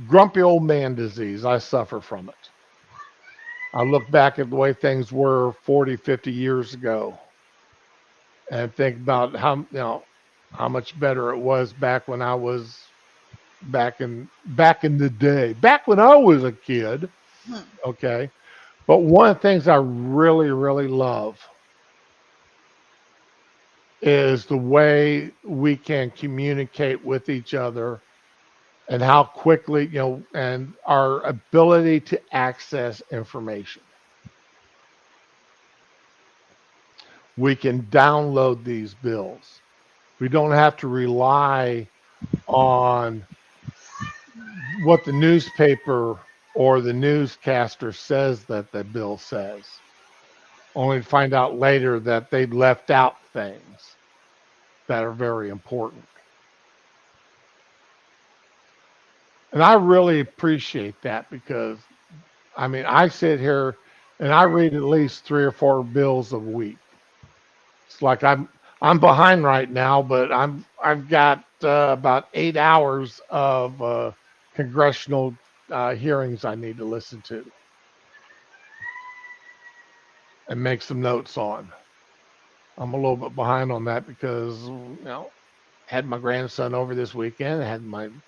grumpy old man disease. I suffer from it. I look back at the way things were 40, 50 years ago and think about how much better it was back when I was back in the day, back when I was a kid. Okay. But one of the things I really, really love is the way we can communicate with each other and how quickly, and our ability to access information. we can download these bills. We don't have to rely on what the newspaper or the newscaster says that the bill says, only to find out later that they left out things that are very important. And I really appreciate that because, I mean, I sit here and I read at least 3 or 4 bills a week. It's like I'm behind right now, but I've got about 8 hours of congressional hearings I need to listen to and make some notes on. I'm a little bit behind on that because had my grandson over this weekend. Had my and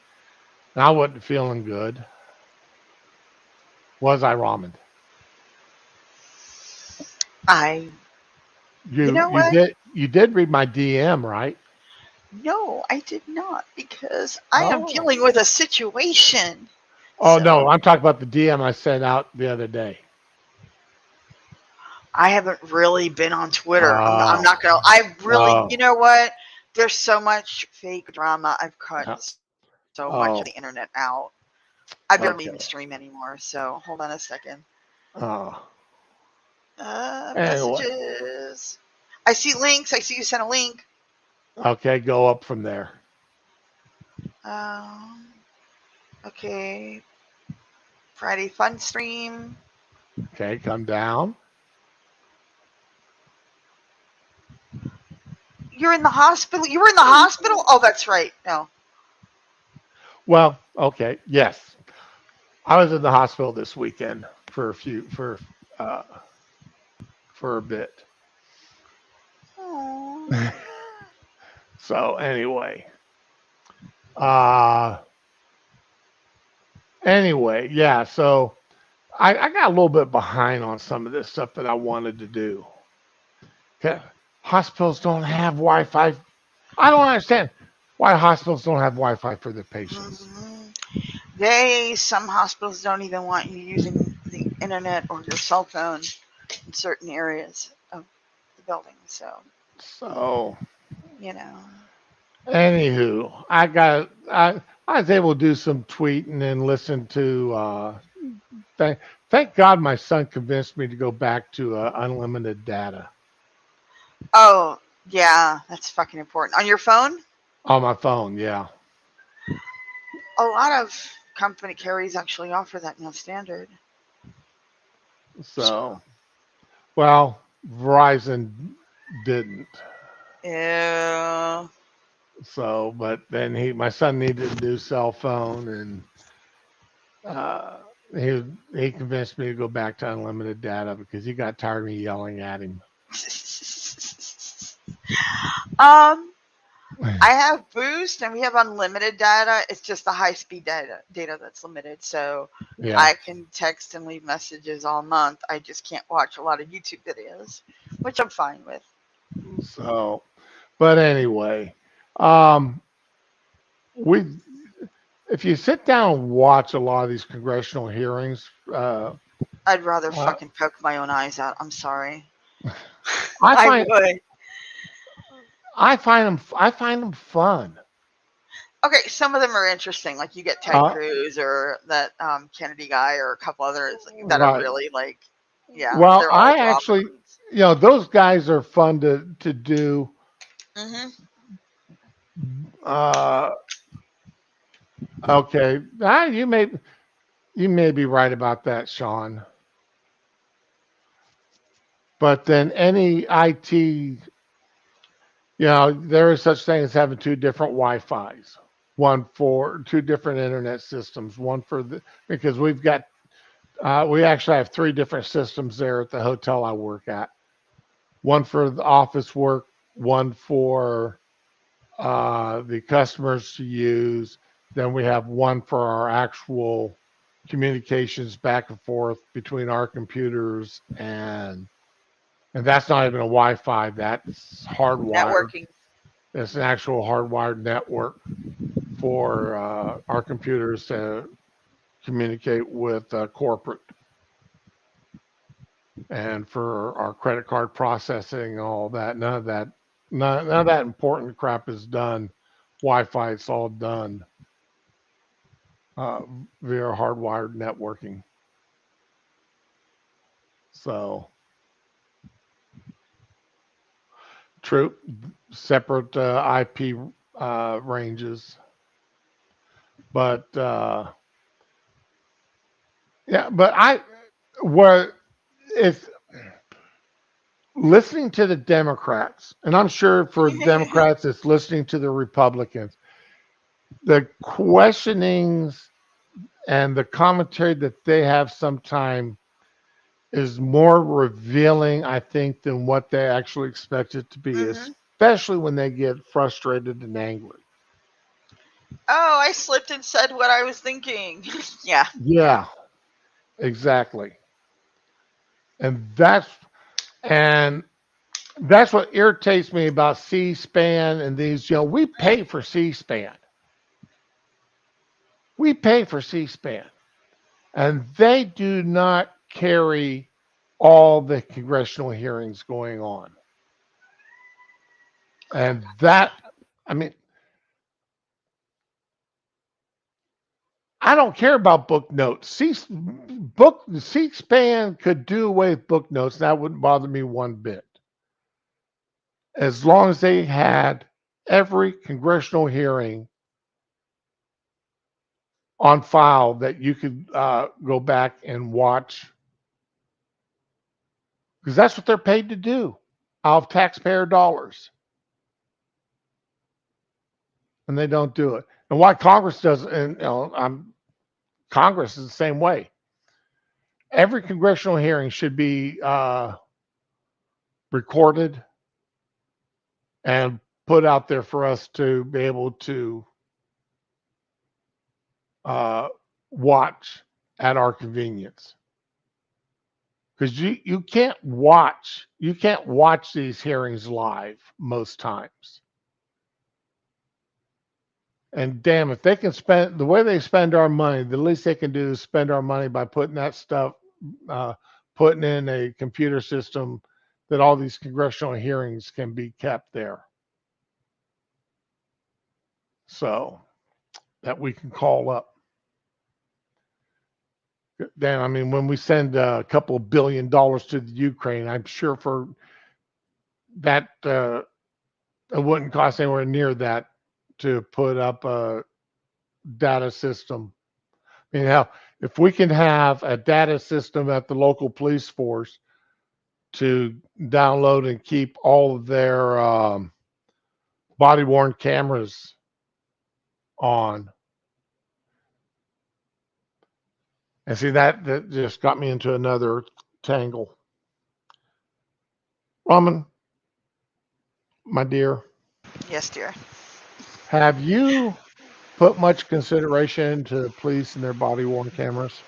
I wasn't feeling good. Was I, Ramen? I, you You know you what? did read my DM, right? No, I did not because I am Oh. dealing with a situation. Oh no, So I'm talking about the DM I sent out the other day. I haven't really been on Twitter. I'm Oh, not gonna. I really, oh, you know what? There's so much fake drama. I've cut yeah, so much of the oh, internet out. I barely even okay. stream anymore. So hold on a second. Oh, anyway, Messages. I see links. I see you sent a link. okay, go up from there. Um, okay. Friday fun stream. Okay, come down. You're in the hospital. You were in the hospital. Oh, that's right. No. Well, okay, yes, I was in the hospital this weekend uh for a bit. Oh. So uh yeah. So I got a little bit behind on some of this stuff that I wanted to do. Okay. Hospitals don't have Wi-Fi. I don't understand why hospitals don't have Wi-Fi for their patients. Mhm. Some hospitals don't even want you using the internet or your cell phone in certain areas of the building. So, So, you know. anywho, I was able to do some tweeting and listen to. Thank thank God my son convinced me to go back to unlimited data Oh, yeah, that's fucking important. On your phone, on my phone. Yeah. a lot of company carriers actually offer that now standard. So, So, well, Verizon didn't. yeah. So, but then my son needed a new cell phone, and uh, he convinced me to go back to unlimited data because he got tired of me yelling at him. um, I have Boost and we have unlimited data. It's just the high speed data that's limited. So Yeah. I can text and leave messages all month. I just can't watch a lot of YouTube videos, which I'm fine with. So, but anyway, um, we if you sit down and watch a lot of these congressional hearings, I'd rather uh, fucking poke my own eyes out. I'm sorry. I I find would. I find them fun. Okay, some of them are interesting. Like you get Ted Uh, Cruz or that Kennedy guy or a couple others that are right. really like, yeah, Well, they're all I drama actually, queens. those guys are fun to do. Hmm. Uh, okay, you may be right about that, Sean. But then any IT, there is such thing as having two different Wi-Fi's, one for two different internet systems, one for because we actually have 3 different systems there at the hotel I work at. One for the office work, one for the customers to use. Then we have one for our actual communications back and forth between our computers and that's not even a Wi-Fi. That's hardwired. Networking. It's an actual hardwired network for our computers to communicate with corporate. and for our credit card processing and all that. None of that important crap is done. Wi-Fi, it's all done uh, via hardwired networking. So true, separate IP ranges, but yeah, but I where it's listening to the Democrats, and I'm sure for the Democrats, it's listening to the Republicans. The questionings and the commentary that they have sometime is more revealing, I think, than what they actually expect it to be, Hmm. especially when they get frustrated and angry. Oh, I slipped and said what I was thinking. Yeah. Yeah, exactly. And and that's what irritates me about C-SPAN and these. We pay for C-SPAN. We pay for C-SPAN, and they do not carry all the congressional hearings going on. And I mean, I don't care about book notes. C-SPAN could do away with book notes. That wouldn't bother me one bit, as long as they had every congressional hearing on file that you could go back and watch, because that's what they're paid to do out of taxpayer dollars, and they don't do it. And why Congress doesn't? And Congress is the same way. Every congressional hearing should be recorded and put out there for us to be able to uh, watch at our convenience. Because you can't watch these hearings live most times. And damn, if they can spend the way they spend our money, the least they can do is spend our money by putting that stuff, uh, putting in a computer system that all these congressional hearings can be kept there, so that we can call up. Damn, I mean, when we send a couple of $1 billion to the Ukraine, I'm sure for that it wouldn't cost anywhere near that to put up a data system. I mean, hell, if we can have a data system at the local police force to download and keep all of their body worn cameras on, and see that just got me into another tangle. Raman, my dear, Yes, dear. have you put much consideration to the police and their body worn cameras?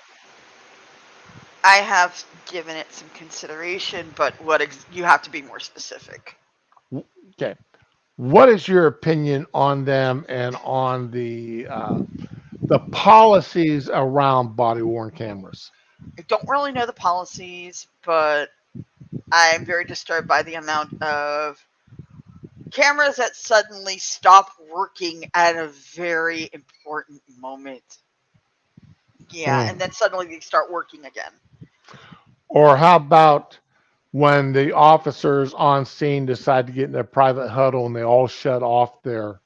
I have given it some consideration, but you have to be more specific. Okay. What is your opinion on them and on the policies around body worn cameras? I don't really know the policies, but I'm very disturbed by the amount of cameras that suddenly stop working at a very important moment. Yeah, Hmm. and then suddenly they start working again. Or how about when the officers on scene decide to get in their private huddle and they all shut off their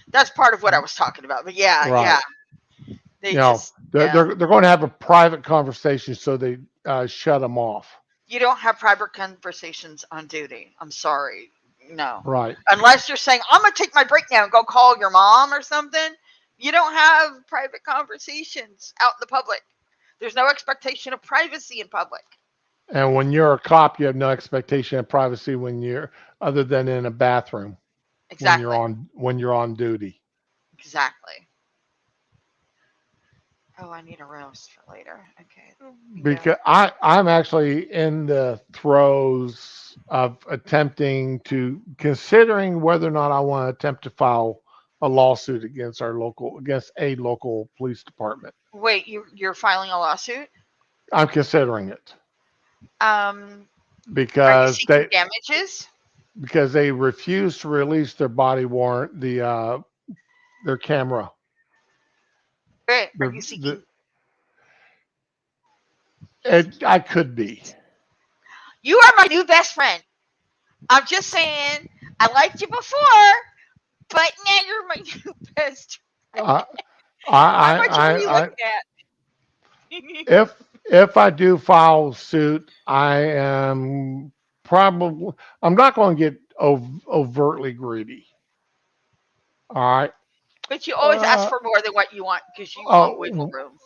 That's part of what I was talking about. But yeah, right? yeah, they You know, just they're yeah. they're, they're going to have a private conversation, so they shut them off. You don't have private conversations on duty. I'm sorry. No. Right. Unless you're saying, I'm going to take my break now and go call your mom or something. You don't have private conversations out in the public. There's no expectation of privacy in public. And when you're a cop, you have no expectation of privacy when you're other than in a bathroom Exactly. when you're on duty. Exactly. Oh, I need a roast for later. Okay. Yeah. Because I'm actually in the throes of attempting to considering whether or not I want to attempt to file a lawsuit against a local police department. Wait, you're filing a lawsuit? I'm considering it. Um, are you because seeking damages? they refuse to release their body warrant, their camera. Right. Are you The seeking? I could be. You are my new best friend. I'm just saying. I liked you before, but now you're my new best. I How much are you I looking at? if I do file suit, I am probably I'm not going to get overtly greedy. All right. But you always ask Uh, for more than what you want because you want wiggle oh room.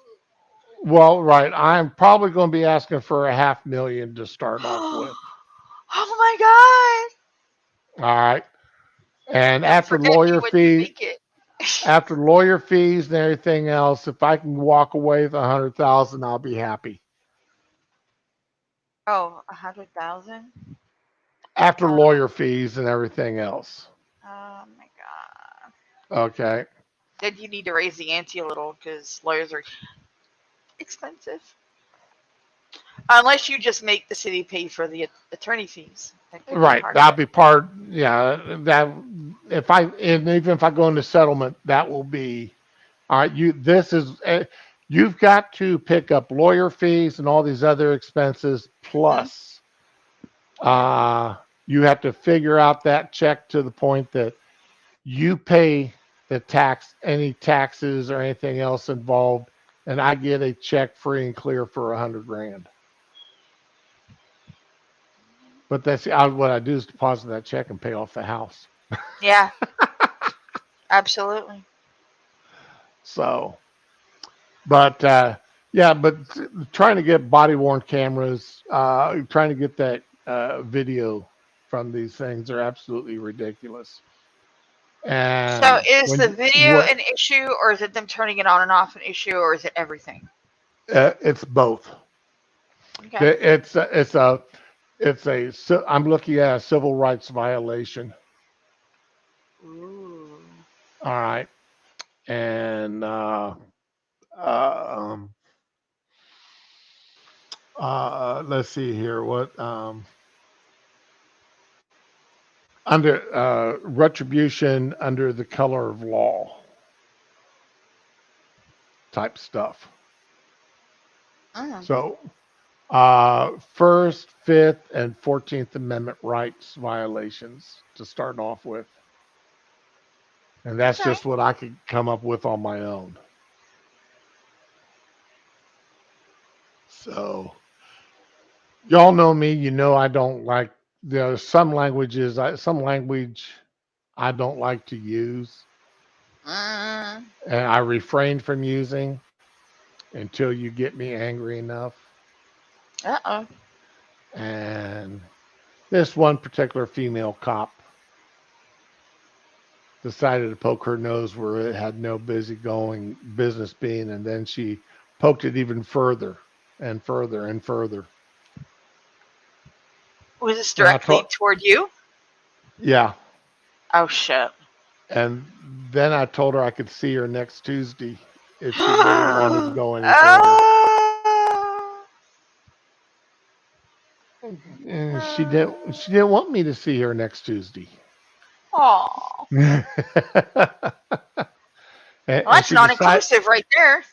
well, right. I'm probably going to be asking for a 500,000 to start off with. Oh my All right. And God. And forget me when you make it. after lawyer fees and everything else, if I can walk away with 100,000, I'll be happy. Oh, 100,000? After Uh, lawyer fees and everything else. oh my God. Okay. Then you need to raise the ante a little because lawyers are expensive. Unless you just make the city pay for the attorney fees. That could be Right. part of That'll it. be part. Yeah. That if I and even if I go into settlement, that will be all right. You've got to pick up lawyer fees and all these other expenses Hmm. plus uh you have to figure out that check to the point that you pay any taxes or anything else involved, and I get a check free and clear for 100 grand. But what I do is deposit that check and pay off the house. Yeah, absolutely. So, but yeah, but trying to get body worn cameras, trying to get that video from these things are absolutely ridiculous. So And is when the video what an issue, or is it them turning it on and off an issue, or is it everything? it's both. Okay. It's I'm looking at a civil rights violation. Ooh. All right, and uh, um, let's see here. What under retribution under the color of law type stuff. Mm. So First, Fifth, and 14th Amendment rights violations to start off with, and that's Okay. just what I could come up with on my own. So y'all know me. You know I don't like there's some language I don't like to use, Mm. and I refrain from using until you get me angry enough. Uh-oh. And this one particular female cop decided to poke her nose where it had no business being, and then she poked it even further and further and further. Was this And I directly told, toward you? yeah, Oh shit. and then I told her I could see her next Tuesday if she really wanted to go any further. Oh. And she didn't want me to see her next Tuesday. Oh. and, Well, and that's she decided, non-inclusive right there.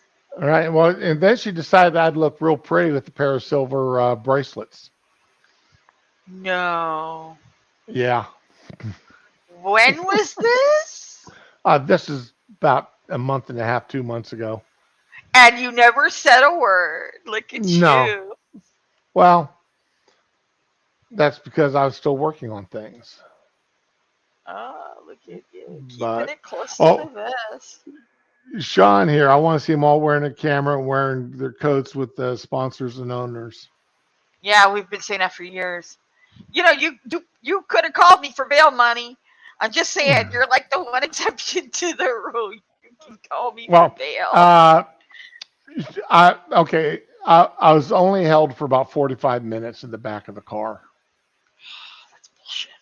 all right, well, and then she decided I'd look real pretty with a pair of silver bracelets. No. Yeah. When was this? This is about a month and a half, 2 months ago. And you never said a word. Look at No. you. Well, that's because I was still working on things. Oh, look at you. Keeping But, it close to the oh, vest. Sean here, I want to see them all wearing a camera and wearing their coats with the sponsors and owners. Yeah, we've been saying that for years. You know, you could have called me for bail money. I'm just saying, you're like the one exception to the rule. You can call me for Well, bail. uh, okay. I was only held for about 45 minutes in the back of the car. That's bullshit.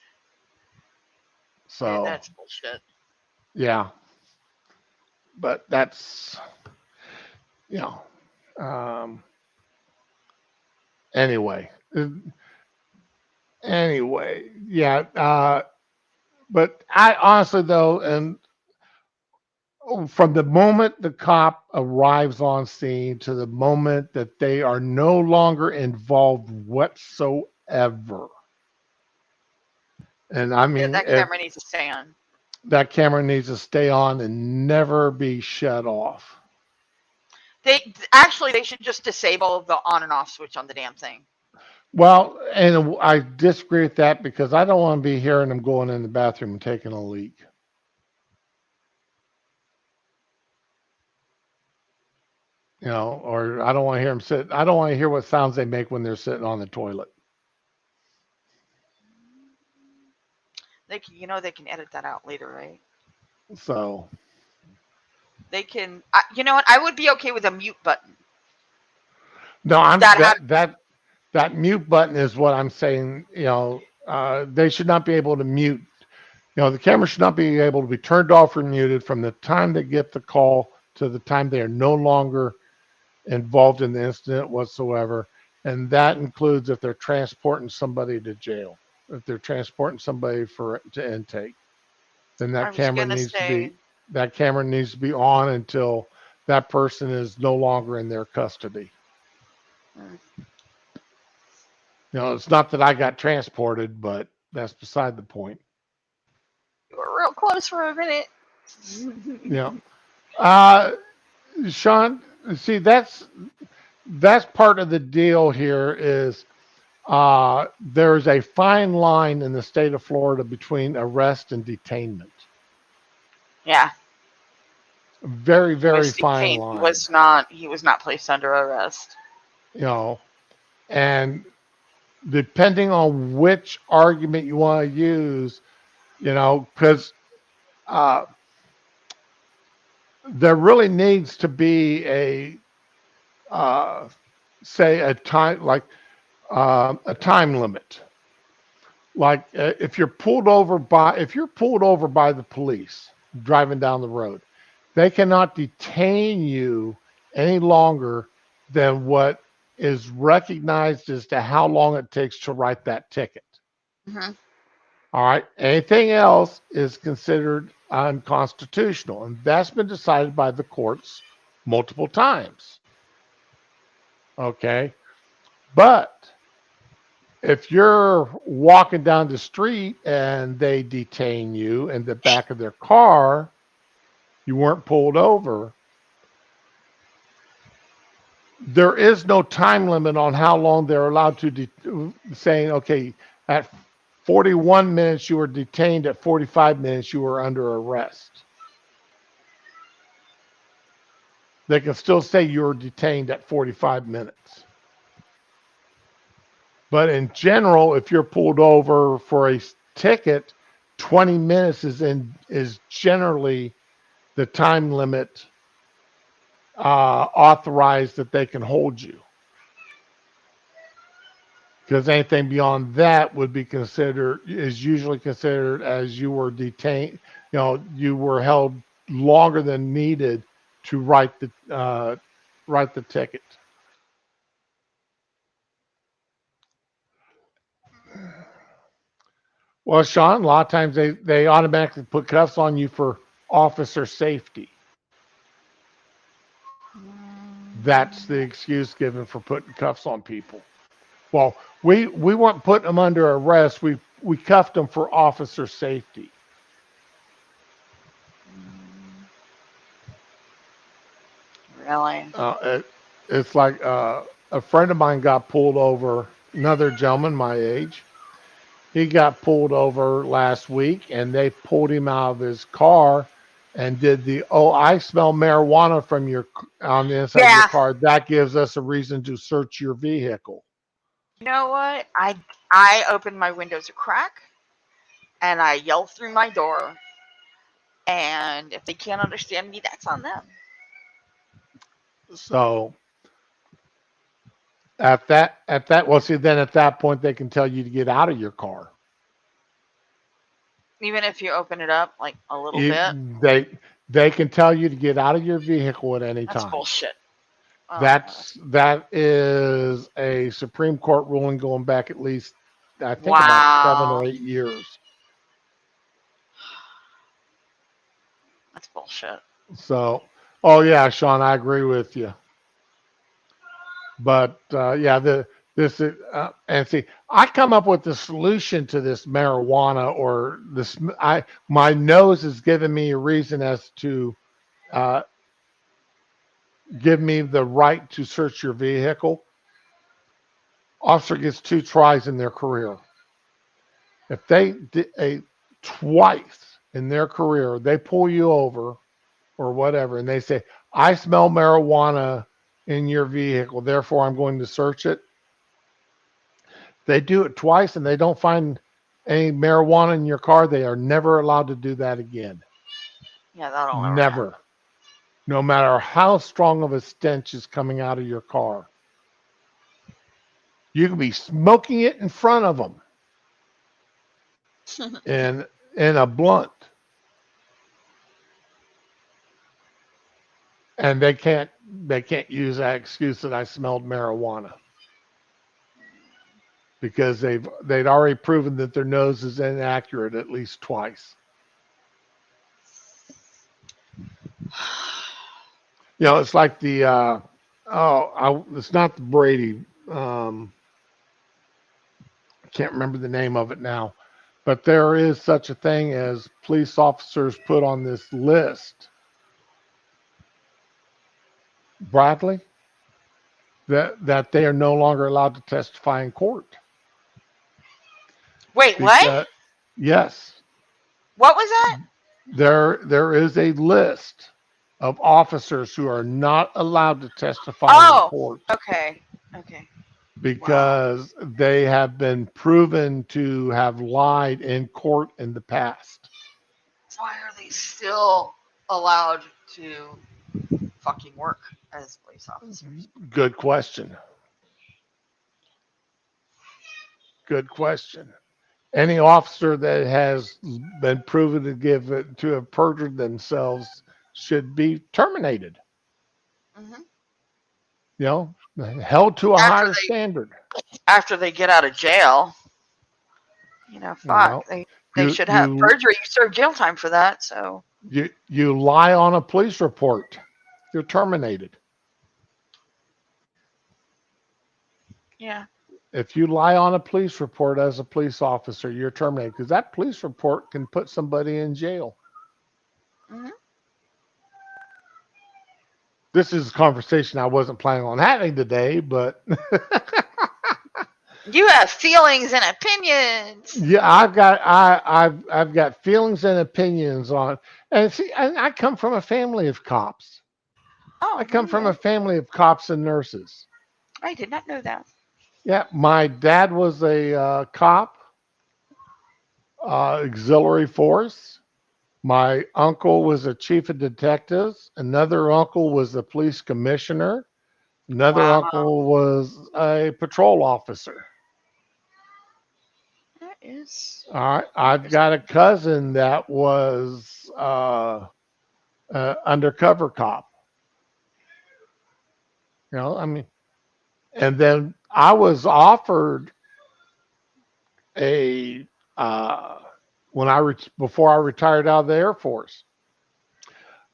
So, That's bullshit. yeah. But that's, you know, um, anyway. Uh, Anyway, yeah. But I honestly though, and from the moment the cop arrives on scene to the moment that they are no longer involved whatsoever, and I Yeah, mean, that if camera needs to stay on. that camera needs to stay on and never be shut off. They should just disable the on and off switch on the damn thing. Well, and I disagree with that because I don't want to be hearing them going in the bathroom and taking a leak. Or I don't want to hear them sit. I don't want to hear what sounds they make when they're sitting on the toilet. They can edit that out later, right? So They can. You know what? I would be okay with a mute button. no, I'm That had. that mute button is what I'm saying. They should not be able to mute. The camera should not be able to be turned off or muted from the time they get the call to the time they are no longer involved in the incident whatsoever. And that includes if they're transporting somebody to jail, if they're transporting somebody to intake, then I was gonna say. that camera needs to be on until that person is no longer in their custody. mm, It's not that I got transported, but that's beside the point. You were real close for a minute. Yeah. Uh, Sean, see, that's part of the deal here is there's a fine line in the state of Florida between arrest and detainment. Yeah, Very, he very was fine detained. He line. was not. He was not placed under arrest. You know, and depending on which argument you want to use, because uh, there really needs to be uh, say a time like a time limit. Like if you're pulled over by the police driving down the road, they cannot detain you any longer than what is recognized as to how long it takes to write that ticket. Hmm. All right. Anything else is considered unconstitutional, and that's been decided by the courts multiple times. Okay. But if you're walking down the street and they detain you in the back of their car, you weren't pulled over, there is no time limit on how long they're allowed to saying, okay, at 41 minutes you were detained, at 45 minutes you were under arrest. They can still say you were detained at 45 minutes. But in general, if you're pulled over for a ticket, 20 minutes is generally the time limit authorized that they can hold you. Because anything beyond that would be considered is usually considered as you were detained. You were held longer than needed to write the ticket. Well, Sean, a lot of times they automatically put cuffs on you for officer safety. That's the excuse given for putting cuffs on people. Well, we weren't putting them under arrest. We cuffed them for officer safety. Really? Uh, it, it's like a friend of mine got pulled over. Another gentleman my age, he got pulled over last week, and they pulled him out of his car and did the I smell marijuana from your on the inside of your Yeah. car. That gives us a reason to search your vehicle. You know what? I opened my windows a crack and I yell through my door. And if they can't understand me, that's on them. So at that well, see, then at that point they can tell you to get out of your car. Even if you open it up like a little You, bit, they they can tell you to get out of your vehicle at any that's time. bullshit. Oh, That is a Supreme Court ruling going back at least, I think, about seven wow. or 8 years. That's bullshit. So, oh yeah, Sean, I agree with you. But yeah, the this is, and see, I come up with the solution to this marijuana or this. I My nose is giving me a reason as to uh, give me the right to search your vehicle. Officer gets two tries in their career. If they did a twice in their career, they pull you over or whatever, and they say, "I smell marijuana in your vehicle, therefore I'm going to search it." They do it twice and they don't find any marijuana in your car. They are never allowed to do that again. Yeah, that'll never happen. Never. No matter how strong of a stench is coming out of your car, you can be smoking it in front of them in a blunt, and they can't use that excuse that I smelled marijuana because they'd already proven that their nose is inaccurate at least twice. You know, it's like the it's not the Brady. I can't remember the name of it now, but there is such a thing as police officers put on this list, Bradley, that they are no longer allowed to testify in court Wait, what? because yes, What was that? there is a list of officers who are not allowed to testify in Oh, court okay. Okay. Wow. because they have been proven to have lied in court in the past. Why are they still allowed to fucking work as police officers? Good question. Good question. Any officer that has been proven to have perjured themselves should be terminated. Hmm. You know, held to a After higher standard. after they get out of jail, You fuck, know, they you should have you perjury. You serve jail time for that. So you lie on a police report, you're terminated. yeah. If you lie on a police report as a police officer, you're terminated because that police report can put somebody in jail. Hmm. This is a conversation I wasn't planning on having today, but You have feelings and opinions. yeah, I've got feelings and opinions on, and see, and I come from a family of cops. I Oh, come from yeah. a family of cops and nurses. I did not know that. Yeah, my dad was a cop, auxiliary force. My uncle was a chief of detectives. Another uncle was a police commissioner. Another Wow, uncle was a patrol officer. that is All right, I've interesting. got a cousin that was undercover cop. You know, I mean, and then I was offered a uh, before I retired out of the Air Force,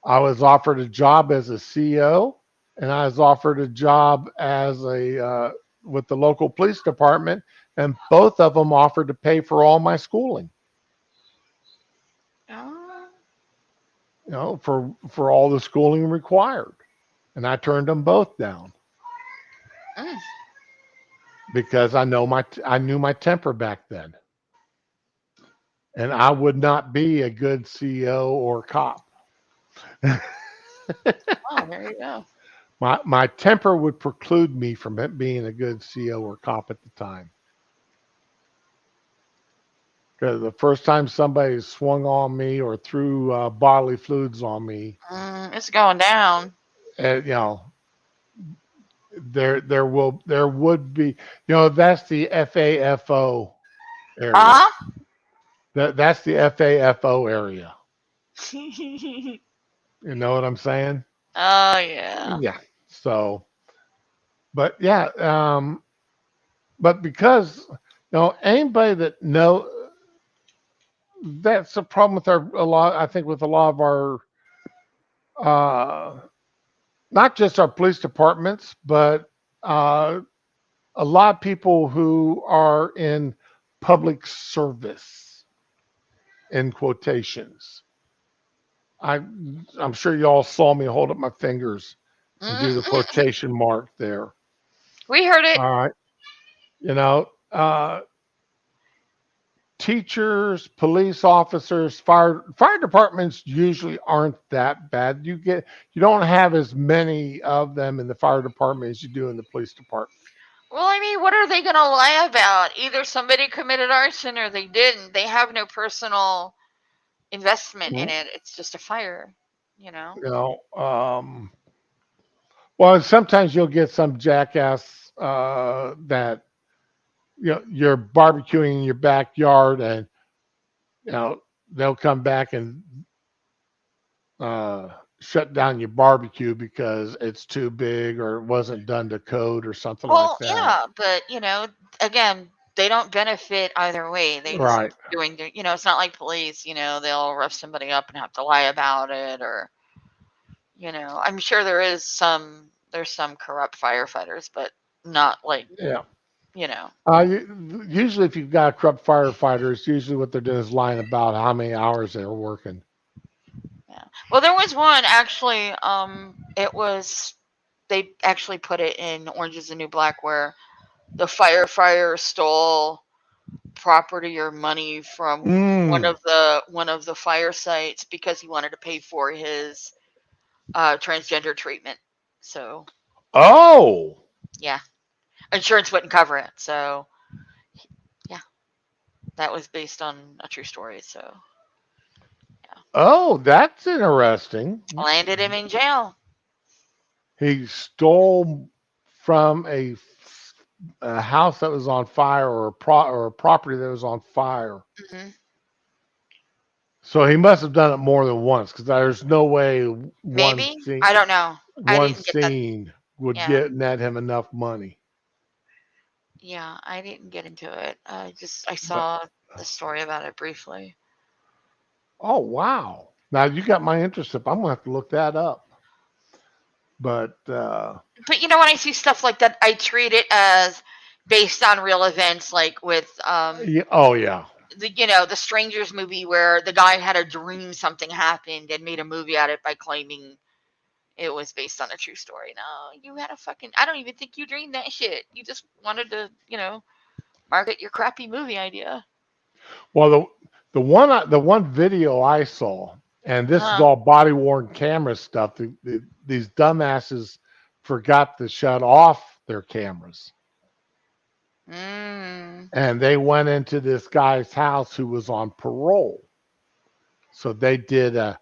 I was offered a job as a CO, and I was offered a job as a with the local police department, and both of them offered to pay for all my schooling. Oh, You know, for all the schooling required, and I turned them both down mm. because I knew my temper back then, and I would not be a good CO or cop. Oh, there you go. My temper would preclude me from being a good CO or cop at the time. Because the first time somebody swung on me or threw bodily fluids on me, It's going down. you know, there would be, you know, that's the FAFO area. Uh That's the FAFO area. huh. You know what I'm saying? Oh yeah. Yeah. So, But yeah, but because anybody that that's the problem with a lot. I think with a lot of our uh, not just our police departments, but uh, a lot of people who are in public service in quotations. I I'm sure y'all saw me hold up my fingers and do the Mm, quotation mark there. we heard it. All right, you know, teachers, police officers, fire departments usually aren't that bad. You don't have as many of them in the fire department as you do in the police department. Well, I mean, what are they going to lie about? Either somebody committed arson or they didn't. They have no personal investment in Mm, it. It's just a fire, you know? You know, well, sometimes you'll get some jackass that you're barbecuing in your backyard, and you know they'll come back and uh, shut down your barbecue because it's too big or it wasn't done to code or something like Well, that. yeah, but, again, they don't benefit either way. They just Right. doing their, it's not like police, they'll rough somebody up and have to lie about it or, I'm sure there's some corrupt firefighters, but not like, Yeah. you know. Usually, if you've got corrupt firefighters, usually what they're doing is lying about how many hours they're working. Yeah. Well, there was one actually. It was they actually put it in Orange Is the New Black where the firefighter stole property or money from Mm. one of the fire sites because he wanted to pay for his transgender treatment. So Oh. yeah, insurance wouldn't cover it. So yeah, that was based on a true story. So yeah, Oh, that's interesting. landed him in jail. He stole from a house that was on fire or or a property that was on fire. Hmm. So he must have done it more than once because there's no way Maybe, I don't know. I one didn't get that. scene would Yeah. get net him enough money. Yeah, I didn't get into it. I But saw the story about it briefly. oh wow! Now you got my interest up. I'm gonna have to look that up. But But when I see stuff like that, I treat it as based on real events, like with yeah, oh yeah. the Strangers movie where the guy had a dream something happened and made a movie out of it by claiming it was based on a true story. No, you had a fucking I don't even think you dreamed that shit. You just wanted to, market your crappy movie idea. Well, the one video I saw, and this is Huh. all body worn camera stuff. These dumbasses forgot to shut off their cameras, Mm. and they went into this guy's house who was on parole. So they did a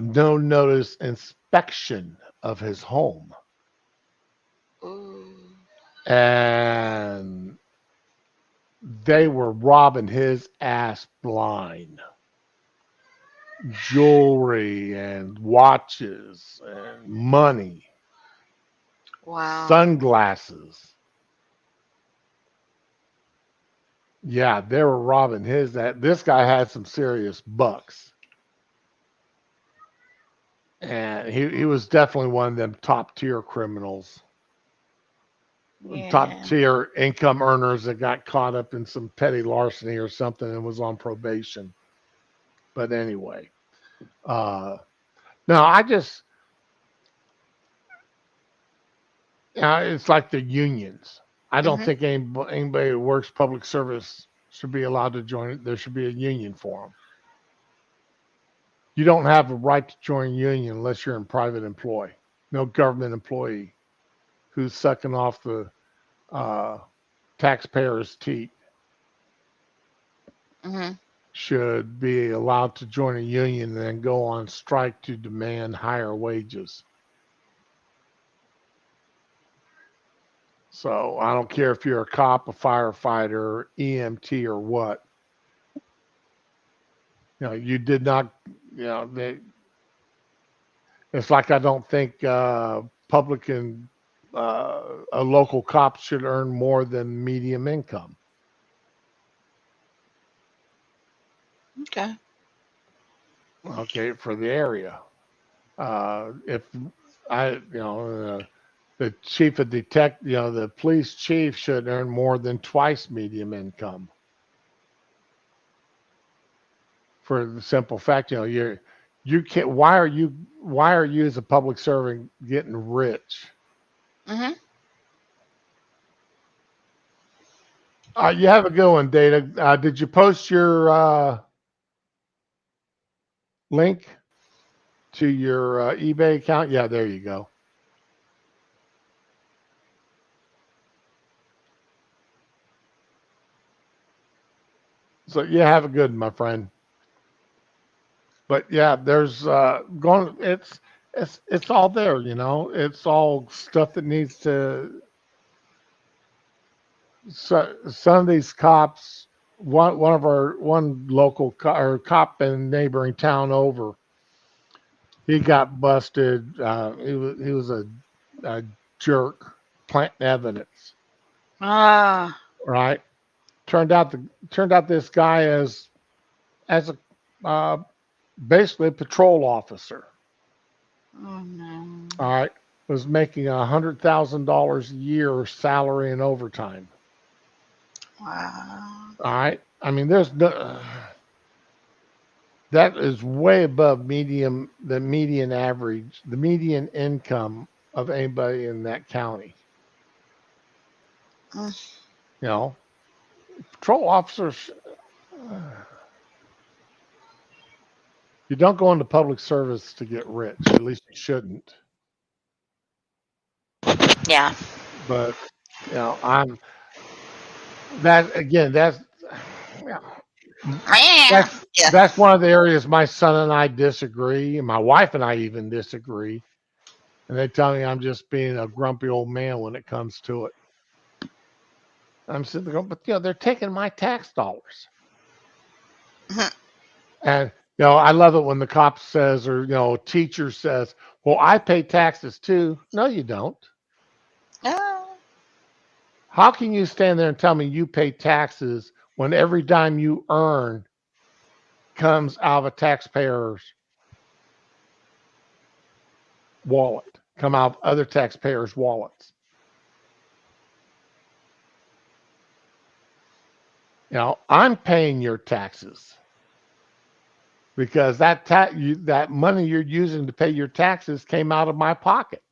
no notice inspection of his home, Ooh. and they were robbing his ass blind. Jewelry and watches and money, Wow. sunglasses. Yeah, they were robbing his. That this guy had some serious bucks, and he was definitely one of them top tier criminals, top Yeah. tier income earners that got caught up in some petty larceny or something and was on probation. But anyway, uh, no, I just it's like the unions. I don't Mhm. think anybody who works public service should be allowed to join it. There should be a union for them. You don't have a right to join a union unless you're in private employ. No government employee who's sucking off the uh, taxpayers' teat Mhm. should be allowed to join a union and then go on strike to demand higher wages. So I don't care if you're a cop, a firefighter, EMT, or what. You did not. They, it's like I don't think public and a local cop should earn more than medium income. Okay. Okay, for the area. If I, the chief of the police chief should earn more than twice medium income. For the simple fact, you can't. Why are you as a public servant getting rich? Mm-hmm. You have a good one, Data. Did you post your link to your eBay account? Yeah, there you go. So you have a good one, my friend. But yeah, there's going. It's all there. It's all stuff that needs to. So some of these cops, one local or cop in neighboring town over, he got busted. He was a jerk, planting evidence. Ah. Right. Turned out this guy as a basically a patrol officer. Oh no. All right, was making $100,000 a year salary and overtime. Wow. All right, I mean there's no, that is way above the median average, the median income of anybody in that county. Mm. You know, patrol officers. You don't go into public service to get rich. At least you shouldn't. Yeah. But I'm that again. Yeah, that's Yeah. that's one of the areas my son and I disagree, and my wife and I even disagree. And they tell me I'm just being a grumpy old man when it comes to it. I'm sitting there going, but they're taking my tax dollars. Mhm. And I love it when the cop says, or teacher says, "Well, I pay taxes too." No, you don't. Ah. How can you stand there and tell me you pay taxes when every dime you earn comes out of a taxpayer's wallet, come out of other taxpayers' wallets? I'm paying your taxes because that money you're using to pay your taxes came out of my pocket.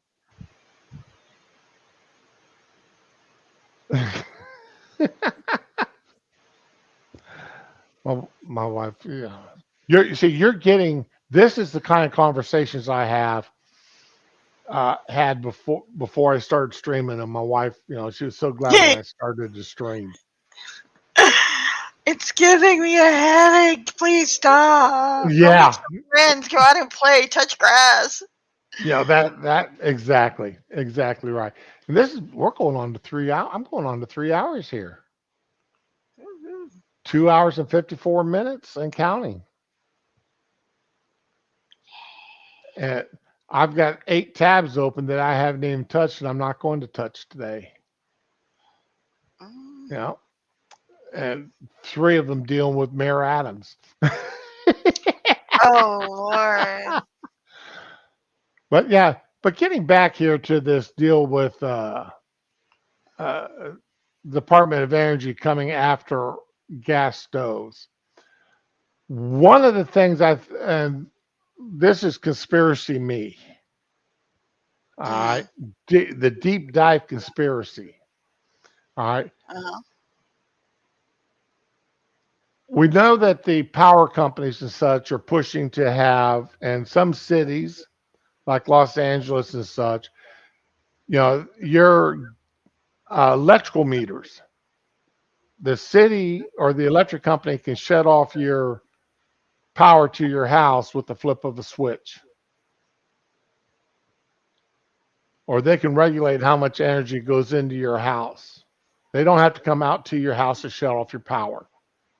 Well, my wife, yeah. You're getting. This is the kind of conversations I have had before I started streaming, and my wife, she was so glad when I started to stream. It's giving me a headache. Please stop. Go make Yeah, some friends. Go out and play. Touch grass. that exactly right. And we're going on to 3 hours. I'm going on to 3 hours here. 2 hours and 54 minutes and counting. And I've got 8 tabs open that I haven't even touched, and I'm not going to touch today. Mm. You know, and 3 of them dealing with Mayor Adams. Oh Lord. But yeah, but getting back here to this deal with uh, Department of Energy coming after gas stoves. One of the things and this is conspiracy me. All Mm. right, the deep dive conspiracy. All right, Uh-huh. we know that the power companies and such are pushing to have, and some cities like Los Angeles and such, your electrical meters. The city or the electric company can shut off your power to your house with the flip of a switch. Or they can regulate how much energy goes into your house. They don't have to come out to your house to shut off your power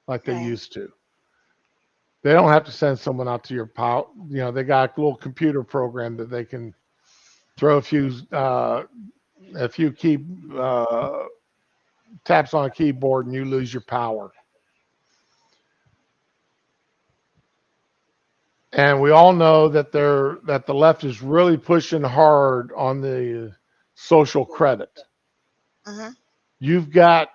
like they Right. used to. They don't have to send someone out to your power. They got a little computer program that they can throw a few a few key uh, taps on a keyboard and you lose your power. And we all know that the left is really pushing hard on the social credit. Hmm. You've got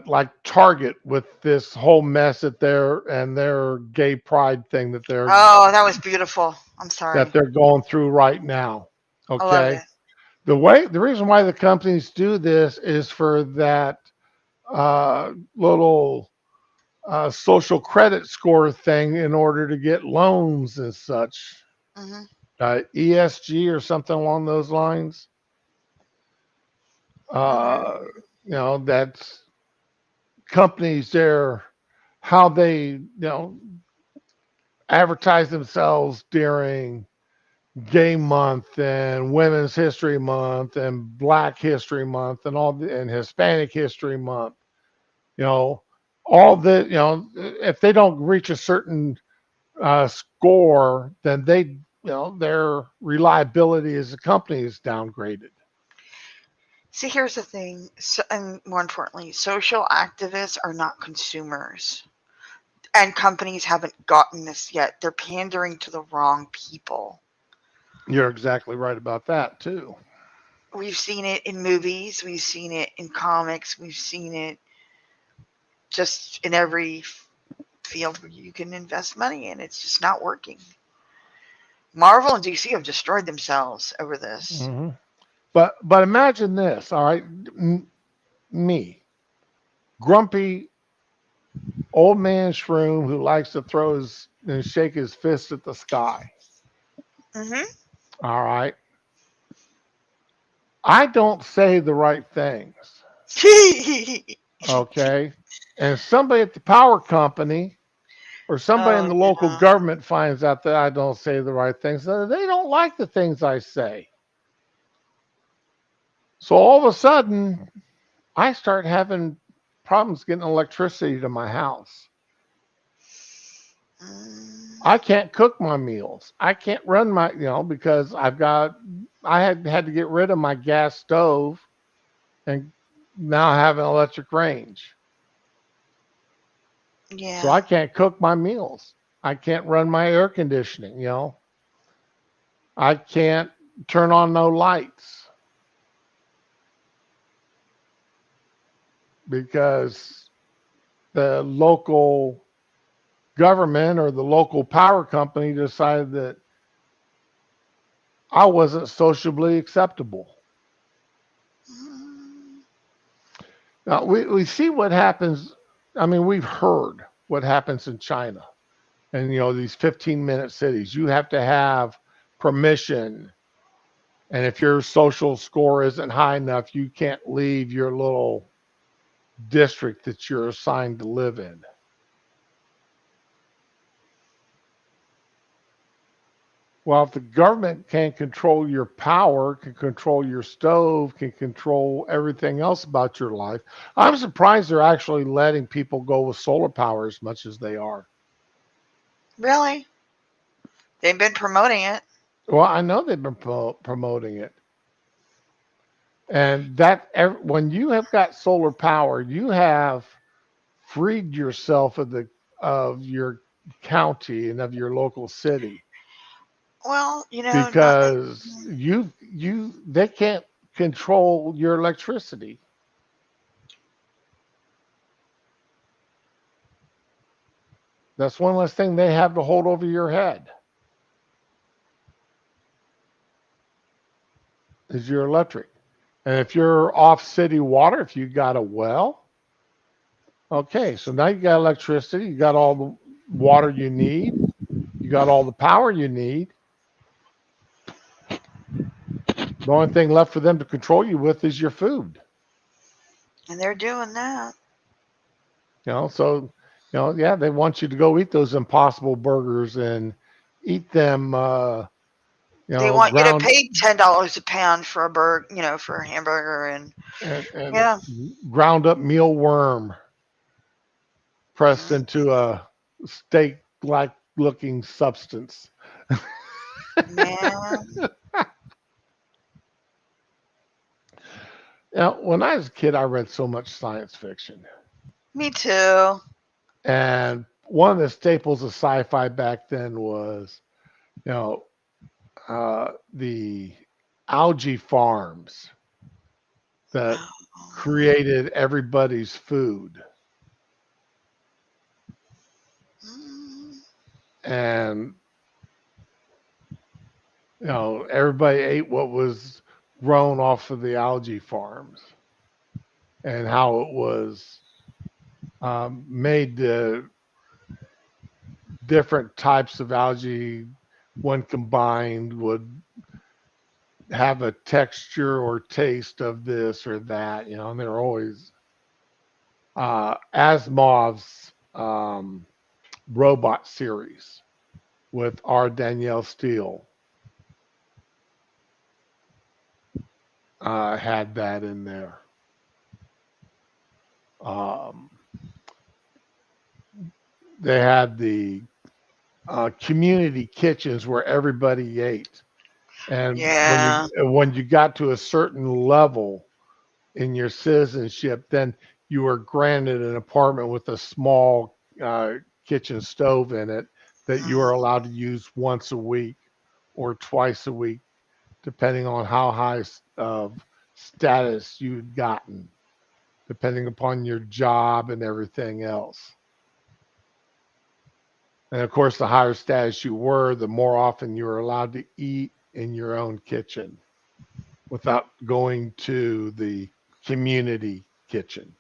like Target with this whole mess that their gay pride thing Oh, that was beautiful. I'm that sorry. they're going through right now. I loved Okay, it. the reason why the companies do this is for that little social credit score thing in order to get loans and such. Hmm. ESG or something along those lines. Uh, Hmm. that's companies there, how they, advertise themselves during Gay Month and Women's History Month and Black History Month and and Hispanic History Month. You know, all the if they don't reach a certain score, then their reliability as a company is downgraded. See, here's the thing, and more importantly, social activists are not consumers. And companies haven't gotten this yet. They're pandering to the wrong people. You're exactly right about that too. We've seen it in movies, we've seen it in comics, we've seen it just in every field where you can invest money in. It's just not working. Marvel and DC have destroyed themselves over this. Hmm. But imagine this. All right, me, grumpy old man shroom who likes to throw his and shake his fist at the sky. Hmm. All right, I don't say the right things. Okay, and somebody at the power company or somebody in Oh the local no. government finds out that I don't say the right things. They don't like the things I say. So all of a sudden, I start having problems getting electricity to my house. Mm, I can't cook my meals. I can't run because I had to get rid of my gas stove and now I have an electric range. So yeah. I can't cook my meals. I can't run my air conditioning. I can't turn on no lights because the local government or the local power company decided that I wasn't sociably acceptable. Mm, Now we see what happens. I mean, we've heard what happens in China and these 15-minute cities. You have to have permission. And if your social score isn't high enough, you can't leave your little district that you're assigned to live in. Well, if the government can't control your power, can control your stove, can control everything else about your life, I'm surprised they're actually letting people go with solar power as much as they are. really? They've been promoting it. Well, I know they've been promoting it. And when you have got solar power, you have freed yourself of your county and of your local city Well, not. because they can't control your electricity. That's one less thing they have to hold over your head is your electric. And if you're off city water, if you got a well, okay, so now you got electricity, you got all the water you need, you got all the power you need. The only thing left for them to control you with is your food. And they're doing that. So yeah, they want you to go eat those impossible burgers and eat them They want you to ground pay $10 a pound for a for a hamburger, and and yeah, ground up mealworm pressed mm, into a steak like looking substance. man. When I was a kid, I read so much science fiction, Me too. and one of the staples of sci-fi back then was, you know, the algae farms that created everybody's food, Mm, and everybody ate what was grown off of the algae farms, and how it was made the different types of algae when combined would have a texture or taste of this or that, and they're always Asimov's robot series with R. Danielle Steele had that in there. Um, they had the community kitchens where everybody ate, and yeah. when you got to a certain level in your citizenship, then you were granted an apartment with a small kitchen stove in it that you Mm. are allowed to use once a week or twice a week, depending on how high of status you'd gotten, depending upon your job and everything else. And of course, the higher status you were, the more often you were allowed to eat in your own kitchen without going to the community kitchen.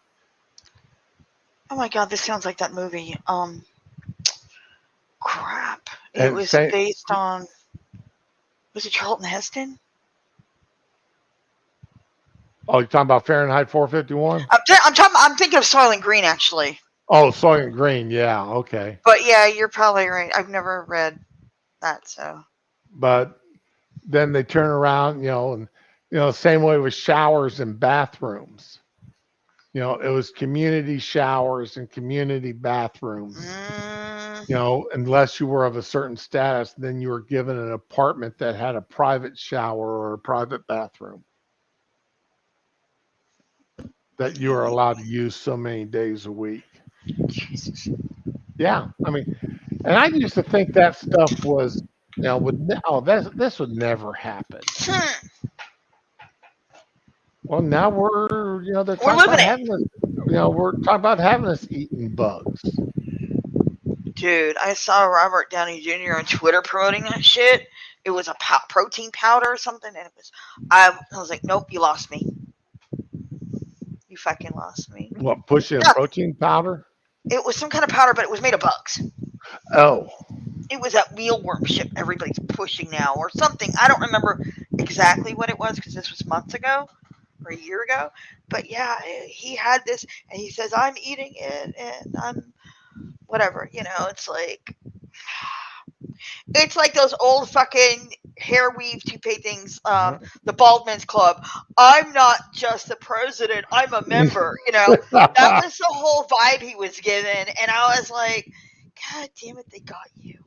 Oh my god, this sounds like that movie. Crap. It And was same, based on. Was it Charlton Heston? oh, you're talking about Fahrenheit 451? I'm talking. I'm thinking of Soylent Green actually. Oh, Soylent Green. Yeah, okay. But yeah, you're probably right. I've never read that, so. But then they turn around, and same way with showers and bathrooms. It was community showers and community bathrooms. Mm, Unless you were of a certain status, then you were given an apartment that had a private shower or a private bathroom that you were allowed to use so many days a week. Jesus. Yeah, I mean, and I used to think that stuff was, this would never happen. Hmm. Well, now they're We're talking living about it. having us, we're talking about having us eating bugs. Dude, I saw Robert Downey Jr. on Twitter promoting that shit. It was a protein powder or something, and it was. I was like, nope, you lost me. You fucking lost me. What, pushing No, protein powder? it was some kind of powder, but it was made of bugs. Oh, It was that mealworm shit everybody's pushing now, or something. I don't remember exactly what it was because this was months ago or a year ago. But yeah, he had this, and he says, I'm eating it, and I'm whatever. It's like those old fucking hair weave toupee things, the Baldman's Club. I'm not just the president, I'm a member. That was the whole vibe he was given, and I was like, God damn it, they got you.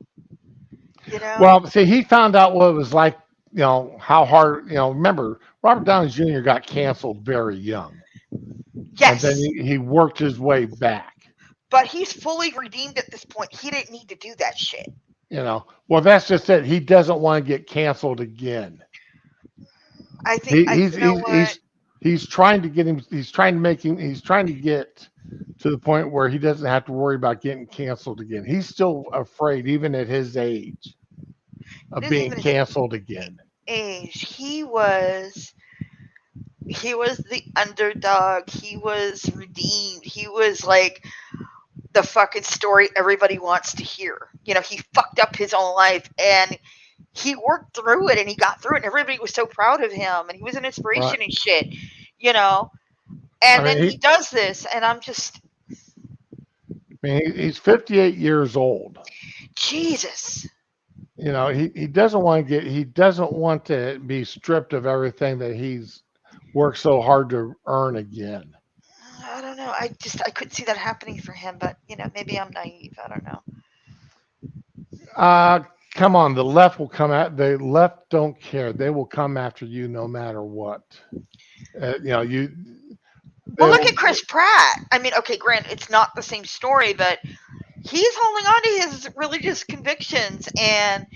You know? well, see, he found out what it was like, how hard, remember, Robert Downey Jr. got canceled very young, and then Yes, he worked his way back. but he's fully redeemed at this point. He didn't need to do that shit. Well, that's just it. He doesn't want to get canceled again. I think He, I. he's You know he's what? he's trying to get him. He's trying to get to the point where he doesn't have to worry about getting canceled again. He's still afraid, even at his age, It of isn't being even his canceled again. age. He was the underdog. He was redeemed. He was like the fucking story everybody wants to hear. He fucked up his own life and he worked through it and he got through it and everybody was so proud of him and he was an Right. inspiration and shit, I And mean, then he does this and I'm just he's 58 years old. Jesus. He doesn't want to he doesn't want to be stripped of everything that he's worked so hard to earn again. I don't know. I couldn't see that happening for him, but maybe I'm naive. I don't know. come on, the left will come at the left don't care. They will come after you no matter what. You know, Well, they look will. at Chris Pratt. I mean, okay, granted, it's not the same story, but he's holding on to his religious convictions, and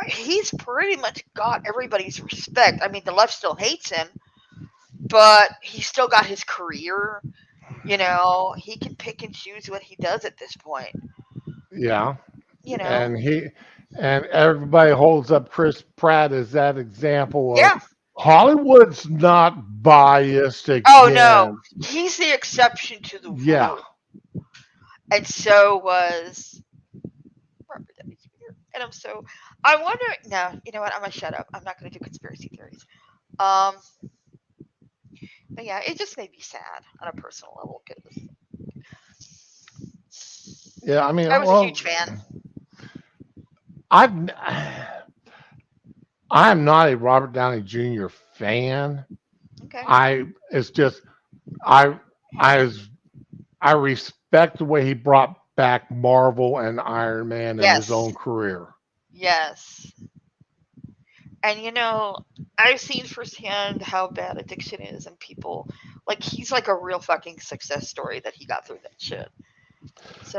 he's pretty much got everybody's respect. I mean, the left still hates him, but he's still got his career. You know, he can pick and choose what he does at this point. Yeah, You know, and everybody holds up Chris Pratt as that example of yeah. Hollywood's not biased Oh no, again. he's the exception to the Yeah, rule, and so was Robert Downey Jr. And I'm so I wonder. No, you know what? I'm gonna shut up. I'm not gonna do conspiracy theories. Um, but yeah, it just made me sad on a personal level because yeah. I mean, I was a well, huge fan. I've I'm not a Robert Downey Jr. fan. Okay. I it's just I I I respect the way he brought back Marvel and Iron Man in his Yes. own career. Yes. And I've seen firsthand how bad addiction is, and people like he's like a real fucking success story that he got through that shit.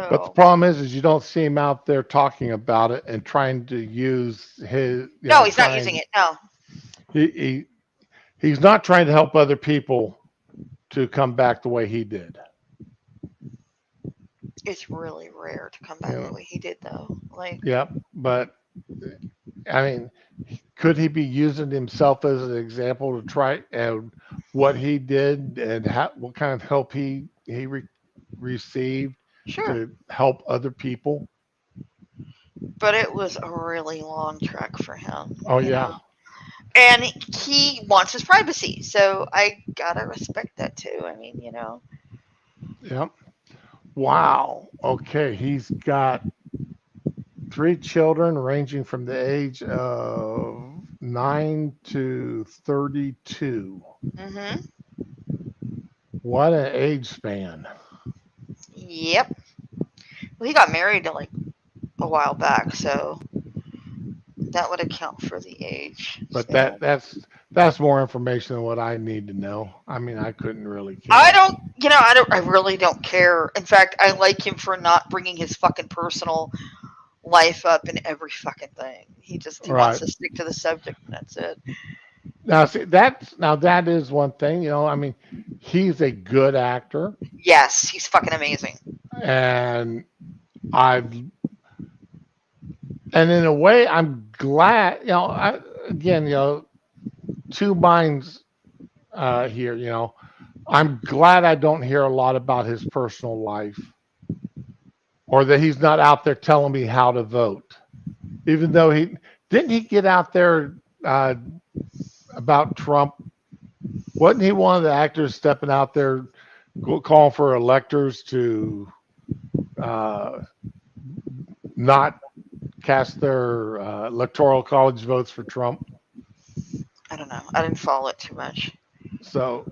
But the So problem is you don't see him out there talking about it and trying to use his, no, he's not using it. No, he, he he's not trying to help other people to come back the way he did. it's really rare to come You back the know, way he did, though. Like, yeah. But I mean, could he be using himself as an example to try and what he did and what kind of help he received sure, to help other people? but it was a really long trek for him, Oh yeah, And he wants his privacy, so I gotta respect that too. I mean, yeah. Wow. Okay, he's got three children ranging from the age of 9 to 32. hmm What an age span. Yep. Well, he got married like a while back, so that would account for the age But span. that's more information than what I need to know. I mean, I couldn't really I care. don't, I really don't care. In fact, I like him for not bringing his fucking personal life up in every fucking thing. He wants Right. to stick to the subject, and that's it. Now, see, that is one thing. I mean, he's a good actor, Yes, he's fucking amazing. and I've and in a way, I'm glad. Again, two minds here. I'm glad I don't hear a lot about his personal life, or that he's not out there telling me how to vote. Even though he get out there uh, about Trump. Wasn't he one of the actors stepping out there calling for electors to uh, not cast their electoral college votes for Trump? I don't know. I didn't follow it too much. So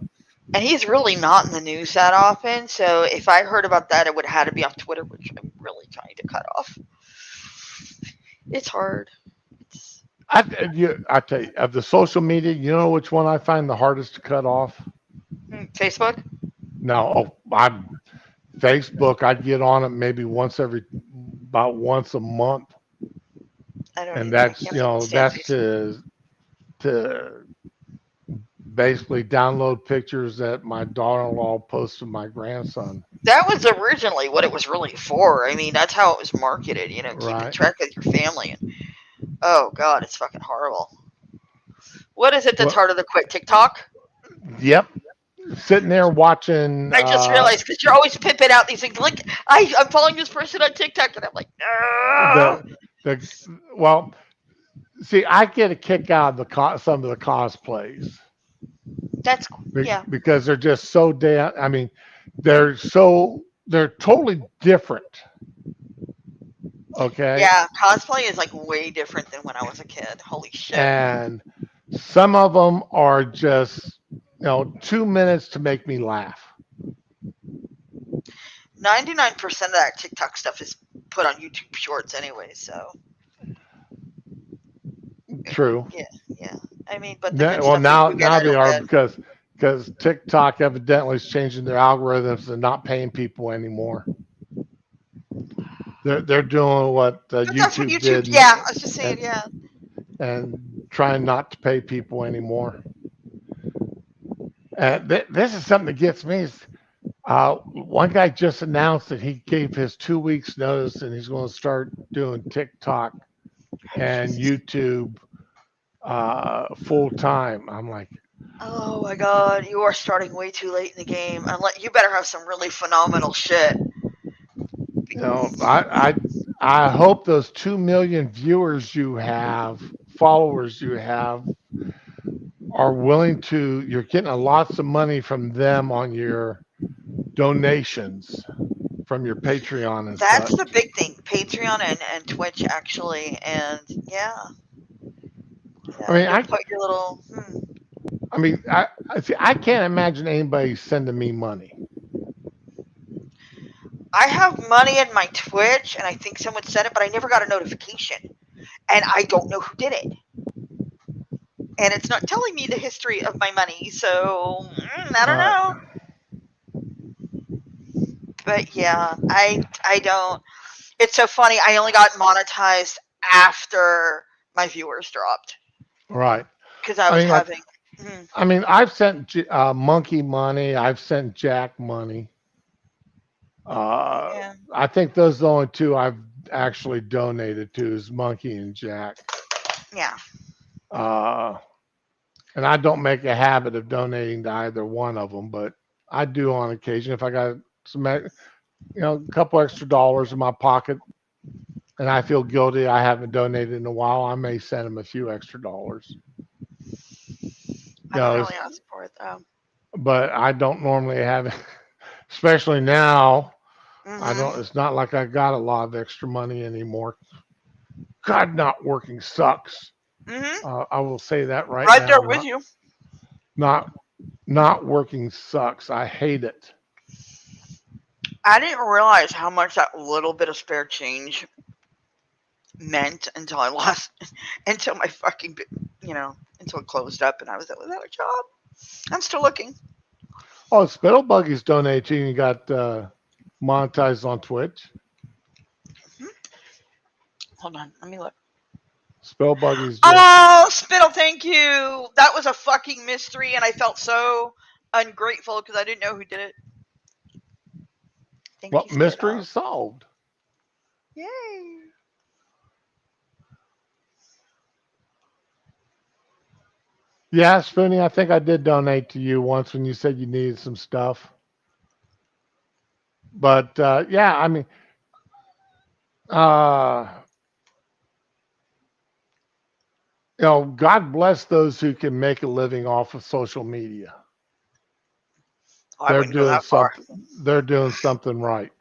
And he's really not in the news that often. So if I heard about that, it would have had to be on Twitter, which I'm really trying to cut off. It's hard. It's I tell you, of the social media, you know which one I find the hardest to cut off? Facebook. No, I'm Facebook. I'd get on it maybe about once a month, I don't and either. I that's can't fucking stand that's Facebook. to basically download pictures that my daughter-in-law posts of my grandson. That was originally what it was really for. I mean, that's how it was marketed. Keeping Right. track of your family. And oh god, it's fucking horrible. What is it that's Well, harder to quit? TikTok. yep. Sitting there watching I just realized because you're always pimping out these things. Like I'm following this person on TikTok, and I'm like, no. the well. See, I get a kick out of some of the cosplays That's yeah, because they're just so damn. I mean, they're totally different. Okay, yeah. Cosplay is like way different than when I was a kid. Holy shit. and some of them are just 2 minutes to make me laugh. 99% of that TikTok stuff is put on YouTube Shorts anyway. So true. Yeah, yeah. I mean, but the good Well, stuff we do get, now I they don't are get. because TikTok evidently is changing their algorithms and not paying people anymore. They're doing what But that's what YouTube YouTube. did Yeah, I was just saying. and Yeah. and trying not to pay people anymore. And this is something that gets me. One guy just announced that he gave his 2 weeks notice and he's going to start doing TikTok and Jesus. YouTube full time. I'm like, Oh my God, you are starting way too late in the game. Unless you better have some really phenomenal shit. you know, I hope those 2 million viewers you have, followers you have, are willing to. You're getting a lots of money from them on your donations from your Patreon and That's such. the big thing. Patreon and Twitch actually, and yeah, I yeah. mean, You'll put your little. I see. I can't imagine anybody sending me money. I have money in my Twitch, and I think someone sent it, but I never got a notification, and I don't know who did it. And it's not telling me the history of my money, so I don't Right. know. But yeah, I don't. It's so funny. I only got monetized after my viewers dropped Right. because I I was mean, like, having. Mm, I've sent Monkey money. I've sent Jack money. yeah, I think those are the only two I've actually donated to is Monkey and Jack. yeah. Uh, and I don't make a habit of donating to either one of them, but I do on occasion if I got a couple extra dollars in my pocket and I feel guilty I haven't donated in a while, I may send them a few extra dollars. I don't You really know, ask for it though. but I don't normally have it, especially now. I Mhm. don't. It's not like I got a lot of extra money anymore. God, not working sucks. Mhm. I will say that right Right now. there with you. Not not working sucks. I hate it. I didn't realize how much that little bit of spare change meant until I lost, until my fucking, until it closed up and I was without a job. I'm still looking. Oh, Spittle Buggies donate to you. And you got monetized on Twitch. Hmm? Hold on, let me look. Spittle Buggies just Oh, Spittle, thank you. That was a fucking mystery, and I felt so ungrateful because I didn't know who did it. Thank you, what mystery Spittle. solved. Yay. Yeah, Spoonie, I think I did donate to you once when you said you needed some stuff. But yeah, I mean, uh, God bless those who can make a living off of social media. Oh, I They're wouldn't go doing that far. something. They're doing something right.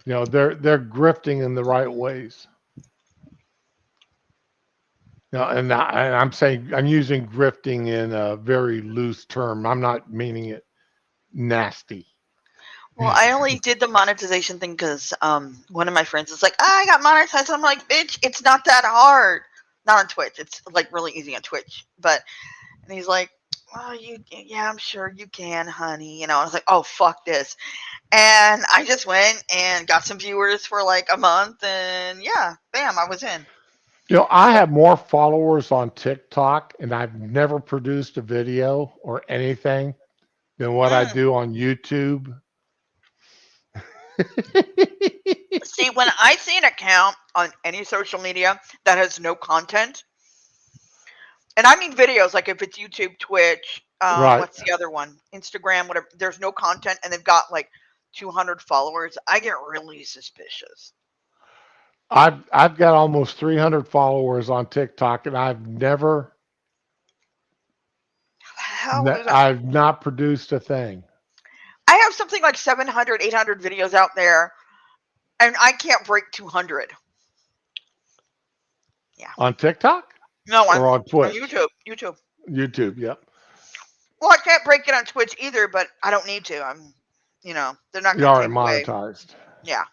They're grifting in the right ways. And I'm saying I'm using grifting in a very loose term. I'm not meaning it nasty. Well, I only did the monetization thing because one of my friends is like, I got monetized. I'm like, bitch, it's not that hard. Not on Twitch. It's like really easy on Twitch. But and he's like, oh, yeah, I'm sure you can, honey. I was like, oh, fuck this. And I just went and got some viewers for like a month, and yeah, bam, I was in. I have more followers on TikTok, and I've never produced a video or anything than what I Mm. do on YouTube. See, when I see an account on any social media that has no content, and I mean videos, like if it's YouTube, Twitch, Right. what's the other one? Instagram, whatever. There's no content, and they've got like 200 followers. I get really suspicious. I've got almost 300 followers on TikTok, and How is that? I've not produced a thing I have something like 700, 800 videos out there, and I can't break 200. Yeah. on TikTok No, or on on Twitch. YouTube. YouTube. YouTube, yep. Well, I can't break it on Twitch either, but I don't need to. They're not You going to already take away. monetized. Yeah.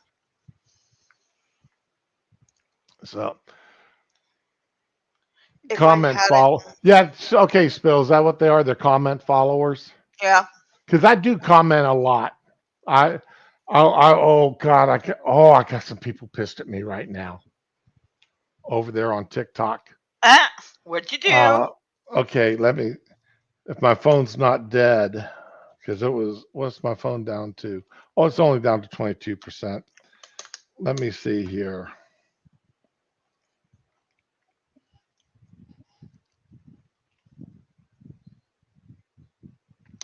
So if I comment hadn't, follow. Yeah, okay, Spill. Is that what they are? They're comment followers. yeah. Because I do comment a lot. I, oh God, I got some people pissed at me right now over there on TikTok. Ah, what'd you do? Uh, okay, let me. If my phone's not dead, because what's my phone down to? Oh, it's only down to 22%. Let me see here.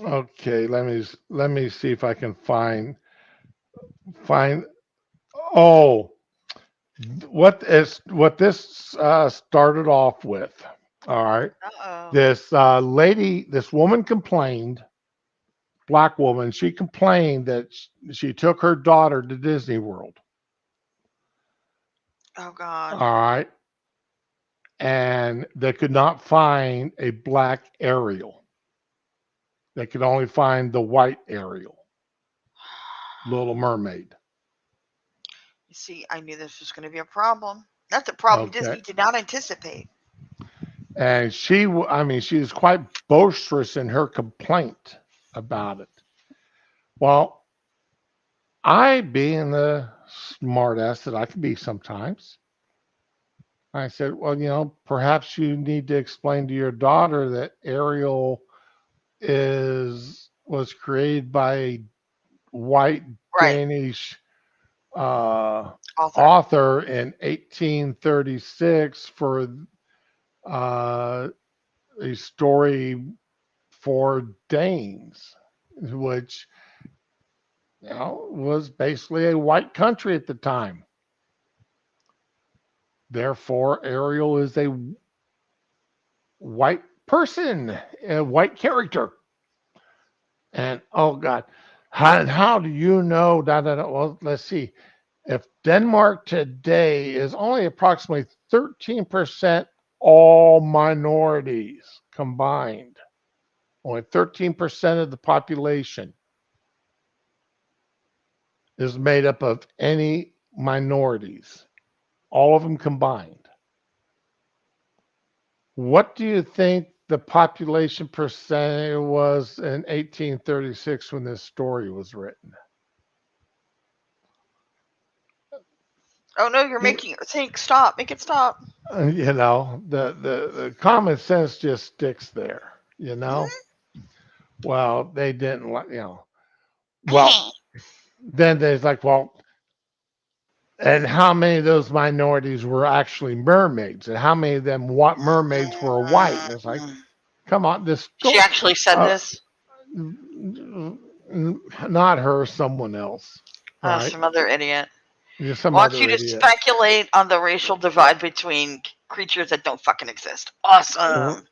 Okay, let me see if I can find. Oh, what this started off with. All right, Uh-oh. this woman complained, black woman. She complained that she took her daughter to Disney World. Oh God. All right, and they could not find a black Ariel. They could only find the white Ariel, Little Mermaid. You see, I knew this was going to be a problem. That's a problem Okay, Disney did not anticipate. and I mean, she was quite boisterous in her complaint about it. Well, I, being the smart ass that I can be sometimes, I said, well, perhaps you need to explain to your daughter that Ariel was created by a white Right. Danish uh, Author. author in 1836 for uh, a story for Danes, which was basically a white country at the time. Therefore, Ariel is a white person, a white character. And oh God, how do you know that? Well, let's see. If Denmark today is only approximately 13% all minorities combined, only 13% of the population is made up of any minorities, all of them combined. What do you think the population percentage was in 1836 when this story was written? Oh no, you're You, making it think. Stop. Make it stop. the common sense just sticks there. Well, they didn't like, well, then there's like, well, and how many of those minorities were actually mermaids, and how many of them what mermaids were white? And it's like, come on, this She don't, actually said uh, this. not her, someone else, right? Some other idiot. Just some Want you other to idiot. speculate on the racial divide between creatures that don't fucking exist. Awesome.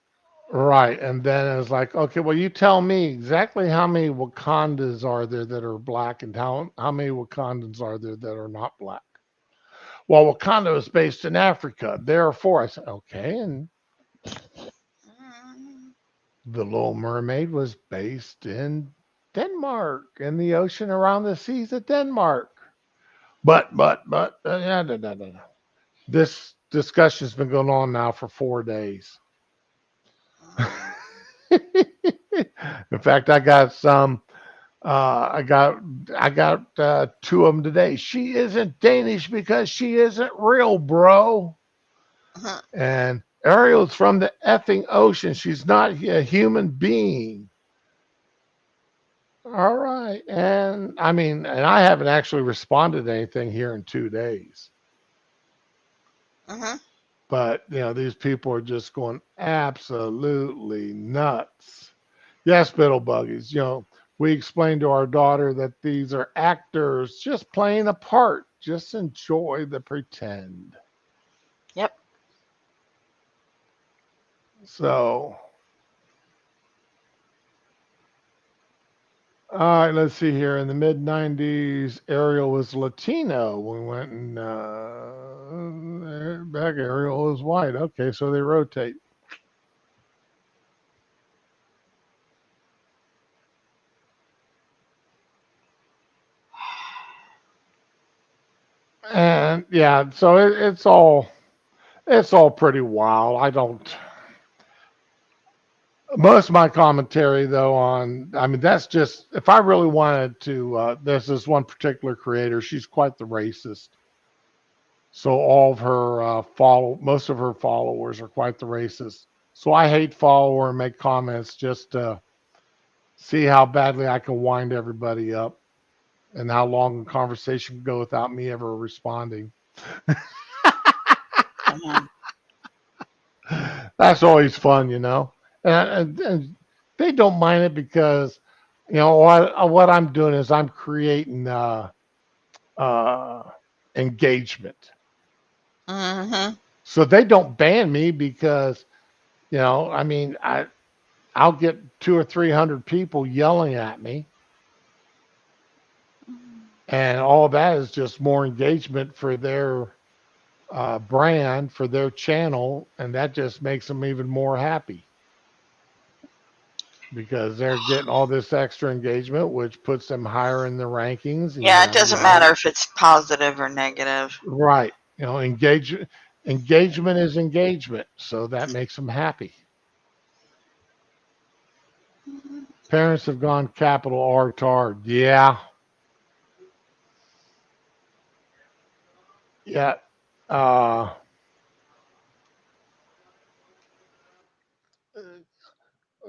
Right. And then it's like, okay, well, you tell me exactly how many Wakandas are there that are black and how many Wakandans are there that are not black? Well, Wakanda was based in Africa. Therefore, I said, okay. And Mm. the Little Mermaid was based in Denmark, in the ocean around the seas of Denmark. Yeah, this discussion's been going on now for 4 days. In fact, I got some. I got two of them today. She isn't Danish because she isn't real, bro. Mhm. And Ariel's from the effing ocean. She's not a human being. All right. And I mean, and I haven't actually responded to anything here in 2 days. Mhm. But, these people are just going absolutely nuts. Yes, Biddle Buggies, we explained to our daughter that these are actors just playing a part. Just enjoy the pretend. Yep. So, all right, let's see here. In the mid 90s, Ariel was Latino. We went and back, Ariel was white. Okay, so they rotate. And yeah, so it's all pretty wild. I don't. Most of my commentary, though, I mean, that's just if I really wanted to. There's this one particular creator. She's quite the racist. So all of her most of her followers are quite the racist. So I hate follow her and make comments just to see how badly I can wind everybody up and how long the conversation can go without me ever responding. Mhm. That's always fun, you know. And they don't mind it because, you know, what I'm doing is I'm creating uh, engagement. Mhm. So they don't ban me because, you know, I mean, I'll get 2 or 300 people yelling at me, and all that is just more engagement for their brand, for their channel, and that just makes them even more happy because they're getting all this extra engagement, which puts them higher in the rankings, and Yeah, it yada doesn't yada. matter if it's positive or negative. Right? You know, engagement is engagement, so that makes them happy. Parents have gone capital R tard. Yeah, yeah. Uh,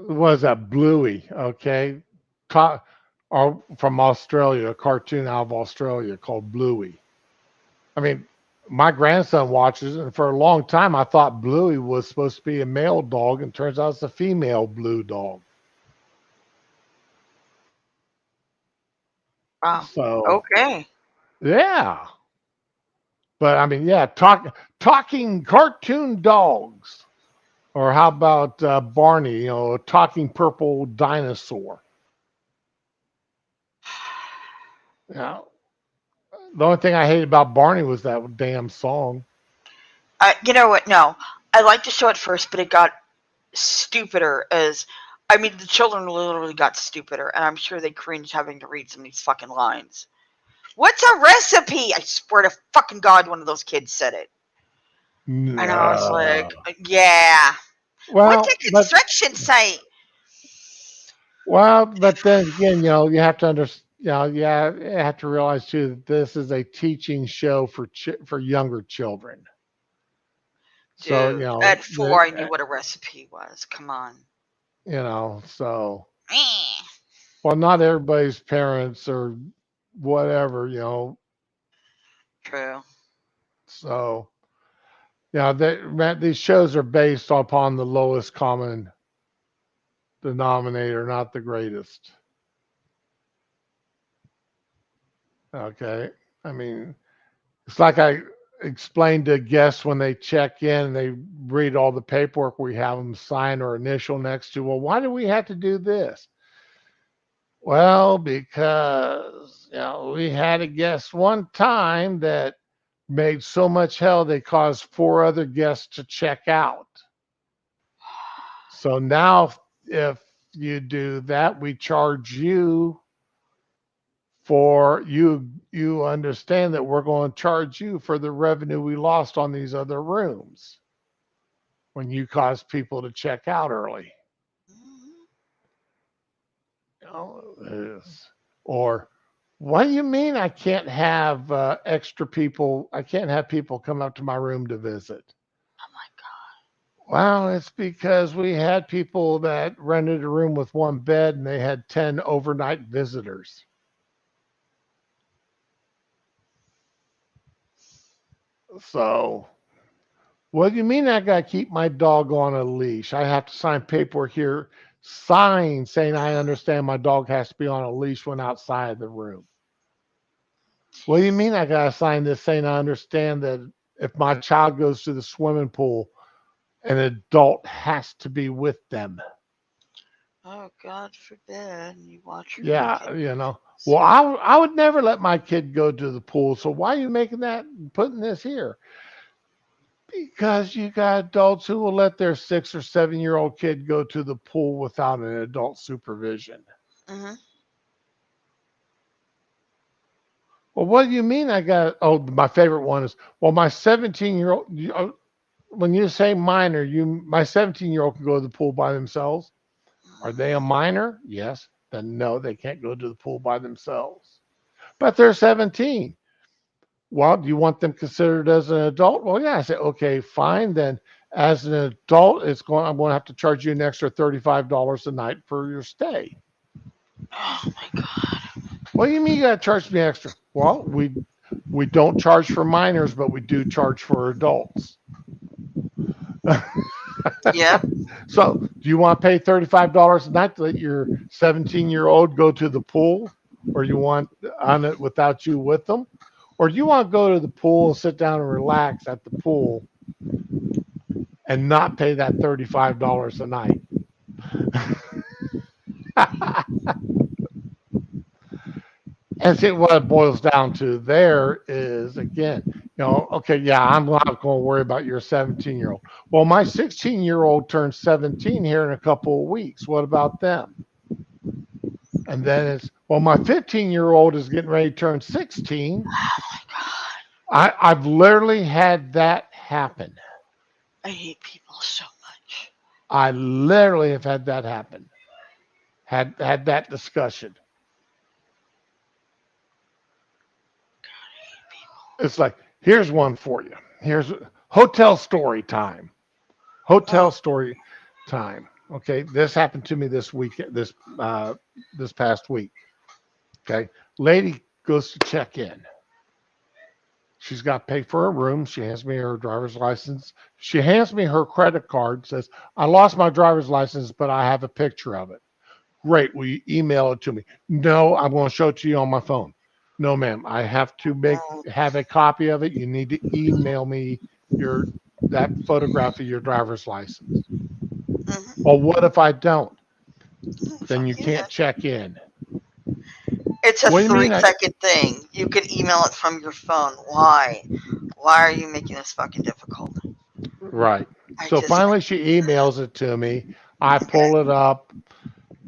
was that Bluey? Okay, Ta- or from Australia, a cartoon out of Australia called Bluey. I mean, my grandson watches it, and for a long time, I thought Bluey was supposed to be a male dog, and turns out it's a female blue dog. Wow. So, Okay. yeah. But I mean, yeah, talking cartoon dogs. Or how about Barney, you know, a talking purple dinosaur? Yeah. The only thing I hated about Barney was that damn song. You know what? No, I liked the show at first, but it got stupider as. I mean, the children literally got stupider, and I'm sure they cringed having to read some of these fucking lines. What's a recipe? I swear to fucking God, one of those kids said it. And I was like, No. yeah. What's Well, a construction site? but then again, you know, you have to understand. You know, yeah, you have to realize too that this is a teaching show for for younger children. So you Dude, know, at 4, I knew what a recipe was. Come on. so Eh. well, not everybody's parents or whatever, you know. True. So yeah, these shows are based upon the lowest common denominator, not the greatest. Okay. I mean, it's like I explained to guests when they check in and they read all the paperwork we have them sign or initial next to. Well, why do we have to do this? Well, because you know we had a guest one time that made so much hell they caused 4 other guests to check out. So now, if you do that, we charge you for you understand that we're going to charge you for the revenue we lost on these other rooms when you cause people to check out early. You know, or what do you mean I can't have extra people? I can't have people come up to my room to visit. Oh my Well, it's because we had people that rented a room with one bed and they had 10 overnight visitors. So, what do you mean I got to keep my dog on a leash? I have to sign paperwork here, sign saying I understand my dog has to be on a leash when outside the room. What do you mean I got to sign this saying I understand that if my child goes to the swimming pool, an adult has to be with them? God. Oh, God forbid you watch your Yeah, kid. you know. Well, I would never let my kid go to the pool. So why are you making that putting this here? Because you got adults who will let their 6 or 7 year old kid go to the pool without an adult supervision. Hmm. Well, what do you mean I got? Oh, my favorite one is well, my 17-year old. When you say minor, you my 17-year old can go to the pool by themselves. Are they a minor? Yes. Then no, they can't go to the pool by themselves. But they're 17. Well, do you want them considered as an adult? Well, yeah. I said, okay, fine. Then as an adult, I'm going to have to charge you an extra $35 a night for your stay. Oh my god. What do you mean you got to charge me extra? Well, we don't charge for minors, but we do charge for adults. Yep. So, do you want to pay $35 a night to let your 17-year-old go to the pool, or you want on it without you with them, or do you want to go to the pool and sit down and relax at the pool and not pay that $35 a night? And see what it boils down to there is again, okay, yeah, I'm not going to worry about your 17-year-old. Well, my 16-year-old turns 17 here in a couple of weeks. What about them? And then it's, well, my 15-year-old is getting ready to turn 16. Oh my god. I've literally had that happen. I hate people so much. I literally have had that happen. Had that discussion. It's like, here's one for you. Here's hotel story time. Hotel Oh, story time. Okay, this happened to me this week. This past week. Okay, lady goes to check in. She's got to pay for a room. She hands me her driver's license. She hands me her credit card. Says, "I lost my driver's license, but I have a picture of it." Great. Will you email it to me? No, I'm going to show it to you on my phone. No, ma'am. I have to mm, have a copy of it. You need to email me your that photograph of your driver's license. mhm. Well, what if I don't? Then Fuck you you then. can't check in. It's a What do you three mean? second thing. You can email it from your phone. Why? Why are you making this fucking difficult? Right. I So just finally, she emails it to me. I okay. pull it up.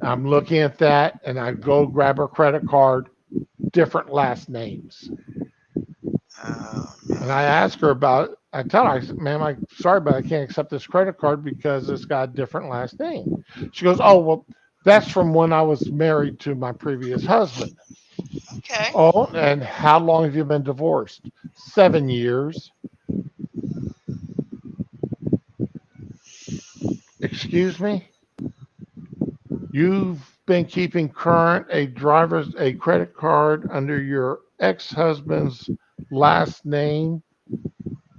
I'm looking at that, and I go grab her credit card. Different last names. Oh And I no. ask her about it. I tell her, I said, "Ma'am, I'm sorry, but I can't accept this credit card because it's got a different last name." She goes, "Oh, well, that's from when I was married to my previous husband." Okay. Oh, and how long have you been divorced? 7 years. Excuse me? You've been keeping current a credit card under your ex-husband's last name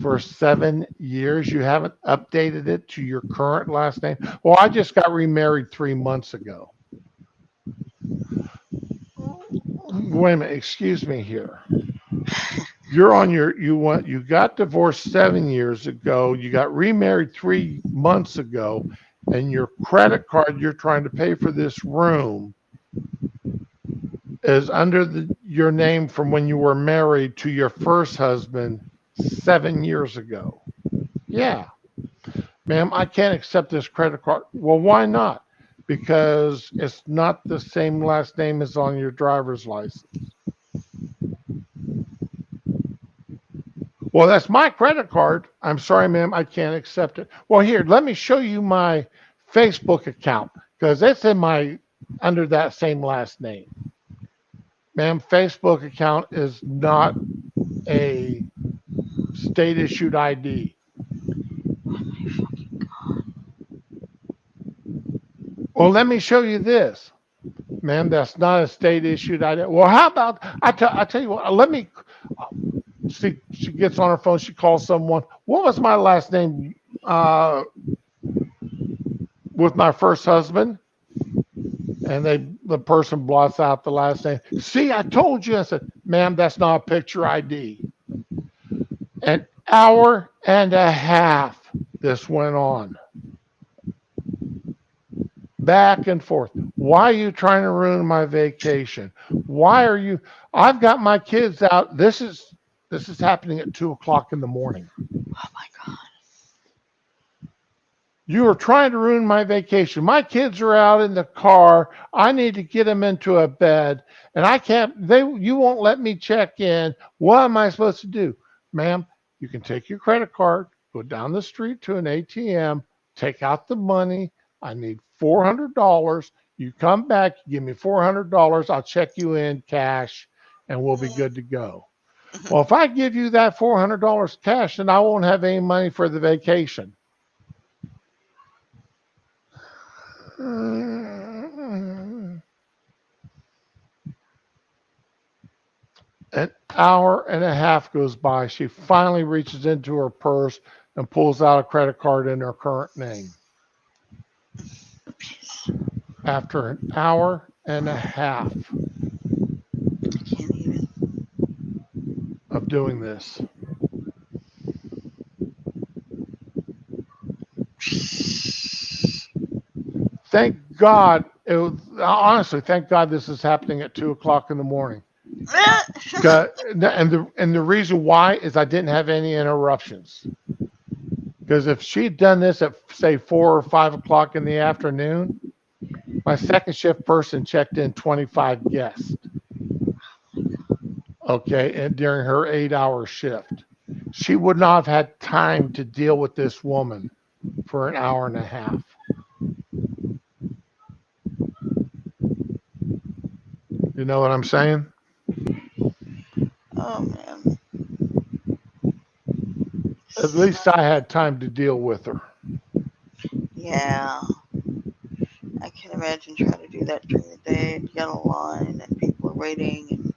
for 7 years. You haven't updated it to your current last name. Well, I just got remarried 3 months ago. Wait a minute, excuse me here. You're on your you got divorced 7 years ago. You got remarried 3 months ago, and your credit card you're trying to pay for this room is under your name from when you were married to your first husband 7 years ago. Yeah, ma'am, I can't accept this credit card. Well, why not? Because it's not the same last name as on your driver's license. Well, that's my credit card. I'm sorry, ma'am, I can't accept it. Well, here, let me show you my Facebook account because it's in my under that same last name. Ma'am, Facebook account is not a state issued ID. Well, let me show you this. Ma'am, that's not a state issued ID. Well, how about I tell you what, let me she gets on her phone, she calls someone. What was my last name with my first husband? And the person blots out the last name. See, I told you. I said, "Ma'am, that's not a picture ID." An hour and a half this went on. Back and forth. Why are you trying to ruin my vacation? Why are you I've got my kids out. This is happening at 2 o'clock in the morning. Oh my god. You are trying to ruin my vacation. My kids are out in the car. I need to get them into a bed, and I can't. You won't let me check in. What am I supposed to do, ma'am? You can take your credit card, go down the street to an ATM, take out the money. I need $400. You come back, you give me $400. I'll check you in cash, and we'll be good to go. Well, if I give you that $400 cash, then I won't have any money for the vacation. An hour and a half goes by. She finally reaches into her purse and pulls out a credit card in her current name. After an hour and a half I can't even. of doing this. Thank God. Honestly, thank God this is happening at 2 o'clock in the morning. And the reason why is I didn't have any interruptions. Because if she'd done this at say 4 or 5 o'clock in the afternoon, my second shift person checked in 25 guests. Okay, and during her 8-hour shift, she would not have had time to deal with this woman for an hour and a half. You know what I'm saying? Oh man. At least I had time to deal with her. Yeah. I can imagine trying to do that during the day and you got a line and people are waiting and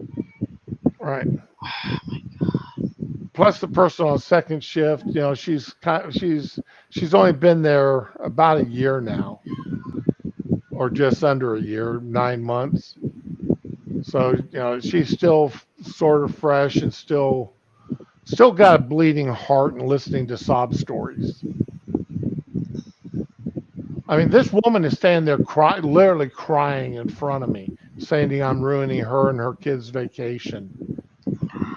Right. oh my god. Plus the person on second shift, she's only been there about a year now, or just under a year, 9 months. So she's still sort of fresh and still got a bleeding heart and listening to sob stories. I mean, this woman is standing there literally crying in front of me, saying I'm ruining her and her kids' vacation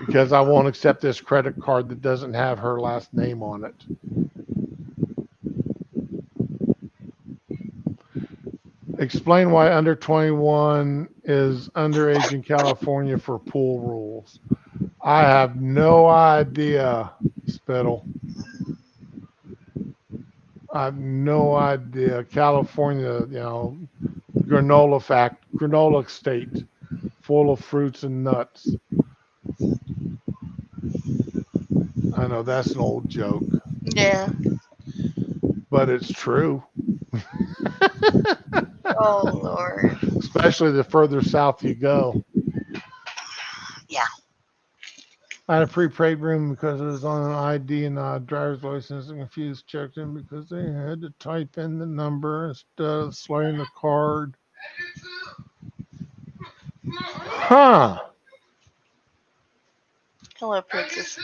because I won't accept this credit card that doesn't have her last name on it. Explain why under 21 is underage in California for pool rules. I have no idea, Spittle. I have no idea. California, granola state, full of fruits and nuts. I know that's an old joke, Yeah. but it's true. Oh Lord. Especially the further south you go. Yeah. I had a prepaid room because it was on an ID and a driver's license, and confused checked in because they had to type in the number instead of sliding the card. Huh. Hello, Princess.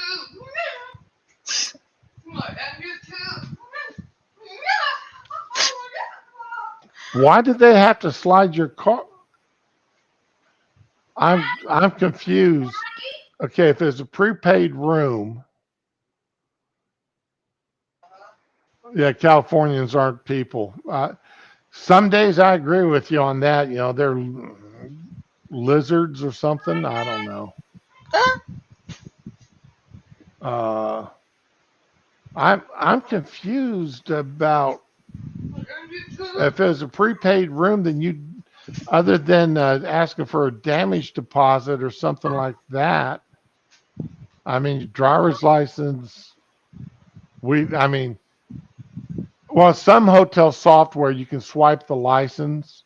Why did they have to slide your card? I'm confused. Okay, if it's a prepaid room, yeah, Californians aren't people. Some days I agree with you on that. They're lizards or something. I don't know. I'm confused about if it's a prepaid room, then you, other than asking for a damage deposit or something like that. I mean, driver's license. Well, some hotel software you can swipe the license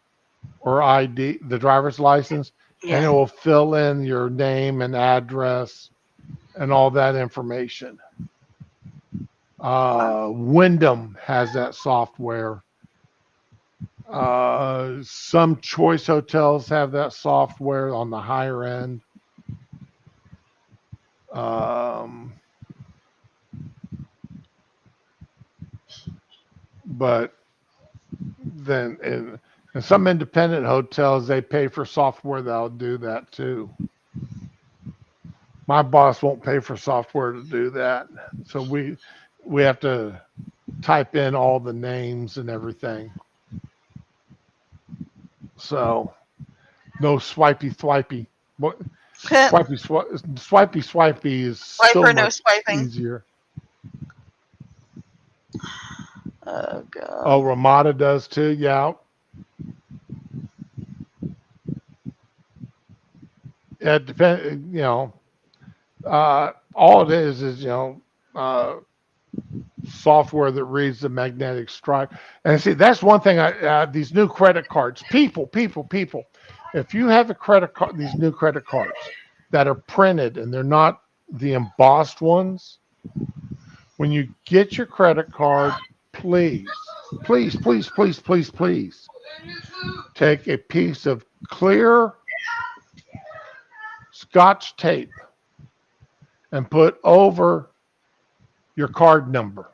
or ID, the driver's license, and it Yeah. will fill in your name and address and all that information. Wyndham has that software. Some choice hotels have that software on the higher end. But then in some independent hotels, they pay for software that'll do that too. My boss won't pay for software to do that. So we have to type in all the names and everything. So no swipey. What swipey is Swipe so or no much swiping. easier. Oh god. Oh, Ramada does too. Yeah. it depends. All it is software that reads the magnetic stripe. And see, that's one thing. These new credit cards, people. If you have a credit card, these new credit cards that are printed and they're not the embossed ones, when you get your credit card, please, take a piece of clear Scotch tape and put over your card number,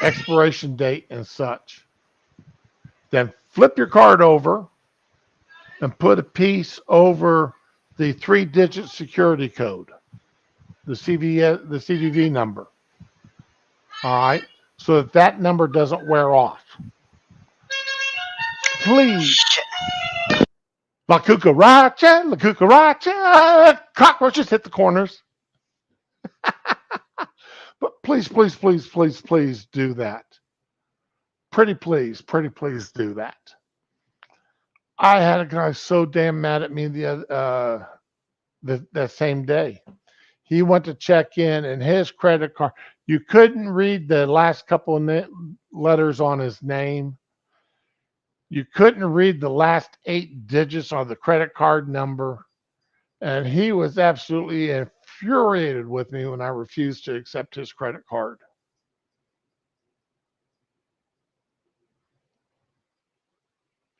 expiration date, and such. Then flip your card over and put a piece over the 3-digit security code, the CVV number. All right, so that number doesn't wear off. Please, la cucaracha, cockroaches hit the corners. But please do that. Pretty please do that. I had a guy so damn mad at me that same day. He went to check in, and his credit card. You couldn't read the last couple of letters on his name. You couldn't read the last 8 digits on the credit card number, and he was absolutely infuriated with me when I refused to accept his credit card.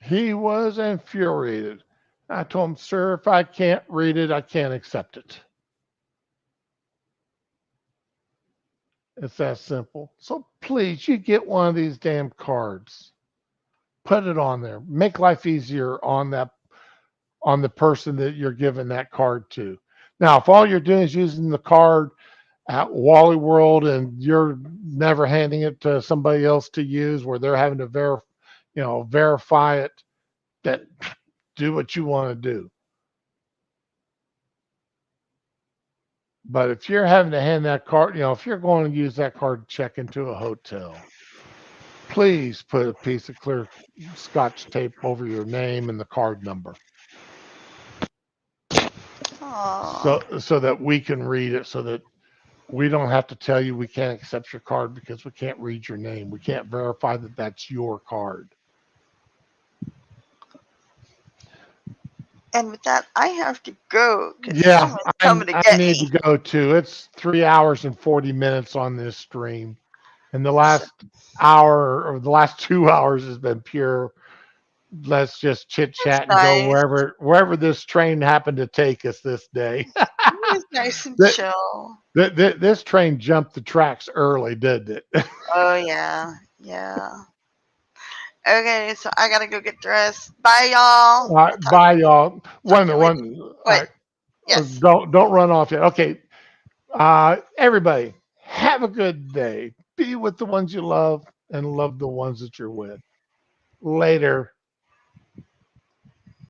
He was infuriated. I told him, sir, if I can't read it, I can't accept it. It's that simple. So please, you get one of these damn cards. Put it on there. Make life easier on the person that you're giving that card to. Now, if all you're doing is using the card at Wally World and you're never handing it to somebody else to use, where they're having to verify it, that do what you want to do. But if you're having to hand that card, if you're going to use that card to check into a hotel, please put a piece of clear Scotch tape over your name and the card number, so that we can read it, so that we don't have to tell you we can't accept your card because we can't read your name. We can't verify that that's your card. And with that, I have to go because Yeah, someone's coming to I get need me. to go too. It's 3 hours and 40 minutes on this stream. And the last hour or the last 2 hours has been pure. Let's just chit It's chat and go nice. wherever this train happened to take us this day. It's nice and Th- chill. this train jumped the tracks early, didn't it? Oh yeah, yeah. Okay, so I gotta go get dressed. Bye, y'all. All right, bye, y'all. Talk One to you minute, later. all What? right. Yes. Don't run off yet. Okay, everybody, have a good day. Be with the ones you love and love the ones that you're with. Later.